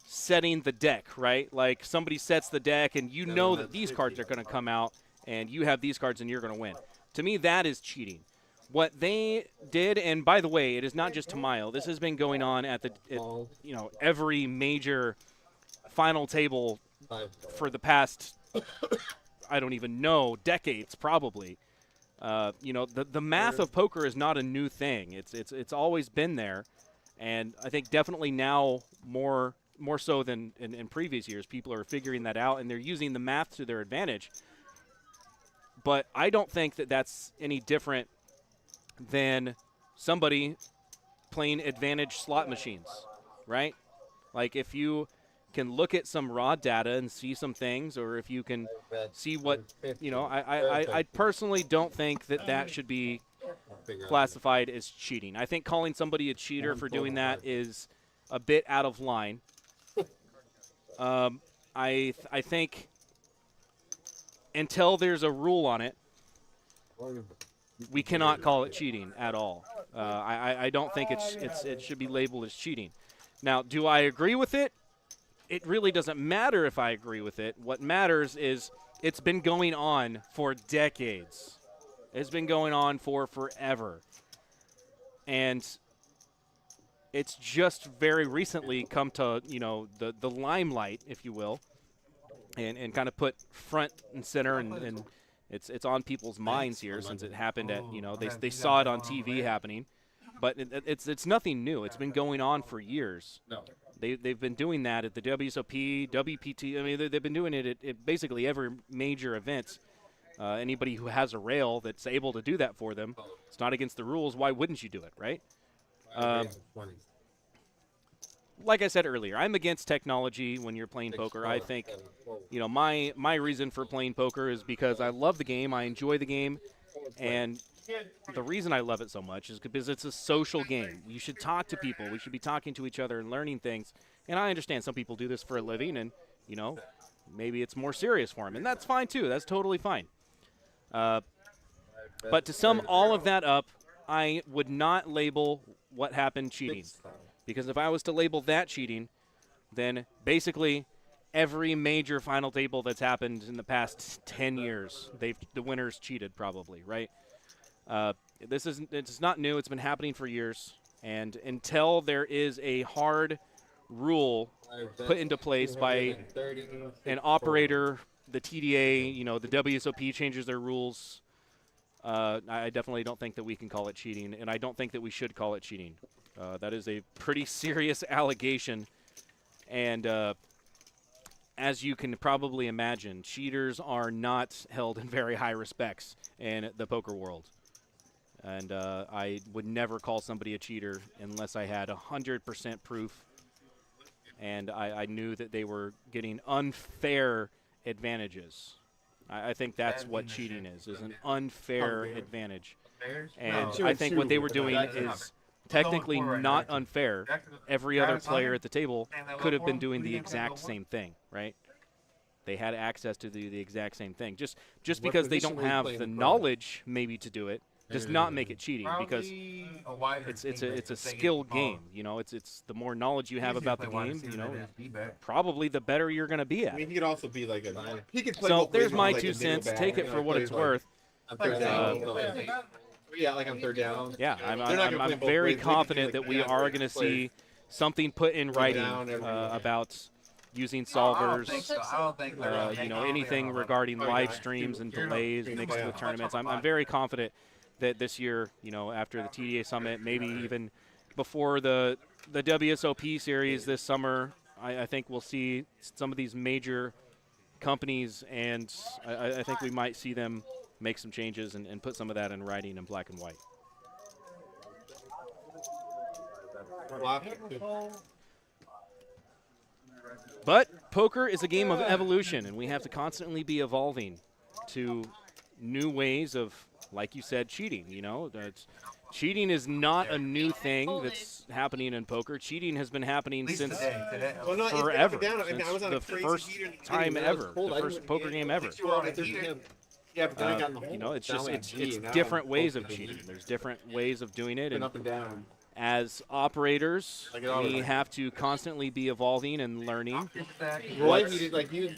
setting the deck, right? Like, somebody sets the deck and you know that these cards are going to come out and you have these cards and you're going to win. To me, that is cheating. What they did, and by the way, it is not just Tamayo. This has been going on at every major final table for the past, I don't even know, decades probably. The math of poker is not a new thing. It's always been there, and I think definitely now more so than in previous years, people are figuring that out and they're using the math to their advantage. But I don't think that that's any different than somebody playing advantage slot machines, right? Like, if you can look at some raw data and see some things, or if you can see what, I personally don't think that that should be classified as cheating. I think calling somebody a cheater for doing that is a bit out of line. I think until there's a rule on it, we cannot call it cheating at all. I don't think it should be labeled as cheating. Now, do I agree with it? It really doesn't matter if I agree with it. What matters is it's been going on for decades. It's been going on for forever. And it's just very recently come to, the limelight, if you will, and kind of put front and center, and it's on people's minds here since it happened at, they saw it on TV happening. But it's nothing new. It's been going on for years. No. They've been doing that at the WSOP, WPT. I mean, they've been doing it at basically every major event. Anybody who has a rail that's able to do that for them, it's not against the rules. Why wouldn't you do it, right? Like I said earlier, I'm against technology when you're playing poker. I think, my reason for playing poker is because I love the game, I enjoy the game, and the reason I love it so much is because it's a social game. You should talk to people. We should be talking to each other and learning things. And I understand some people do this for a living, and, maybe it's more serious for them. And that's fine, too. That's totally fine. But to sum all of that up, I would not label what happened cheating. Because if I was to label that cheating, then basically every major final table that's happened in the past 10 years, the winners cheated probably, right? It's not new. It's been happening for years. And until there is a hard rule put into place by an operator, the TDA, the WSOP changes their rules, I definitely don't think that we can call it cheating, and I don't think that we should call it cheating. That is a pretty serious allegation, and as you can probably imagine, cheaters are not held in very high respects in the poker world. And I would never call somebody a cheater unless I had 100% proof and I knew that they were getting unfair advantages. I think that's what cheating is an unfair advantage. And I think what they were doing is technically not unfair. Every other player at the table could have been doing the exact same thing, right? They had access to do the exact same thing. Just because they don't have the knowledge maybe to do it does not make it cheating, because it's a skill game. It's the more knowledge you have about the game, probably the better you're going to be at. I mean, he could also be like he could play. So there's my 2 cents. Take it for what it's worth. Yeah, like on third down. Yeah, I'm very confident that we are going to see something put in writing about using solvers, anything regarding live streams and delays mixed with tournaments. I'm very confident that this year, after the TDA Summit, maybe even before the WSOP series this summer, I think we'll see some of these major companies, and I think we might see them make some changes and put some of that in writing in black and white. But poker is a game of evolution, and we have to constantly be evolving to new ways of, like you said, cheating. You know, cheating is not a new thing that's happening in poker. Cheating has been happening since forever. Since the first time ever, the first poker game ever. Yeah, but then I got in the You know, it's hole. just Down it's like G, now different I'm ways of focusing. cheating. There's different ways of doing it, Been and up and down. as operators, Like it always we is. have to constantly be evolving and learning Roy, what's- he did like he was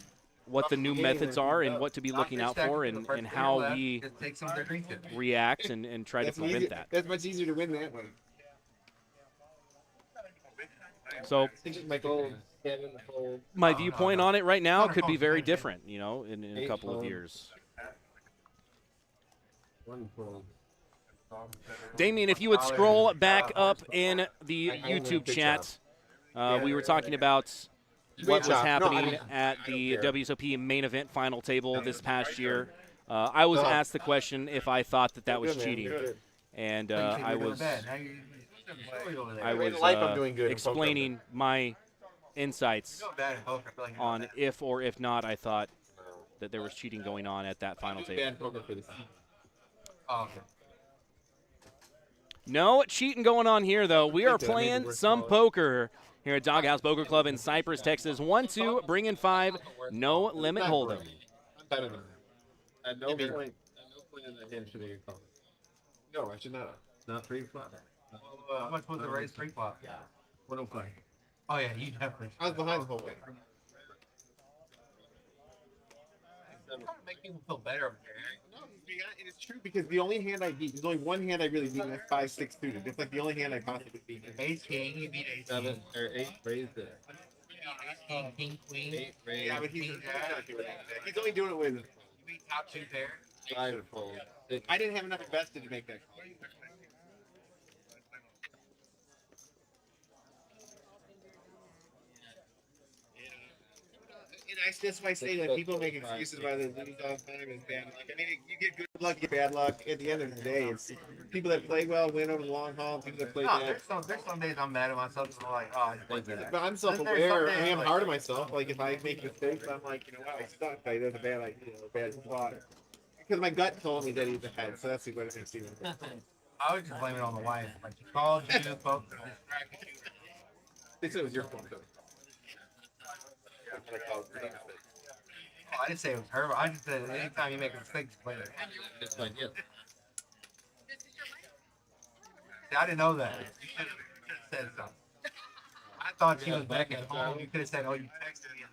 what the new methods are and what to be looking out for, and how we react and try to that's prevent easier, that. That's much easier to win that way. So Like old Kevin, old my viewpoint on it right now could be very different, you know, in a couple of years. wonderful. Damien, if you would scroll back up in the YouTube chat, we were talking about what was happening at the WSOP main event final table this past year. I was asked the question if I thought that was cheating, and I was explaining my insights on if or if not I thought that there was cheating going on at that final table. No cheating going on here, though. We are playing some poker here at DogHouse Poker Club in Cypress, Texas. 1-2, bring in 5, no limit hold'em. At no point in the hand should I call. No, I should not. Not 3 flop. How much was the raise 3 flop? Yeah. 105. Oh yeah, you definitely. I was behind the whole way. Trying to make people feel better up here. No, it's true because the only hand I beat, there's only one hand I really beat, and that's 5-6 suited. It's like the only hand I possibly beat. Ace king, you beat ace 7 or 8 raised it. king, king queen. 8 raised. Yeah, but he's not doing that. He's only doing it with You beat top 2 pair. 5 fold. I didn't have enough invested to make that call. That's why I say that people make excuses why they lose all the time and bad luck. I mean, you get good luck, you get bad luck. At the end of the day, it's people that play well win over the long haul. People that play bad. There's some days I'm mad at myself. I'm like, oh, I just played that. But I'm self-aware. I am hard on myself. Like if I make mistakes, I'm like, you know what, I suck. I did a bad idea, a bad spot. Because my gut told me that he's ahead, so that's what it makes me. I would just blame it on the wife. Like she called you, folks, distracted you. They said it was your fault though. Oh, I didn't say it was her. I just said anytime you make a mistake, just blame it. It's fine, yeah. See, I didn't know that. You should have said something. I thought she was back at home. You could have said, oh, you texted me.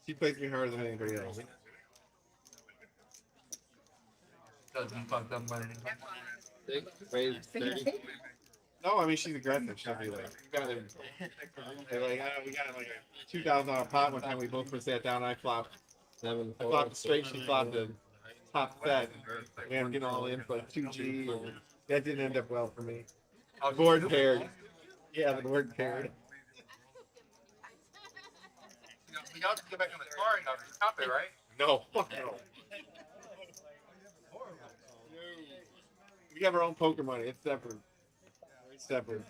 She plays me harder than anybody else. Doesn't be fucked up by anything. 6 raised 30. No, I mean she's aggressive. She'll be like, we got him. Like, we got like a $2,000 pot one time. We both were sat down. I flopped. 7. I flopped straight. She flopped the top set. We had getting all in for like 2G. That didn't end up well for me. Board paired. Yeah, the board paired. You got to get back on the scoring now. You top it, right? No, fuck no. We have our own poker money. It's separate. It's separate.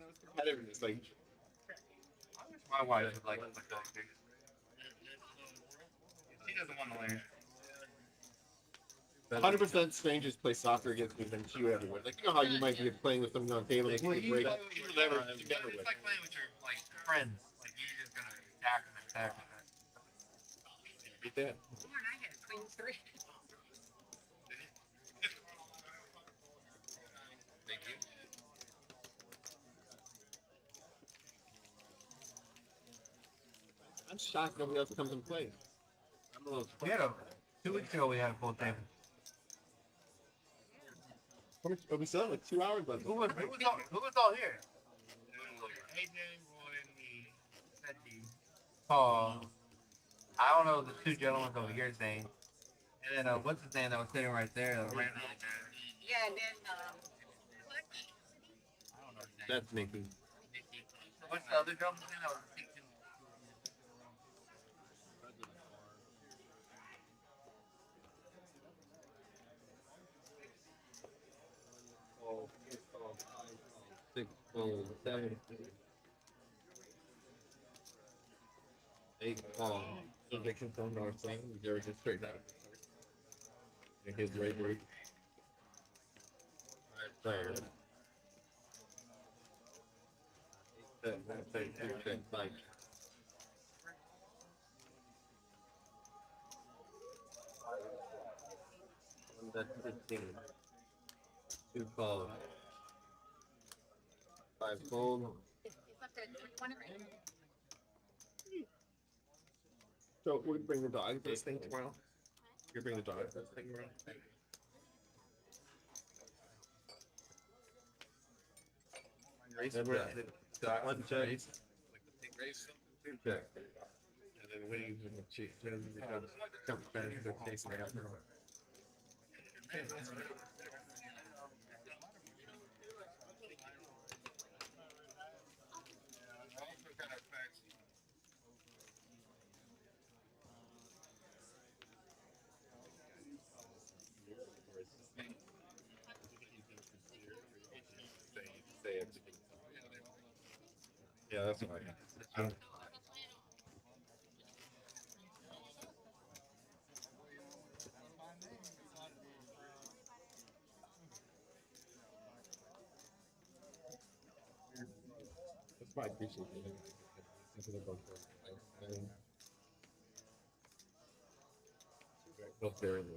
It's competitiveness. Like, My wife would like that. She doesn't want to learn. 100% strangers play soccer against me than you ever would. Like, you know how you might be playing with someone on table and you break. You never would. It's like playing with your friends. Like you're just gonna attack them. Beat that. Come on, I had queen 3. Thank you. I'm shocked nobody else comes and plays. I'm a little. We had 2 weeks ago. We had a full table. But we still have like 2 hours left. Who was all here? AJ, Roy, me. call. I don't know the two gentlemen over here saying. And then what's his name that was sitting right there? Yeah, and then, That's Nikki. What's the other gentleman's name that was Six, 7, 8 calls. So they can phone our thing. They're just straight out. And his rate rate. Alright, Like. That's 15. 2 calls. 5 fold. it's up to 21 right? So we bring the dog this thing tomorrow. You bring the dog this thing tomorrow. One check. Two check. And then wings and the chief. Come back to the case and after. Yeah, that's what I got. That's my appreciation. Both there and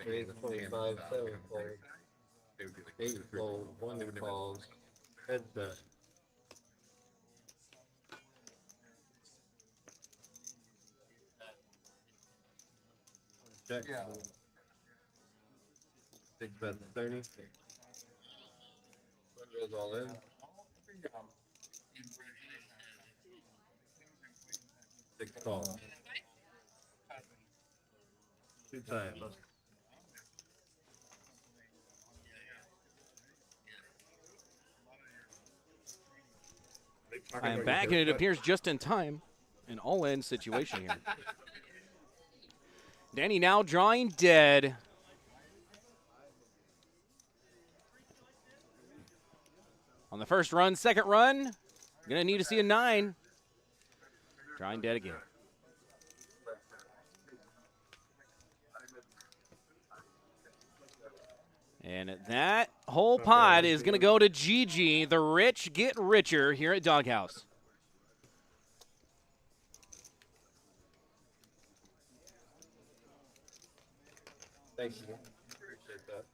Three, 25, 7 fold, 8 fold, 1 falls, head set. Check. Yeah. Big bet 30. One goes all in. Six call. 2 times. I am back, and it appears just in time. An all-in situation here. Danny now drawing dead. On the first run, second run, gonna need to see a 9. Drawing dead again. And that whole pot is going to go to Gigi. The rich get richer here at DogHouse. Thank you. Appreciate that.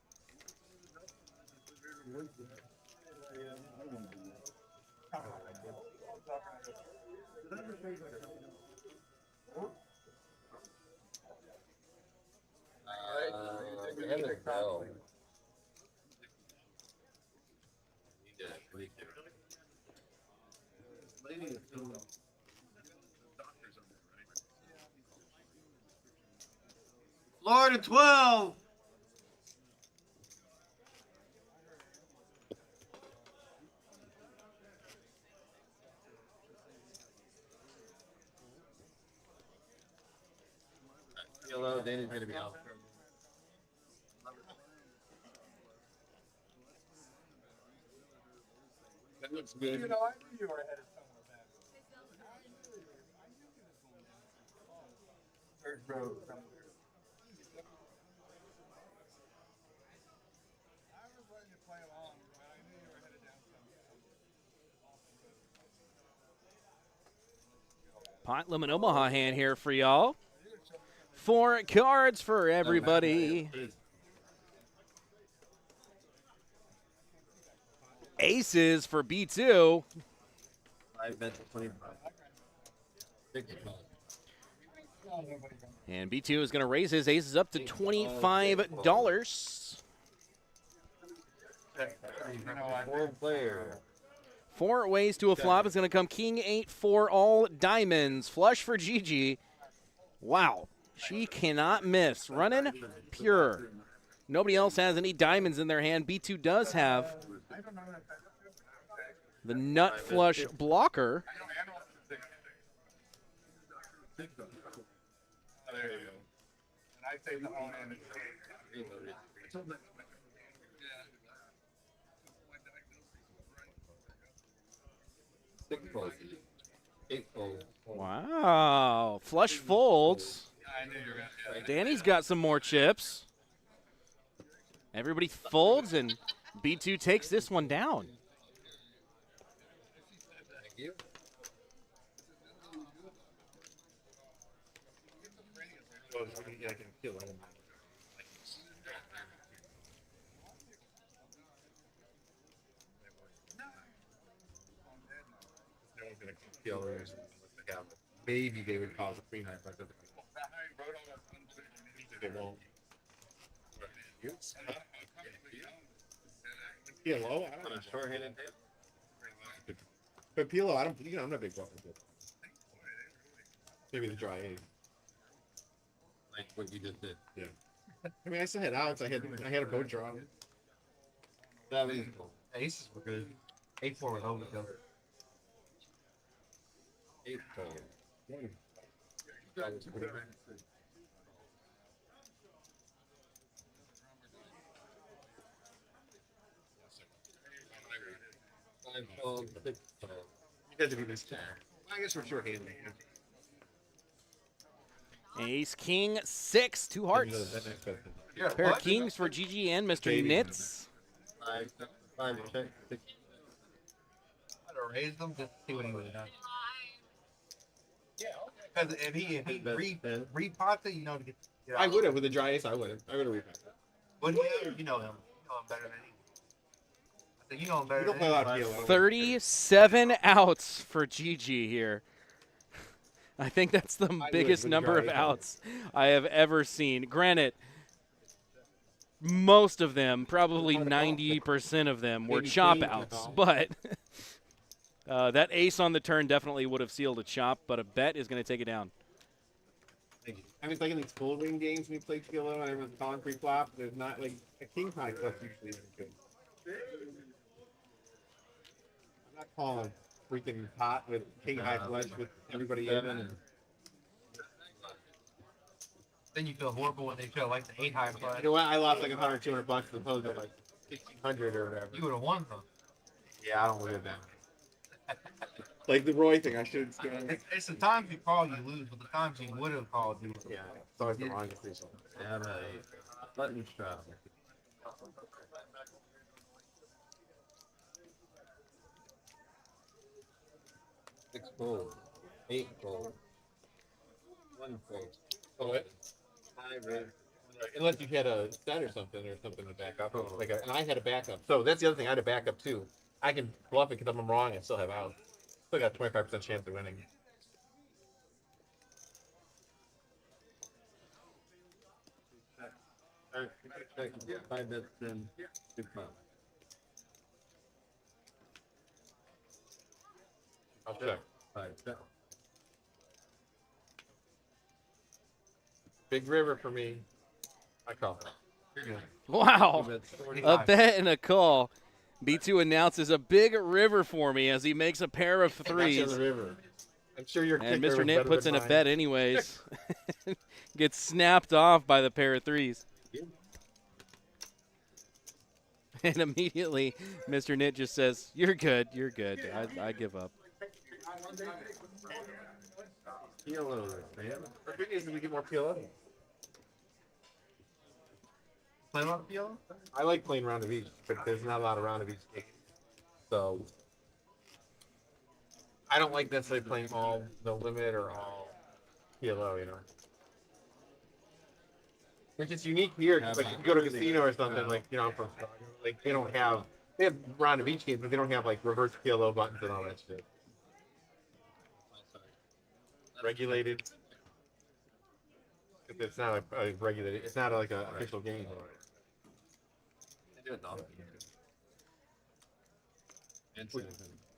Florida 12. Hello, Danny's gonna be out. That looks good. You know, I knew you were headed somewhere bad. Third row somewhere. I was ready to play along, but I knew you were headed down somewhere. Pot Lemon Omaha hand here for y'all. 4 cards for everybody. Aces for B2. 5 bets 25. And B2 is going to raise his aces up to $25. Four player. 4 ways to a flop is going to come King 8-4 all diamonds. Flush for Gigi. Wow. She cannot miss. Running pure. Nobody else has any diamonds in their hand. B2 does have the nut flush blocker. There you go. And I say the whole man. Wow. Flush folds. Danny's got some more chips. Everybody folds, and B2 takes this one down. Thank you. I can kill him. No one's gonna kill her. Maybe they would cause a free knife, but they won't. PLO, I don't know. Short-handed. But PLO, I don't. You know, I'm not a big buffer. Maybe the dry ace. Like what you just did. Yeah. I mean, I still had outs. I had a boat draw. That was Aces were good. 8-4 was overkill. 8-4. That was pretty Five-fold, 6-fold. You guys would be this time. I guess we're short-handed. Ace, King, 6, 2 hearts. Yeah, Pair of kings for Gigi and Mr. Nitz. 5, check, 6. I'd have raised them just to see what he would have done. Because if he repots it, you know, to get out. I would have with the dry ace. I would have repacked it. But you know him. You know him better than he. I said, you know him better You don't than play a he. lot of PLO. 37 outs for Gigi here. I think that's the biggest with number of dry ace. outs I have ever seen. Granted, most of them, probably 90% of them, were Maybe chop queen, outs. no. But that ace on the turn definitely would have sealed a chop, but a bet is going to take it down. Thank you. I mean, it's like in these full ring games when you play PLO and everyone's calling pre-flop, there's not like a king high flush usually isn't good. I'm not calling freaking pot with king high flush with everybody in. And Then you feel horrible when they show like the 8 high flush. you know what? I lost like $100, $200 as opposed to like 1,600 or whatever. You would have won them. Yeah, I don't look at that. Like the Roy thing, I should have. It's the times you call you lose, but the times you would have called you. Yeah, it's always the wrong decision. Yeah, button strap. 6-fold, 8-fold, 1-fold. Oh, what? 5 raise. Unless you had a set or something to back up. And I had a backup. So that's the other thing. I had a backup too. I can bluff it because if I'm wrong, I still have out. Still got 25% chance of winning. Alright, check. 5 bets in 2 pounds. I'll check. 5 check. Big river for me. I call. Wow. 2 bets. A bet and a call. B2 announces a big river for me as he makes a pair of That's threes. the river. I'm sure your And kicker Mr. was Nit better puts than in a mine. bet anyways. Gets snapped off by the pair of threes. And immediately, Mr. Nit just says, "You're good, you're good. I give up." PLO, man. The good news is we get more PLO. Play a lot of PLO? I like playing round of each, but there's not a lot of round of each games. So I don't like necessarily playing all the limit or all PLO, you know. Which is unique here, 'cause, like if you go to a casino or something, like, you know, from Chicago, like they don't have, they have round of each game, but they don't have like reverse PLO buttons and all that shit. Regulated. It's not a regulated, it's not like an official game.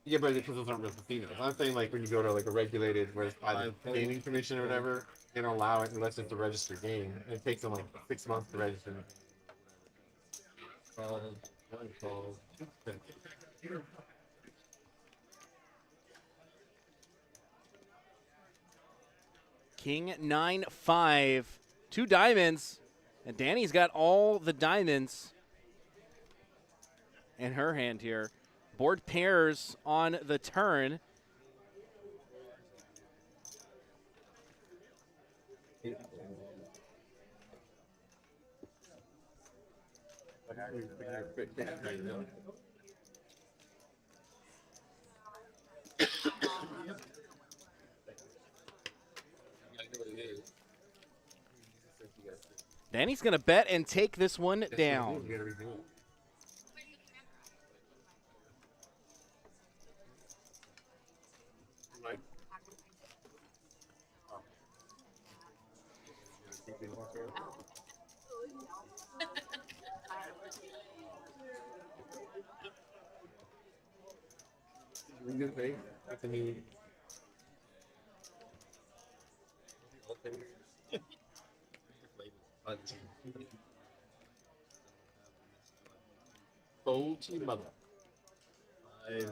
Yeah, but because those aren't real casinos. I'm saying like when you go to like a regulated, where it's by the gaming commission or whatever, they don't allow it unless it's a registered game. And it takes them like 6 months to register. King 9-5, 2 diamonds, and Danny's got all the diamonds in her hand here. Board pairs on the turn. Danny's going to bet and take this one down. Bold mother. You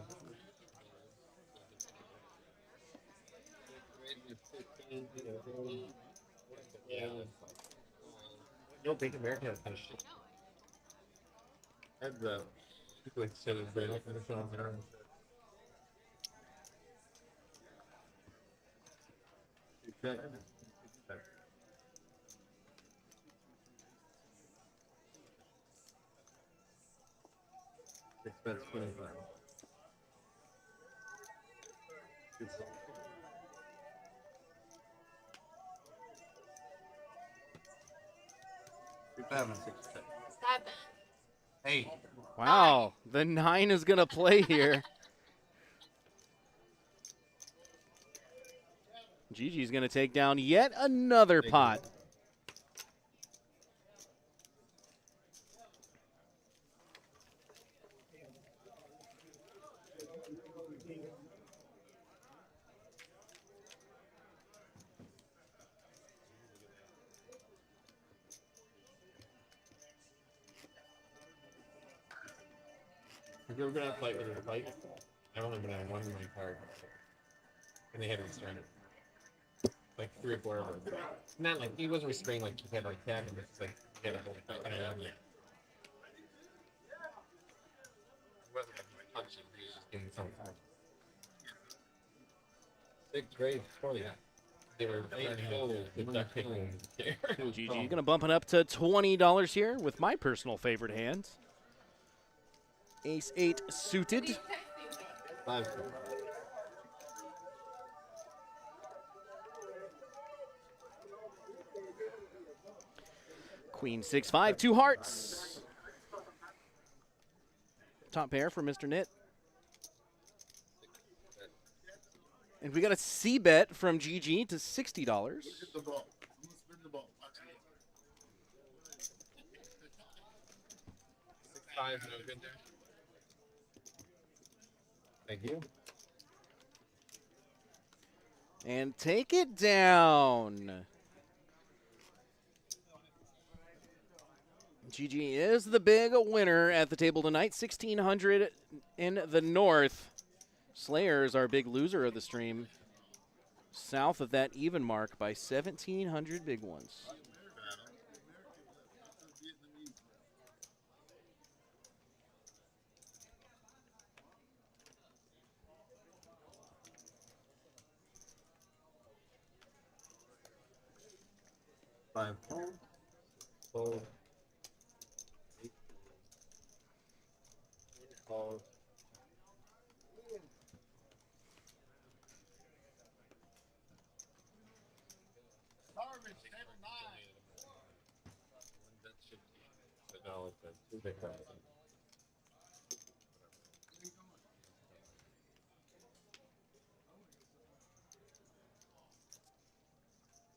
don't think America has kind of shit. And people like said it's very like the songs are. Expense 25. Good song. Seven. 8. Wow, the 9 is going to play here. Gigi's going to take down yet another pot. If you ever been on a flight with a fight, I've only been on one in my card. And they had restrained it. Like 3 or 4 of them. Not like, he wasn't restrained like he had like 10, and it's like, he had a whole fight. I don't know. He wasn't like punching, he was just getting some time. 6th grade, 20. They were duct taping. Gigi going to bump it up to $20 here with my personal favorite hand. Ace 8 suited. 5. Queen 6-5, 2 hearts. Top pair for Mr. Knit. And we got a C bet from GG to $60. Five, no good there. Thank you. And take it down. GG is the big winner at the table tonight. 1,600 in the north. Slayers, our big loser of the stream, south of that even mark by 1,700 big ones. Five. Fold. 8. Call.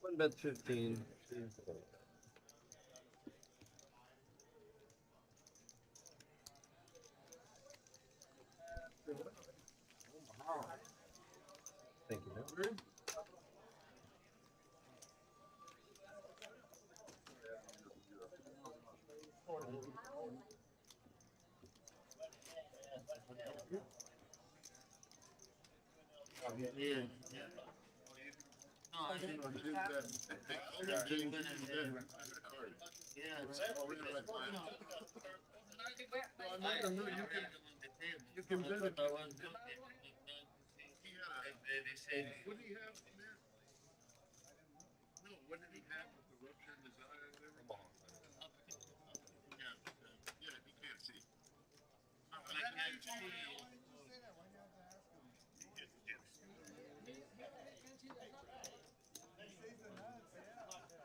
One bet 15. You can visit. They said, What do you have in there? No, what did he have with the rupture in his eye or whatever? Yeah, he can't see.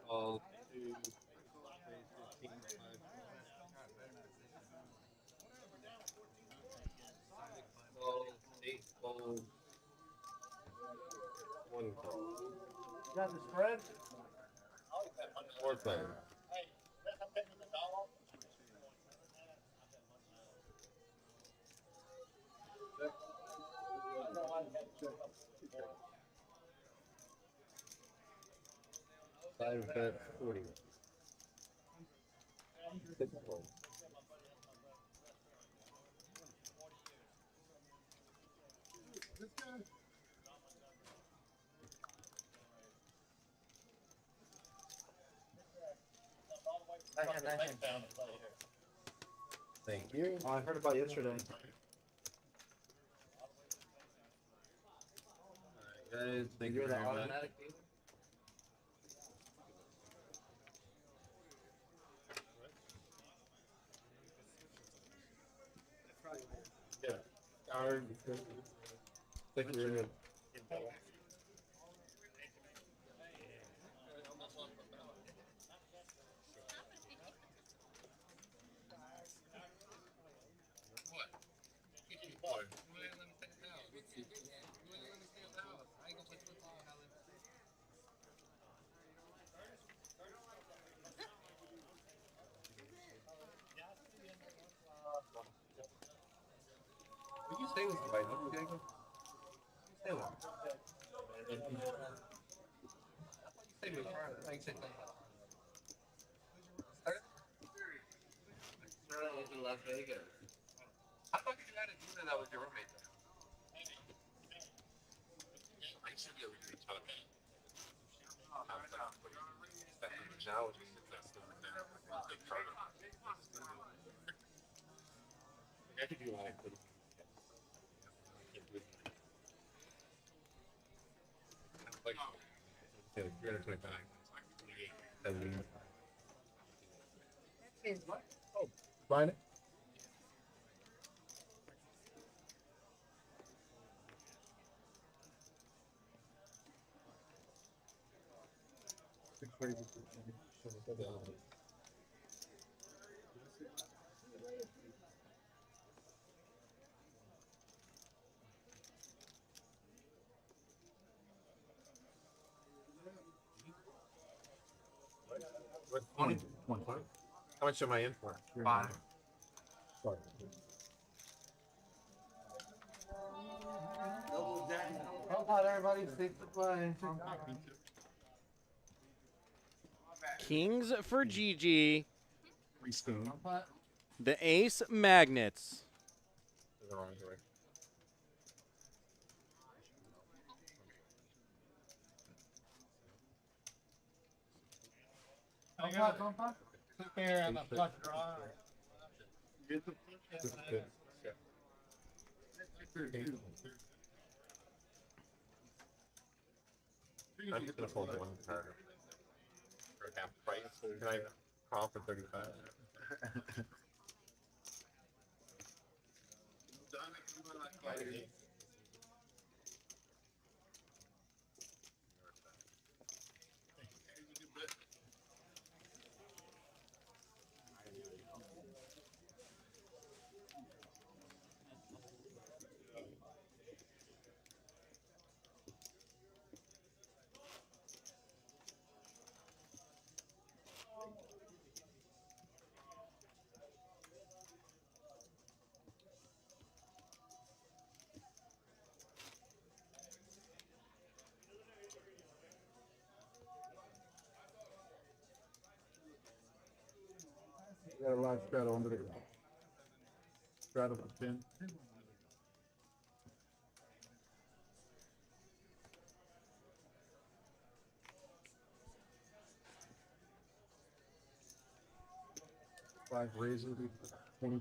All 8 balls, 1 call. You got the spread? 4 player. Five bet 40. 6 points. This guy. Thank you. Oh, I heard about yesterday. Guys, thank you You're the very much. automatic dealer? Yeah. Card. Thank you very much. Will you stay with somebody? Don't you, Jacob? Stay with him. Stay with him. Like, sit down. Sterling was in Las Vegas. I thought you had a dealer that was your roommate. I used to be able to talk. Now it's just that's the big card. I could do like like 325. Oh, find it. What's 20. 25. How much am I in for? 5. Sorry. How about everybody stick to play? Kings for GG. Reskin. The Ace Magnets. The wrong way. Here on the flush draw. Get the I'm just gonna fold one card for half price. Can I call for 35? last straddle under the straddle for 10. Five raises, 20.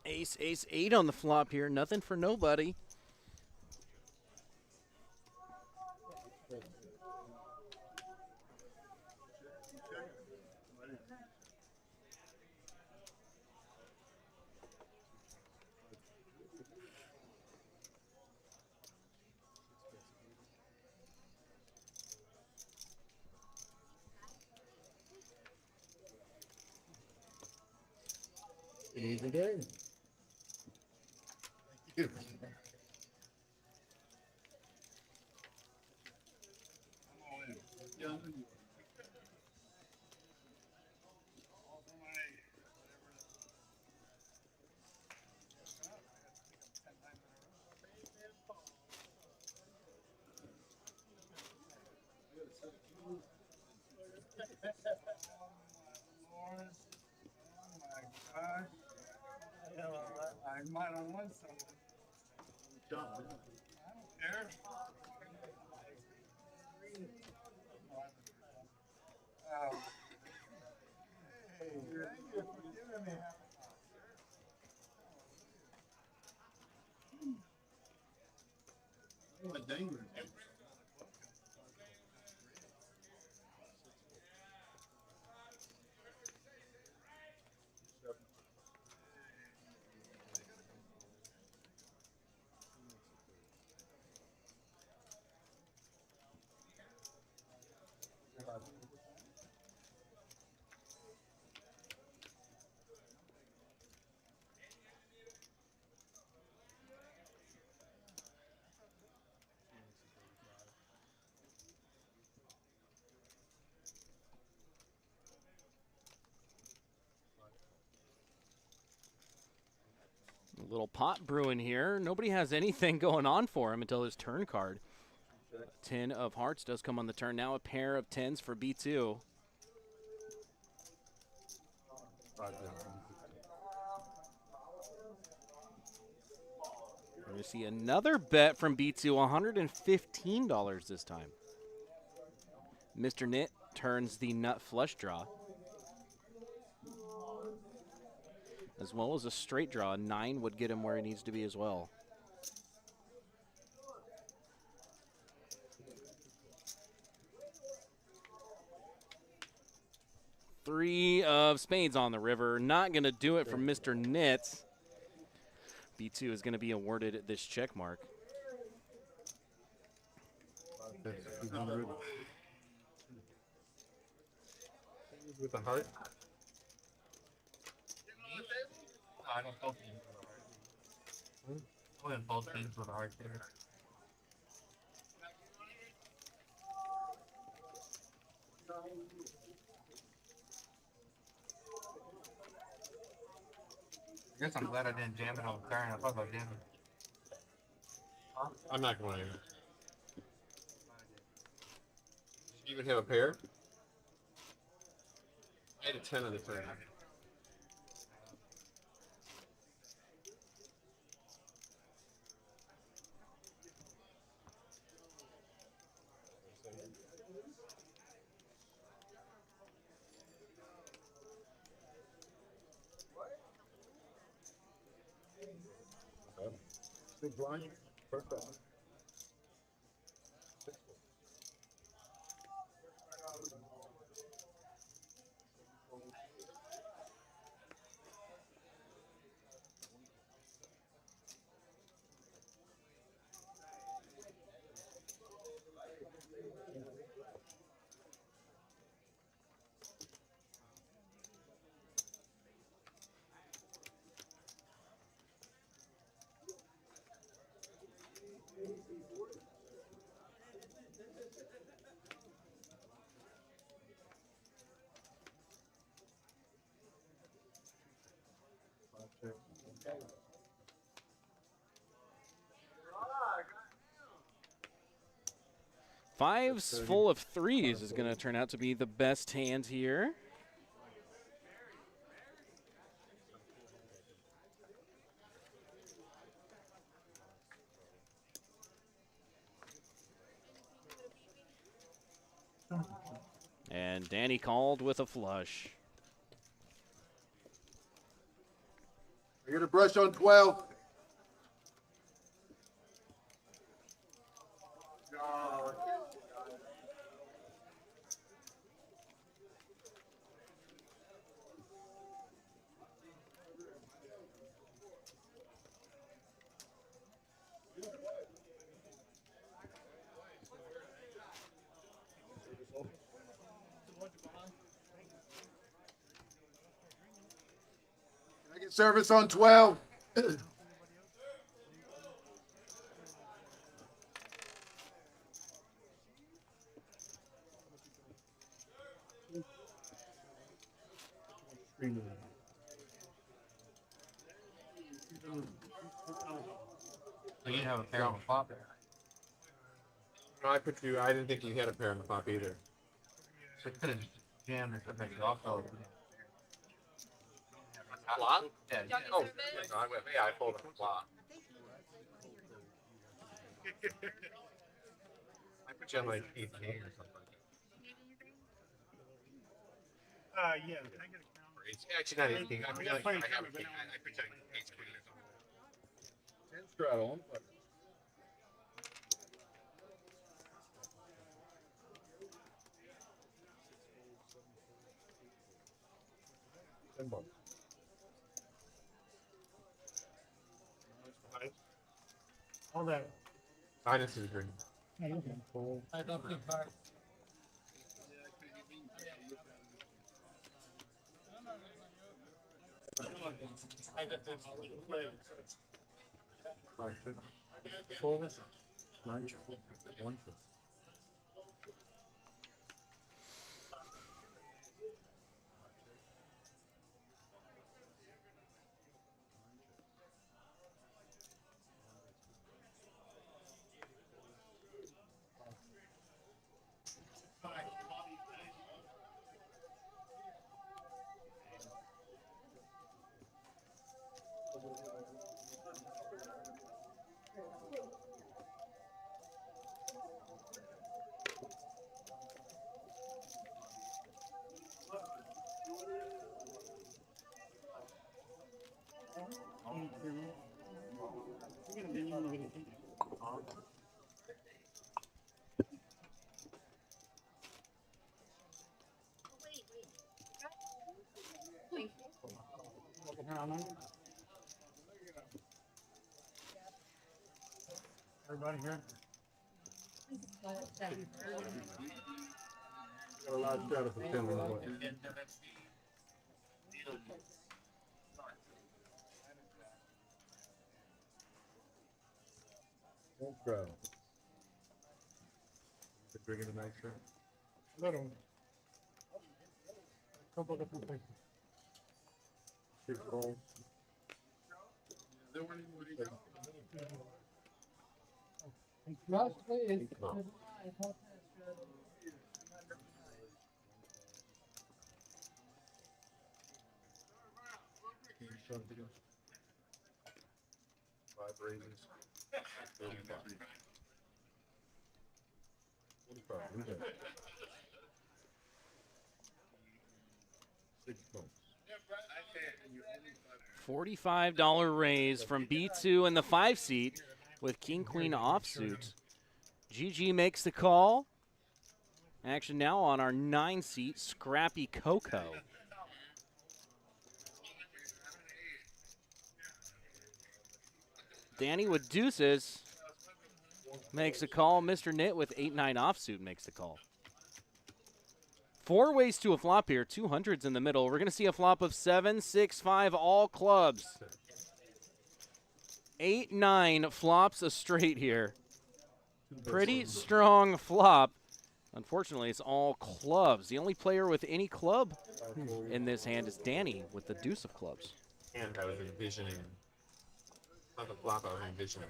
Ace, ace, 8 on the flop here. Nothing for nobody. Easy game. Thank you. I might have won something. I don't care. Hey, thank you for giving me half a What dangerous. A little pot brewing here. Nobody has anything going on for him until his turn card. 10 of hearts does come on the turn. Now a pair of 10s for B2. We're going to see another bet from B2, $115 this time. Mr. Knit turns the nut flush draw, as well as a straight draw. 9 would get him where he needs to be as well. Three of spades on the river. Not going to do it for Mr. Knit. B2 is going to be awarded this check mark. With the heart. I don't both things with a heart. I went both things with a heart there. I guess I'm glad I didn't jam it on the turn. I thought about jamming. Huh? I'm not going to. Did you even have a pair? I had a 10 on the turn. Big blind, first off. Fives full of threes is going to turn out to be the best hand here. And Danny called with a flush. We're gonna brush on 12. Can I get service on 12? So you have a pair on the flop there. No, I didn't think you had a pair on the flop either. So you could have jammed or something off. Flop? Yeah, Y'all Oh, can serve it? no, I pulled a flop. I put you on like 8 king or something. Yeah. Can I get a count? It's actually not 8 king. I put you on like, I have a king. I put you on 8 queen or something. 10 straddle. All that. Minus is green. I thought we parked. Everybody here? Got a lot of shadow for 10 minutes. Don't straddle. Drinking tonight, sir? Little. Couple different things. 6 balls. Trust me, it's Five raises. 45. 45. Six points. $45 raise from B2 in the 5 seat with King Queen offsuit. GG makes the call. Action now on our 9 seat, Scrappy Coco. Danny with deuces makes a call. Mr. Knit with 8-9 offsuit makes the call. 4 ways to a flop here. 200s in the middle. We're going to see a flop of 7, 6, 5, all clubs. 8-9 flops a straight here. Pretty strong flop. Unfortunately, it's all clubs. The only player with any club in this hand is Danny with the deuce of clubs. And I was envisioning. Not the flop, I was envisioning.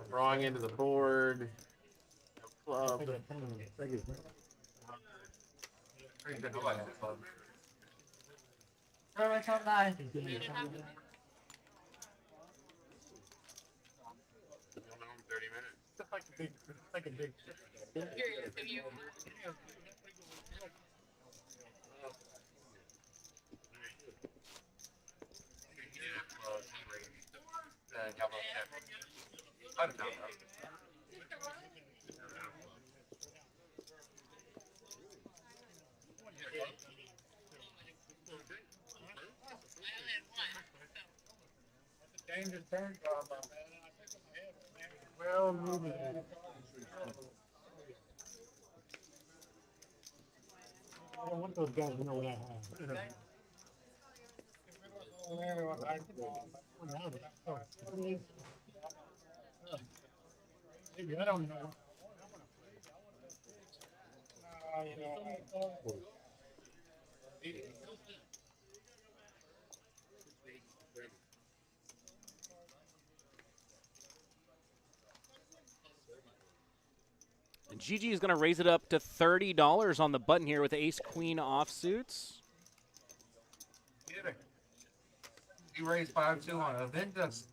Drawing into the board. Club. Curious if you. Dangerous turn job, my man. Well, moving. I don't want those guys to know what I have. Maybe I don't know. And Gigi is going to raise it up to $30 on the button here with ace queen offsuits. You raised 5-2 on Aventus.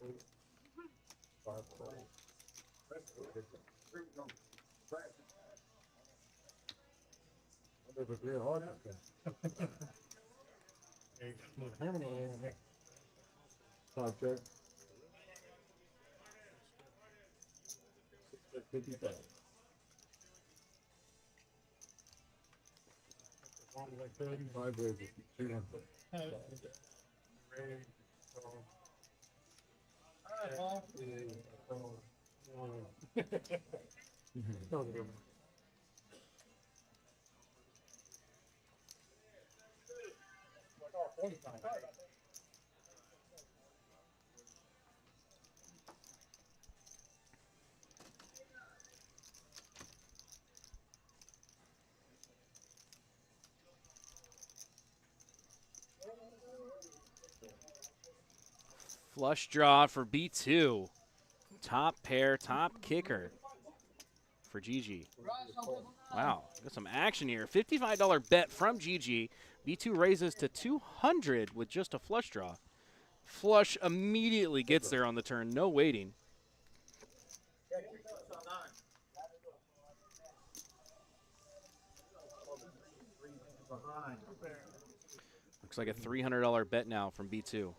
Flush draw for B2. Top pair, top kicker for Gigi. Wow, got some action here. $55 bet from Gigi. B2 raises to 200 with just a flush draw. Flush immediately gets there on the turn, no waiting. Looks like a $300 bet now from B2.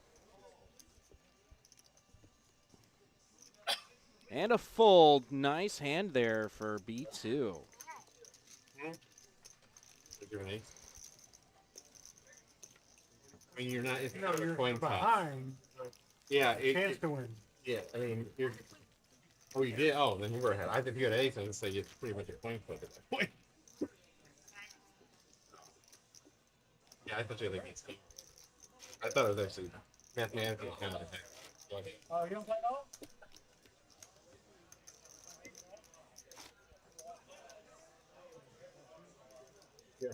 And a fold. Nice hand there for B2. I mean, you're not. It's No, not a you're coin toss. behind. Yeah, Chance to win. Yeah, I mean, you're. Oh, you did. Oh, then you were ahead. I think you had ace, and so it's pretty much a coin flip at that point. Yeah, I thought you had like ace. I thought it was actually mathematically kind of ahead. Oh, you don't play at all? Yeah.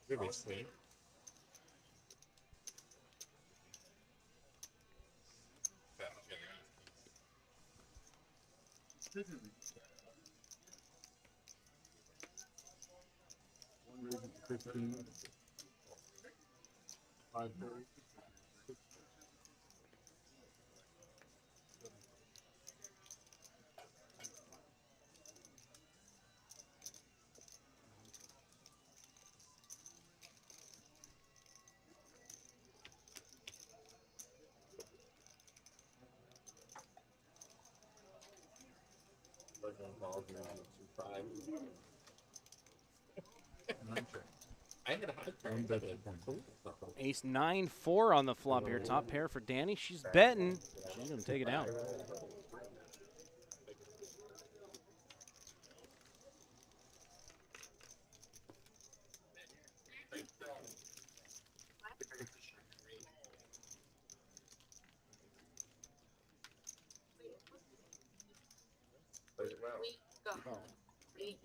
Maybe it's sweet. Ace 9-4 on the flop here. Top pair for Danny. She's betting. She's going to take it out. Weak, go. Weak,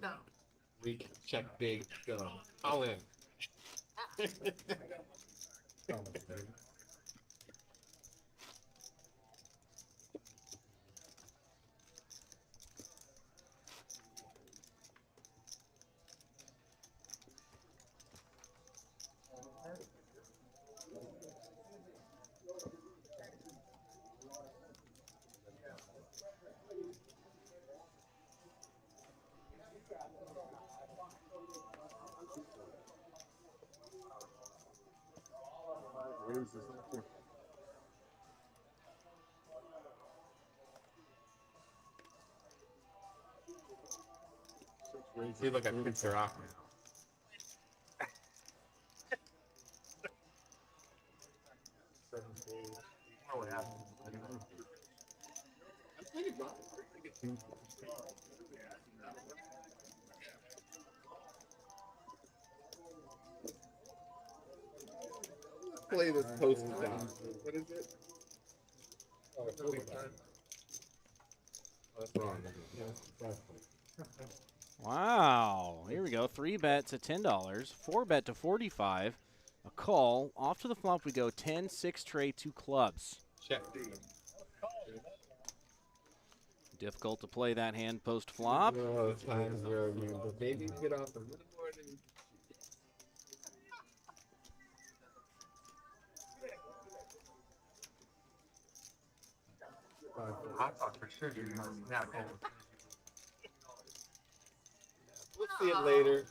go. Weak, check, big, go. All in. See, look, I picked her off now. Play this post down. What is it? Oh, it's really bad. Oh, that's wrong. Wow. Here we go. 3 bets at $10. 4 bet to 45. A call. Off to the flop we go. 10, 6 tray, 2 clubs. Check. Difficult to play that hand post flop. Oh, times where the babies get off a little more than. I thought for sure you were not going. We'll see it later.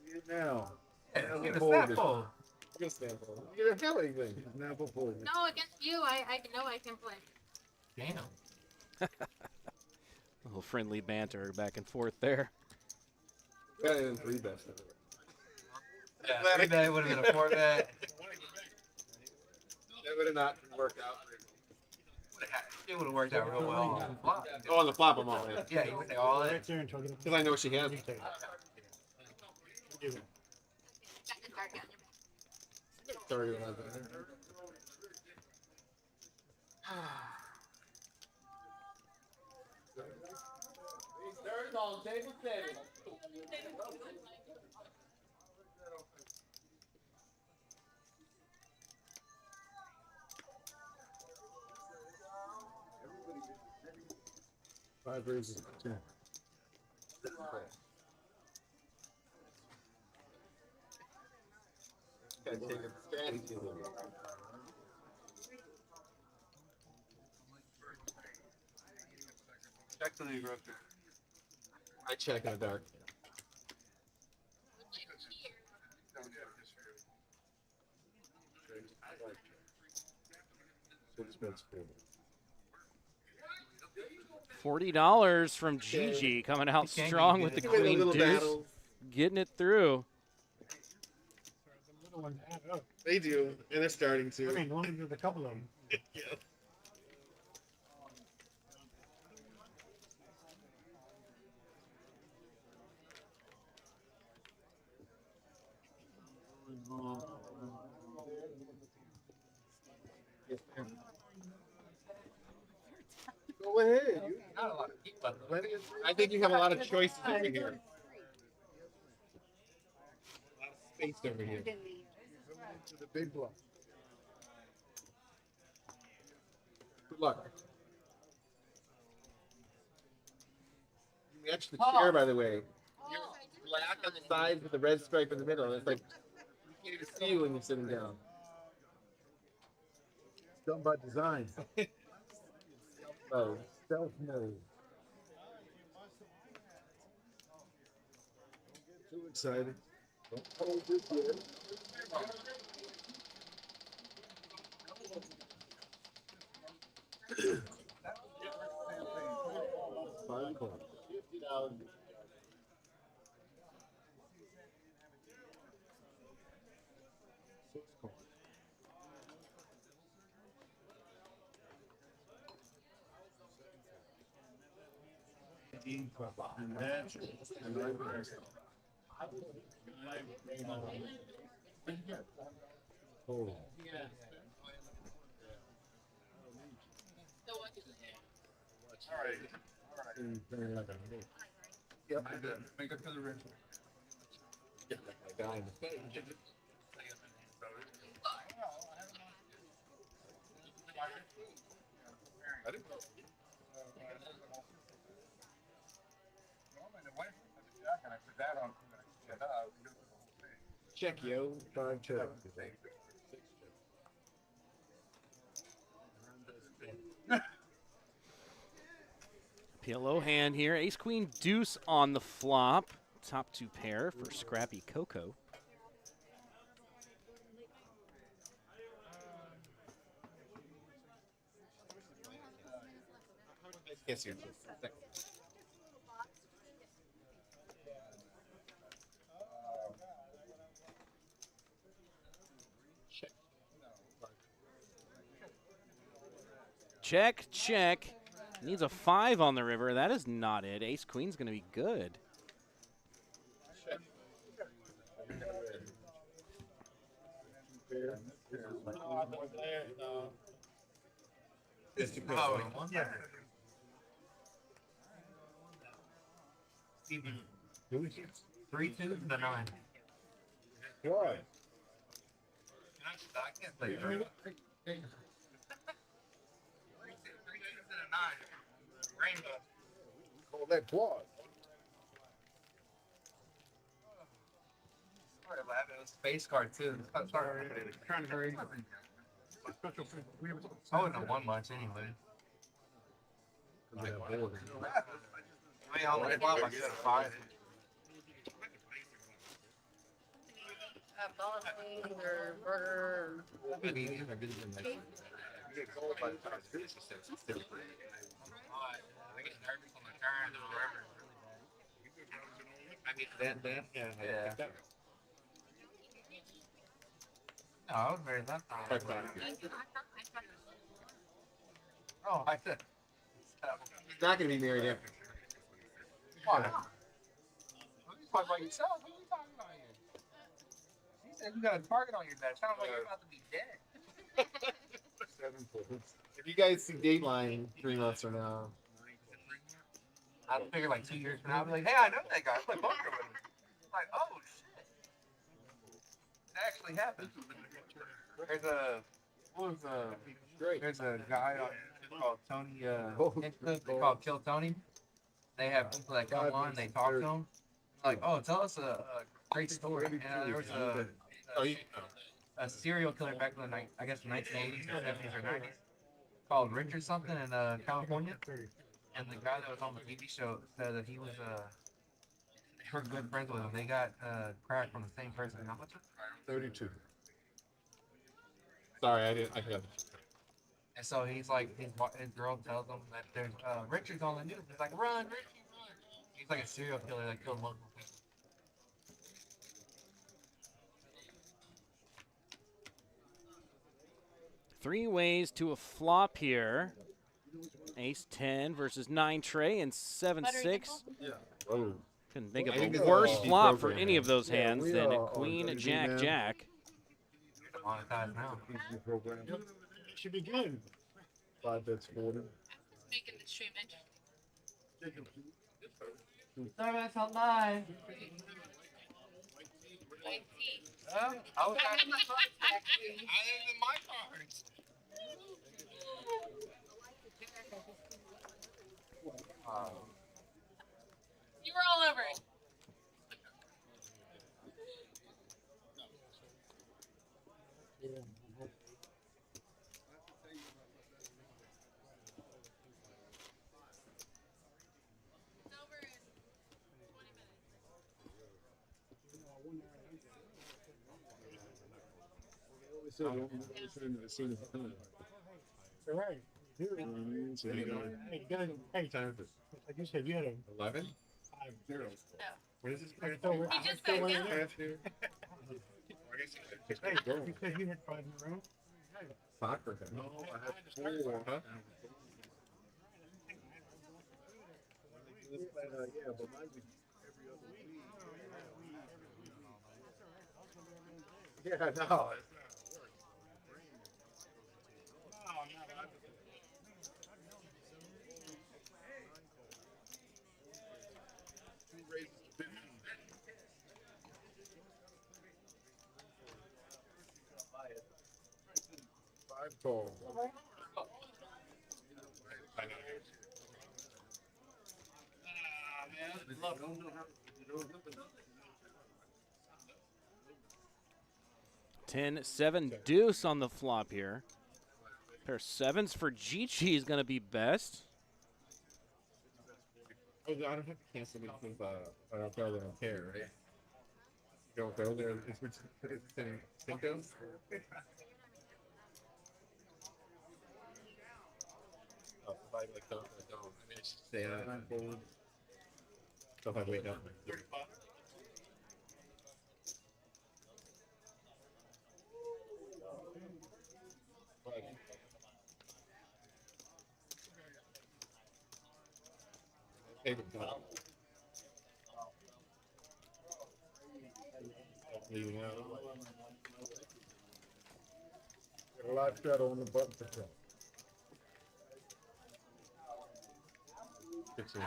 See it now. Yeah, get a sample. Get a sample. You don't have anything. Snapple for you. No, against you, I know I can play. Damn. A little friendly banter back and forth there. Better than 3 bets. Yeah, 3 bet would have been a 4 bet. That would have not worked out. It would have worked out real well on the flop. Oh, on the flop, I'm all in. Yeah, you would take all in. Because I know she has. Sorry, when I was there. Five raises. 10. Gotta take a strategy a little. Check the lead rook. I check in the dark. $40 from Gigi coming out strong with the queen deuce, getting it through. They do, and they're starting to. I mean, only with a couple of them. Yeah. Go ahead. Not a lot of people. I think you have a lot of choices over here. A lot of space over here. To the big bluff. Good luck. You matched the chair, by the way. You're black on the sides with the red stripe in the middle. It's like you can't even see you when you're sitting down. It's done by design. Oh. Stealth mode. Too excited. Don't hold this here. $50. Oh. All right. Yep, I did. Make it to the rim. Check, yo. Time check. PLO hand here. Ace Queen Deuce on the flop. Top two pair for Scrappy Coco. Yes, you. Check, check. Needs a 5 on the river. That is not it. Ace Queen's going to be good. Steven, 3-2 to the 9. Why? I can't play that. 3-2 to the 9. Rainbow. Call that quad. Sorry, Lab. It was space card too. Sorry. Trying to hurry. I wouldn't have won much anyway. I mean, on the flop, I said 5. Bolognese or burger. I mean, these are good than that. You get cold by the time it's finished, it's still pretty. I get nervous on the turn or whatever. I mean, yeah. No, I was very left on. Oh, I said. He's not going to be married after. Why? You talking about yourself? What are you talking about here? She said you got a target on your back. Sounds like you're about to be dead. If you guys see Dateline 3 months from now, I figure like 2 years from now, I'll be like, hey, I know that guy. I play poker with him. Like, oh shit. It actually happened. There's a there's a guy called Tony Hinchcliffe. They call Kill Tony. They have people that come on and they talk to him. Like, oh, tell us a great story. And there was a serial killer back in the I guess the 1980s or 70s or 90s called Richard something in California. And the guy that was on the TV show said that he was they were good friends with him. They got crack from the same person. How much? 32. Sorry, I forgot. And so he's like, his girl tells him that there's Richard's on the news. He's like, run, Richie, run. He's like a serial killer that killed multiple people. Three ways to a flop here. Ace 10 versus 9 Trey and 7-6. Yeah. Oh. Couldn't think of a worse flop for any of those hands than Queen Jack Jack. Monetized now. It should be good. 5 bets 40. Making the stream interesting. Sorry, that's not live. White tea. I was having my cards, actually. I didn't in my cards. You were all over it. It's over in 20 minutes. All right. Hey, good. Hey, like you said, you had a 11? 5-0. What is this? He just said no. Hey, you said you had 5 in a row. Soccer. No, I had 4. Huh? Yeah, but mine was every other week. Yeah, no. call. Ten, 7 deuce on the flop here. Pair of sevens for Gigi is going to be best. Oh, I don't have to cancel these things. I don't care. They don't care, right? You don't go there. It's Cinco. Oh, if I like don't, I don't. I mean, I should stay on hold. So if I wake up. Take it down. You know. Got a live shadow on the button for that. Fix it.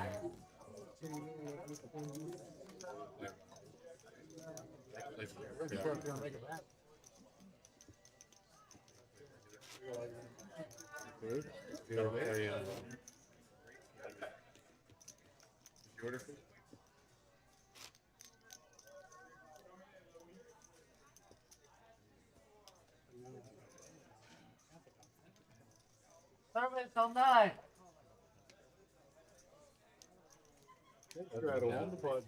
Service till 9. Shadow on the button.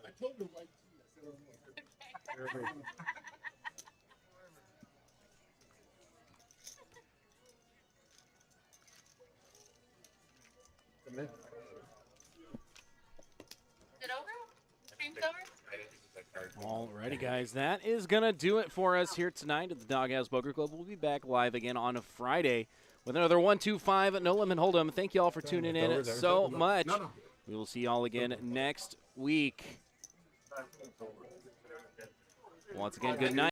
I told him white tea. I said, "Oh, no." Is it over? Stream's over? Alrighty, guys, that is going to do it for us here tonight at the Doghouse Poker Club. We'll be back live again on a Friday with another 125 No Limit Hold'em. Thank you all for tuning in so much. We will see y'all again next week. Once again, good night.